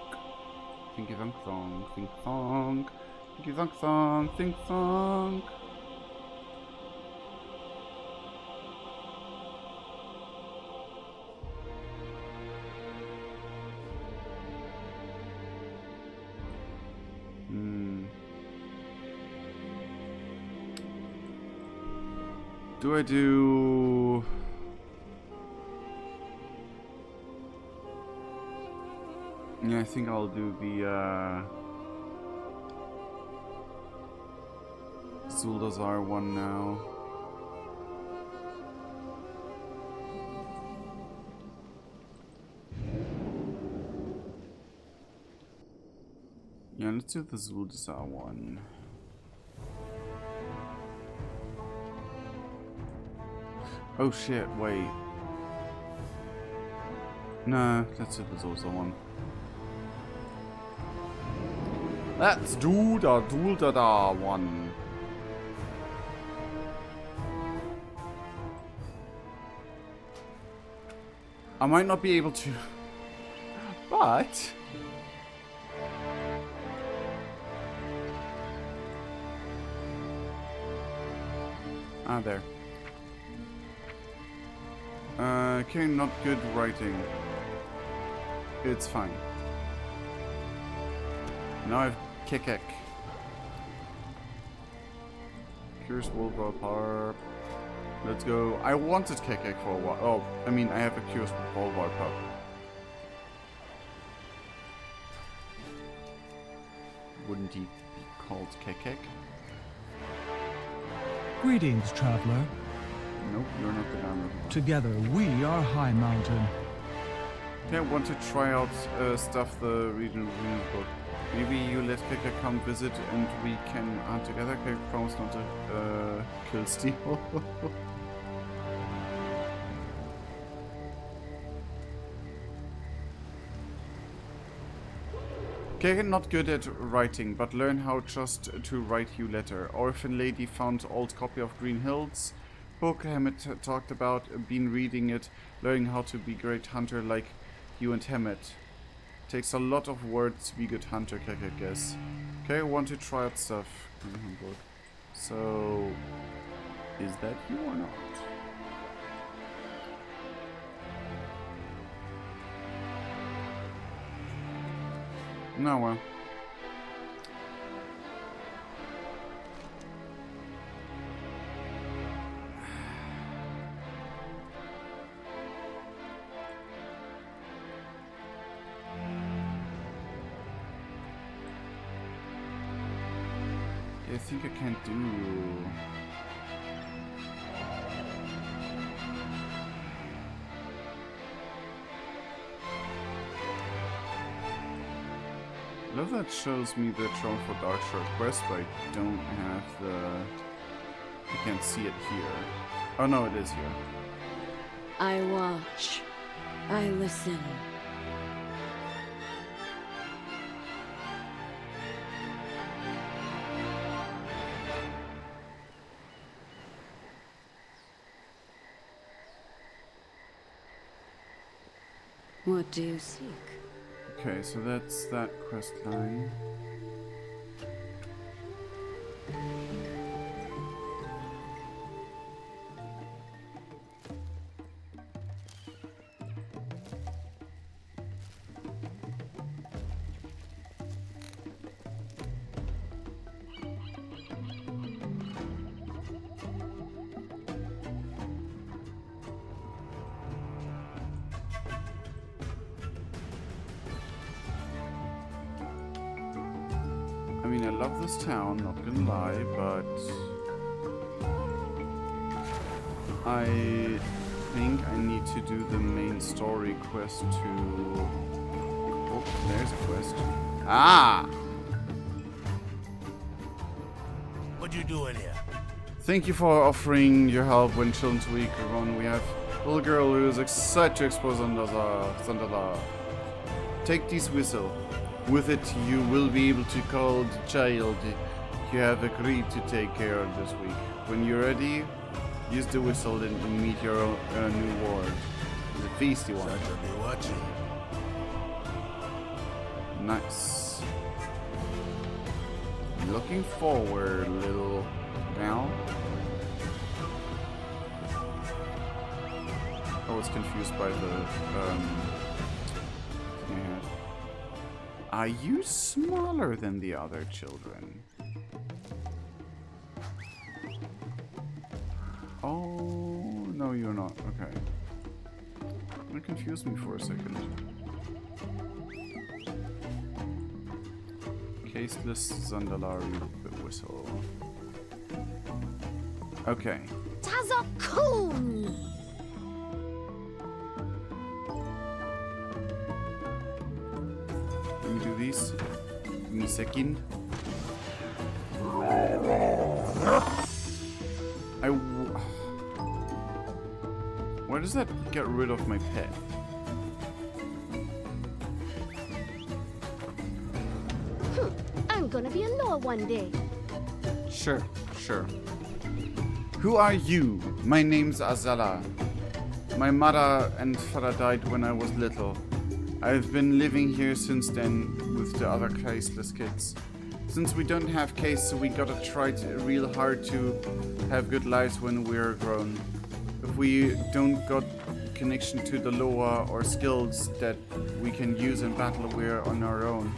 Thinky thong thong, think thong. Thinky thong thong, think thong. Do I do... Yeah, I think I'll do the Zuldazar one now. Yeah, let's do the Zuldazar one. Oh shit, wait. Nah, let's do the Zuldazar one. Let's do the Zuldazar one. I might not be able to, but... Ah, there. Okay, not good writing. It's fine. Now I have Kekek. Curious Wolf Power. Let's go. I wanted Kekek for a while. Oh, I mean, I have a Curious Wolf Pup. Wouldn't he be called Kekek? Greetings, traveler. Nope, you're not the guy I'm looking for. Together, we are High Mountain. Yeah, I want to try out stuff the regional book. Maybe you let Keka come visit and we can hunt together. Keka promise not to kill Steel. Keka not good at writing, but learn how just to write you letter. Orphan lady found old copy of Green Hills book. Hammett talked about, been reading it, learning how to be great hunter like you and Hammett. Takes a lot of words to be good hunter, I guess. Okay, I want to try out stuff. So, is that you or not? No, well. I think I can't do... I love that shows me the Throne for Dark Shore quest, but I don't have the... I can't see it here. Oh no, it is here. I watch. I listen. What do you seek? Okay, so that's that quest line. I mean, I love this town, not gonna lie, but I think I need to do the main story quest to... Oh, there's a quest. Ah! What you doing here? Thank you for offering your help when Children's Week run. We have a little girl who is excited to expose Sandala. Take this whistle. With it, you will be able to call the child you have agreed to take care of this week. When you're ready, use the whistle and meet your new ward. The feisty one. Be watching. Nice. Looking forward, little gal. I was confused by the Are you smaller than the other children? Oh, or not? Okay. That confused me for a second. Caseless Zandalari whistle. Okay. Tazakun! Let me do these. Give me a second. Why does that get rid of my pet? I'm gonna be a lore one day. Sure, sure. Who are you? My name's Azala. My mother and father died when I was little. I've been living here since then with the other caseless kids. Since we don't have case, we gotta try real hard to have good lives when we're grown. If we don't got connection to the lore or skills that we can use in battle, we're on our own.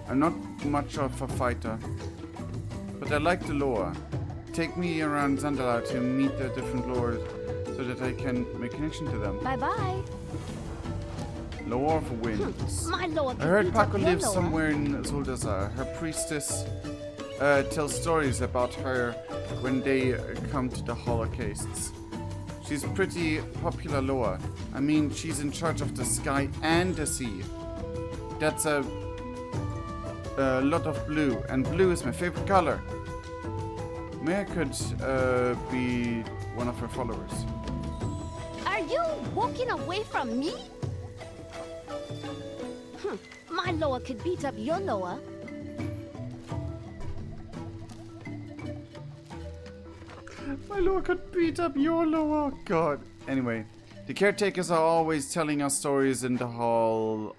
I'm not much of a fighter, but I like the lore. Take me around Zandala to meet the different lores so that I can make connection to them. Bye-bye. Lore of Winds. My lord. I heard Paco lives somewhere in Zuldazar. Her priestess tells stories about her when they come to the Holocausts. She's pretty popular lore. I mean, she's in charge of the sky and the sea. That's a lot of blue, and blue is my favorite color. May I could be one of her followers. Are you walking away from me? My lower could beat up your lower. My lower could beat up your lower. God. Anyway, the caretakers are always telling us stories in the hall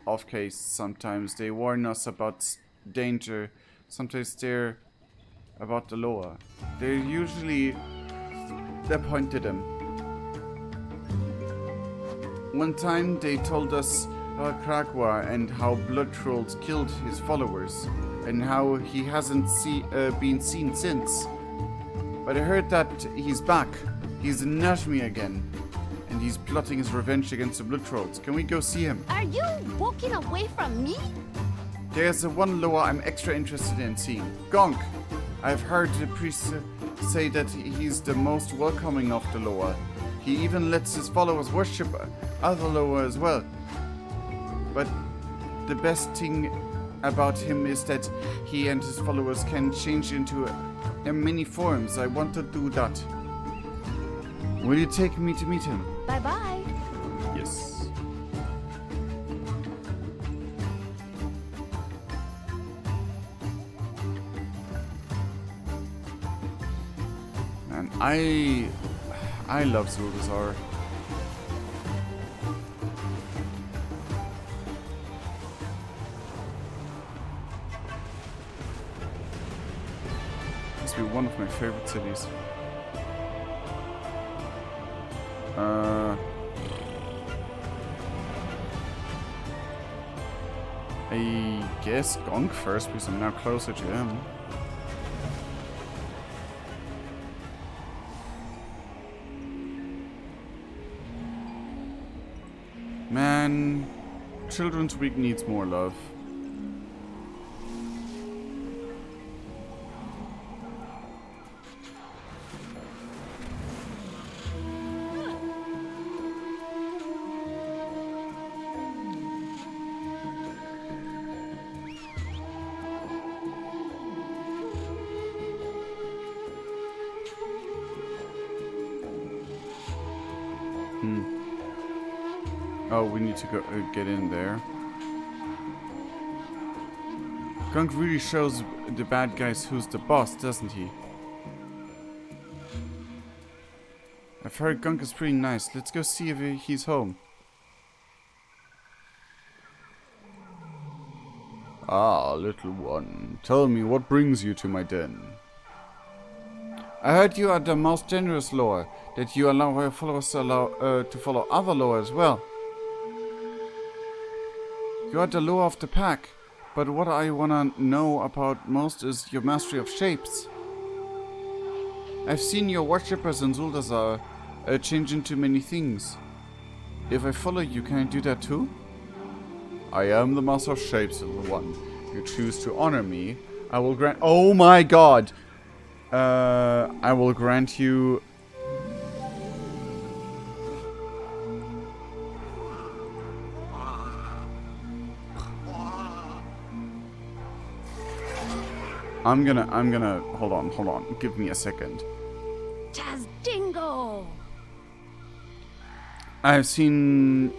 of case. Sometimes they warn us about danger. Sometimes they're about the lower. They point to them. One time they told us about Krakwa and how blood trolls killed his followers, and how he hasn't been seen since. But I heard that he's back. He's in Nashmi again, and he's plotting his revenge against the blood trolls. Can we go see him? Are you walking away from me? There's one lower I'm extra interested in seeing. Gonk. I've heard the priest say that he's the most welcoming of the lower. He even lets his followers worship other lower as well. But the best thing about him is that he and his followers can change into many forms. I want to do that. Will you take me to meet him? Bye-bye. Yes. Man, I love Zuldazar. Must be one of my favorite cities. I guess Gonk first because I'm now closer to him. Man, Children's Week needs more love. Oh, we need to go get in there. Gunk really shows the bad guys who's the boss, doesn't he? I've heard Gunk is pretty nice. Let's go see if he's home. Ah, little one. Tell me, what brings you to my den? I heard you are the most generous lore, that you allow your followers to follow other lore as well. You are the lore of the pack, but what I wanna know about most is your mastery of shapes. I've seen your worshippers in Zuldazar change into many things. If I follow you, can I do that too? I am the Master of Shapes, Little One. If you choose to honor me, I will grant... Oh my god! I will grant you... I'm gonna... Hold on. Give me a second. Tazdingo! I've seen...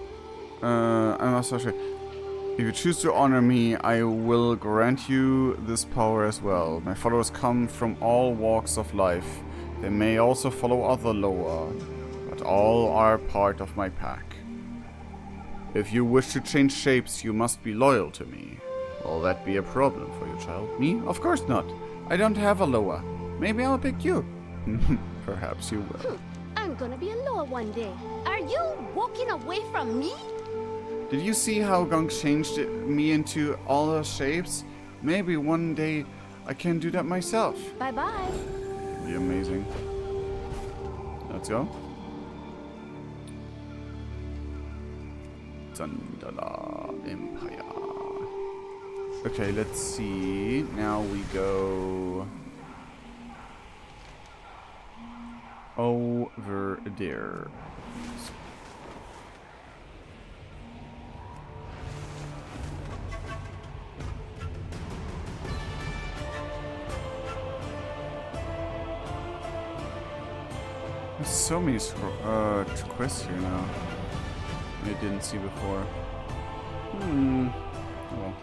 I'm also sure. If you choose to honor me, I will grant you this power as well. My followers come from all walks of life. They may also follow other Loa, but all are part of my pack. If you wish to change shapes, you must be loyal to me. Will that be a problem for you, child? Me? Of course not. I don't have a Loa. Maybe I'll pick you. Perhaps you will. I'm gonna be a Loa one day. Are you walking away from me? Did you see how Gunk changed me into all those shapes? Maybe one day I can do that myself. Bye-bye. Be amazing. Let's go. Zandala Empire. Okay, let's see. Now we go over there. There's so many quests here now I didn't see before. Oh well.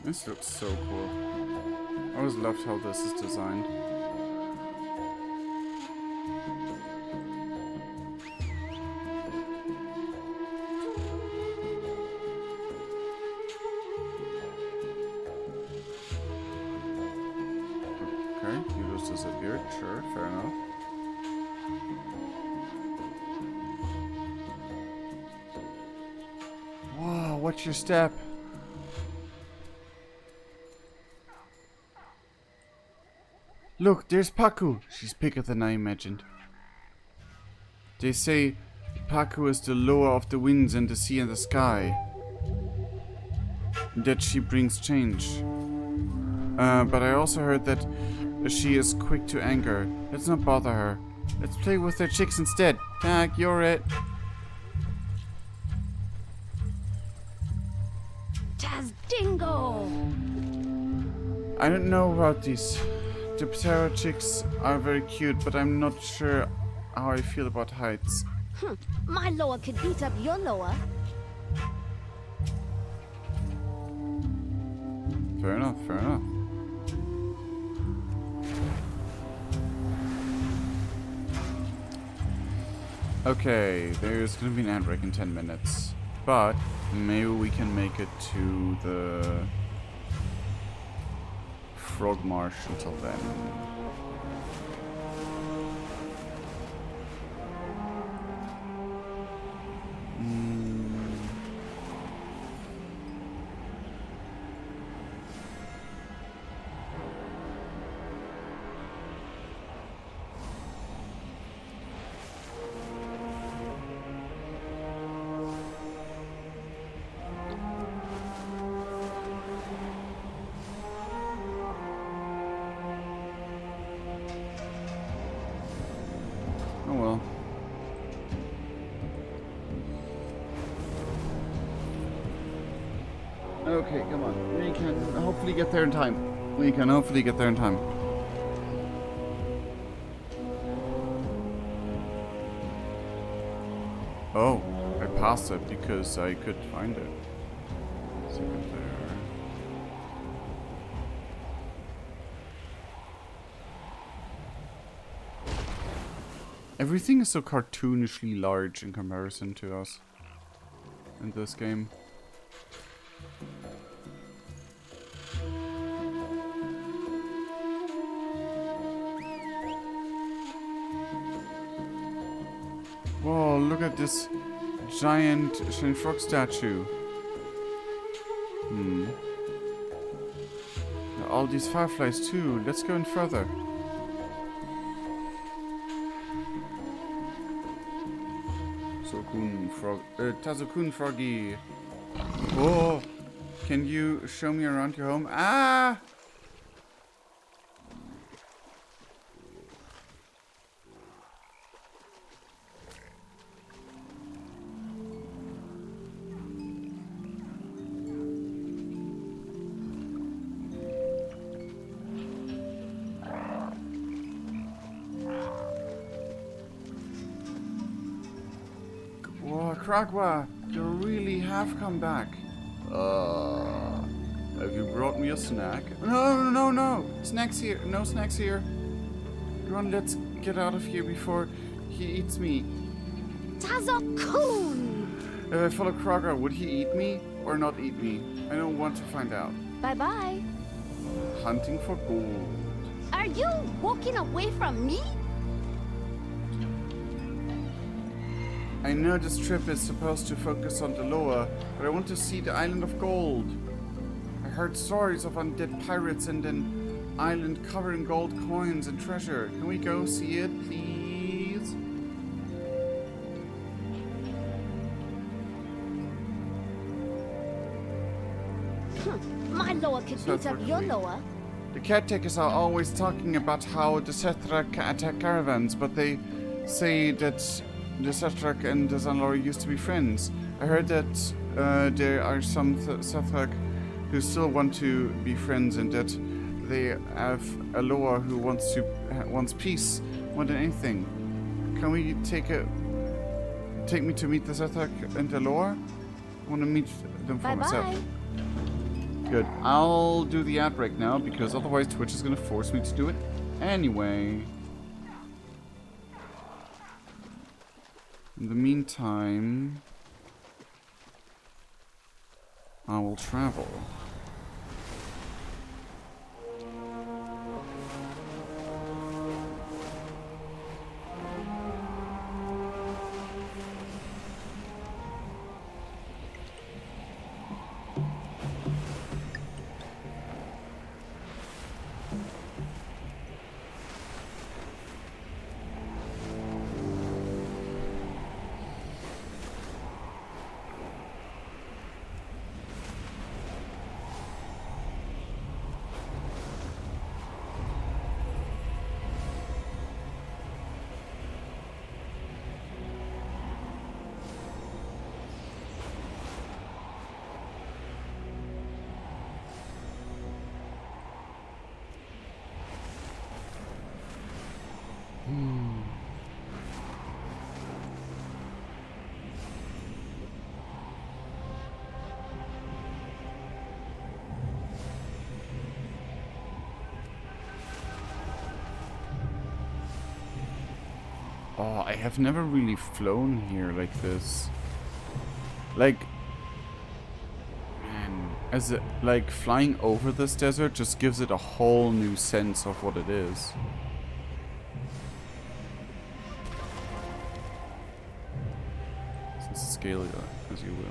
This looks so cool. I always loved how this is designed. Okay, you just disappeared. Sure, fair enough. Whoa, watch your step. Look, there's Paku. She's bigger than I imagined. They say Paku is the lower of the winds and the sea and the sky. That she brings change. But I also heard that she is quick to anger. Let's not bother her. Let's play with their chicks instead. Tak, you're it. Tazdingo! I don't know about these. The Ptera chicks are very cute, but I'm not sure how I feel about heights. My Loa could beat up your Loa. Fair enough, fair enough. Okay, there's gonna be an ad break in 10 minutes. But maybe we can make it to the Frog Marsh until then. Oh well. Okay, come on. We can hopefully get there in time. We can hopefully get there in time. Oh, I passed it because I could find it. Second there. Everything is so cartoonishly large in comparison to us in this game. Whoa, look at this giant Shining Frog statue. All these fireflies too. Let's go in further. Tazokun Froggy. Oh, can you show me around your home? Ah! Kragwa, you really have come back. Have you brought me a snack? No. Snacks here. No snacks here. Come on, let's get out of here before he eats me. Tazokun! If I follow Kragwa, would he eat me or not eat me? I don't want to find out. Bye-bye. Hunting for gold. Are you walking away from me? I know this trip is supposed to focus on the lower, but I want to see the island of gold. I heard stories of undead pirates and an island covered in gold coins and treasure. Can we go see it, please? My lower could beat up your lower. The caretakers are always talking about how the Sethrak attack caravans, but they say that the Sethrak and the Zanlor used to be friends. I heard that there are some Sethrak who still want to be friends, and that they have a Loa who wants peace more than anything. Can we take me to meet the Sethrak and the Loa? I want to meet them for myself. Good. I'll do the ad break now, because otherwise Twitch is going to force me to do it anyway. In the meantime, I will travel. Oh, I have never really flown here like this. Like, man, like flying over this desert just gives it a whole new sense of what it is. Scale it as you will.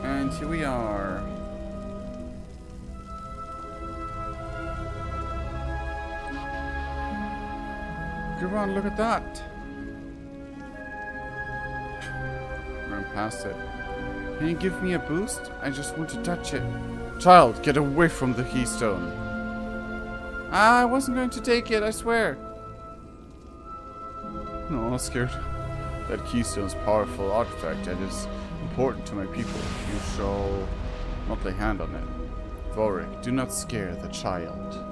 And here we are. Everyone, look at that. Run past it. Can you give me a boost? I just want to touch it. Child, get away from the keystone. I wasn't going to take it, I swear. No, I'm scared. That keystone is a powerful artifact that is important to my people. You shall not lay hand on it. Vorik, do not scare the child.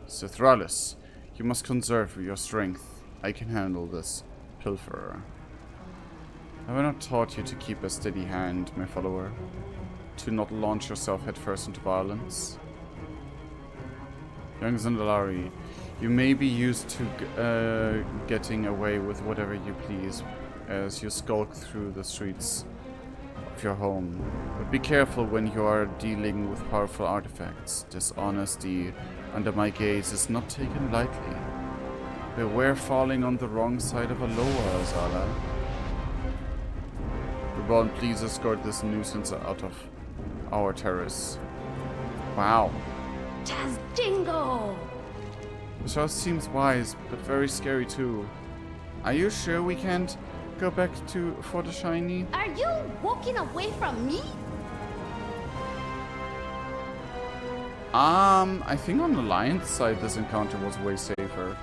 Cithralis, you must conserve your strength. I can handle this, pilferer. Have I not taught you to keep a steady hand, my follower? To not launch yourself headfirst into violence? Young Zandalari, you may be used to getting away with whatever you please as you skulk through the streets of your home. But be careful when you are dealing with powerful artifacts. Dishonesty under my gaze is not taken lightly. Beware falling on the wrong side of a loa, Zala. Rebon, please escort this nuisance out of our terrace. Wow. Tazdingo! This house seems wise, but very scary too. Are you sure we can't go back to Fort Shiny? Are you walking away from me? I think on the Lion's side this encounter was way safer.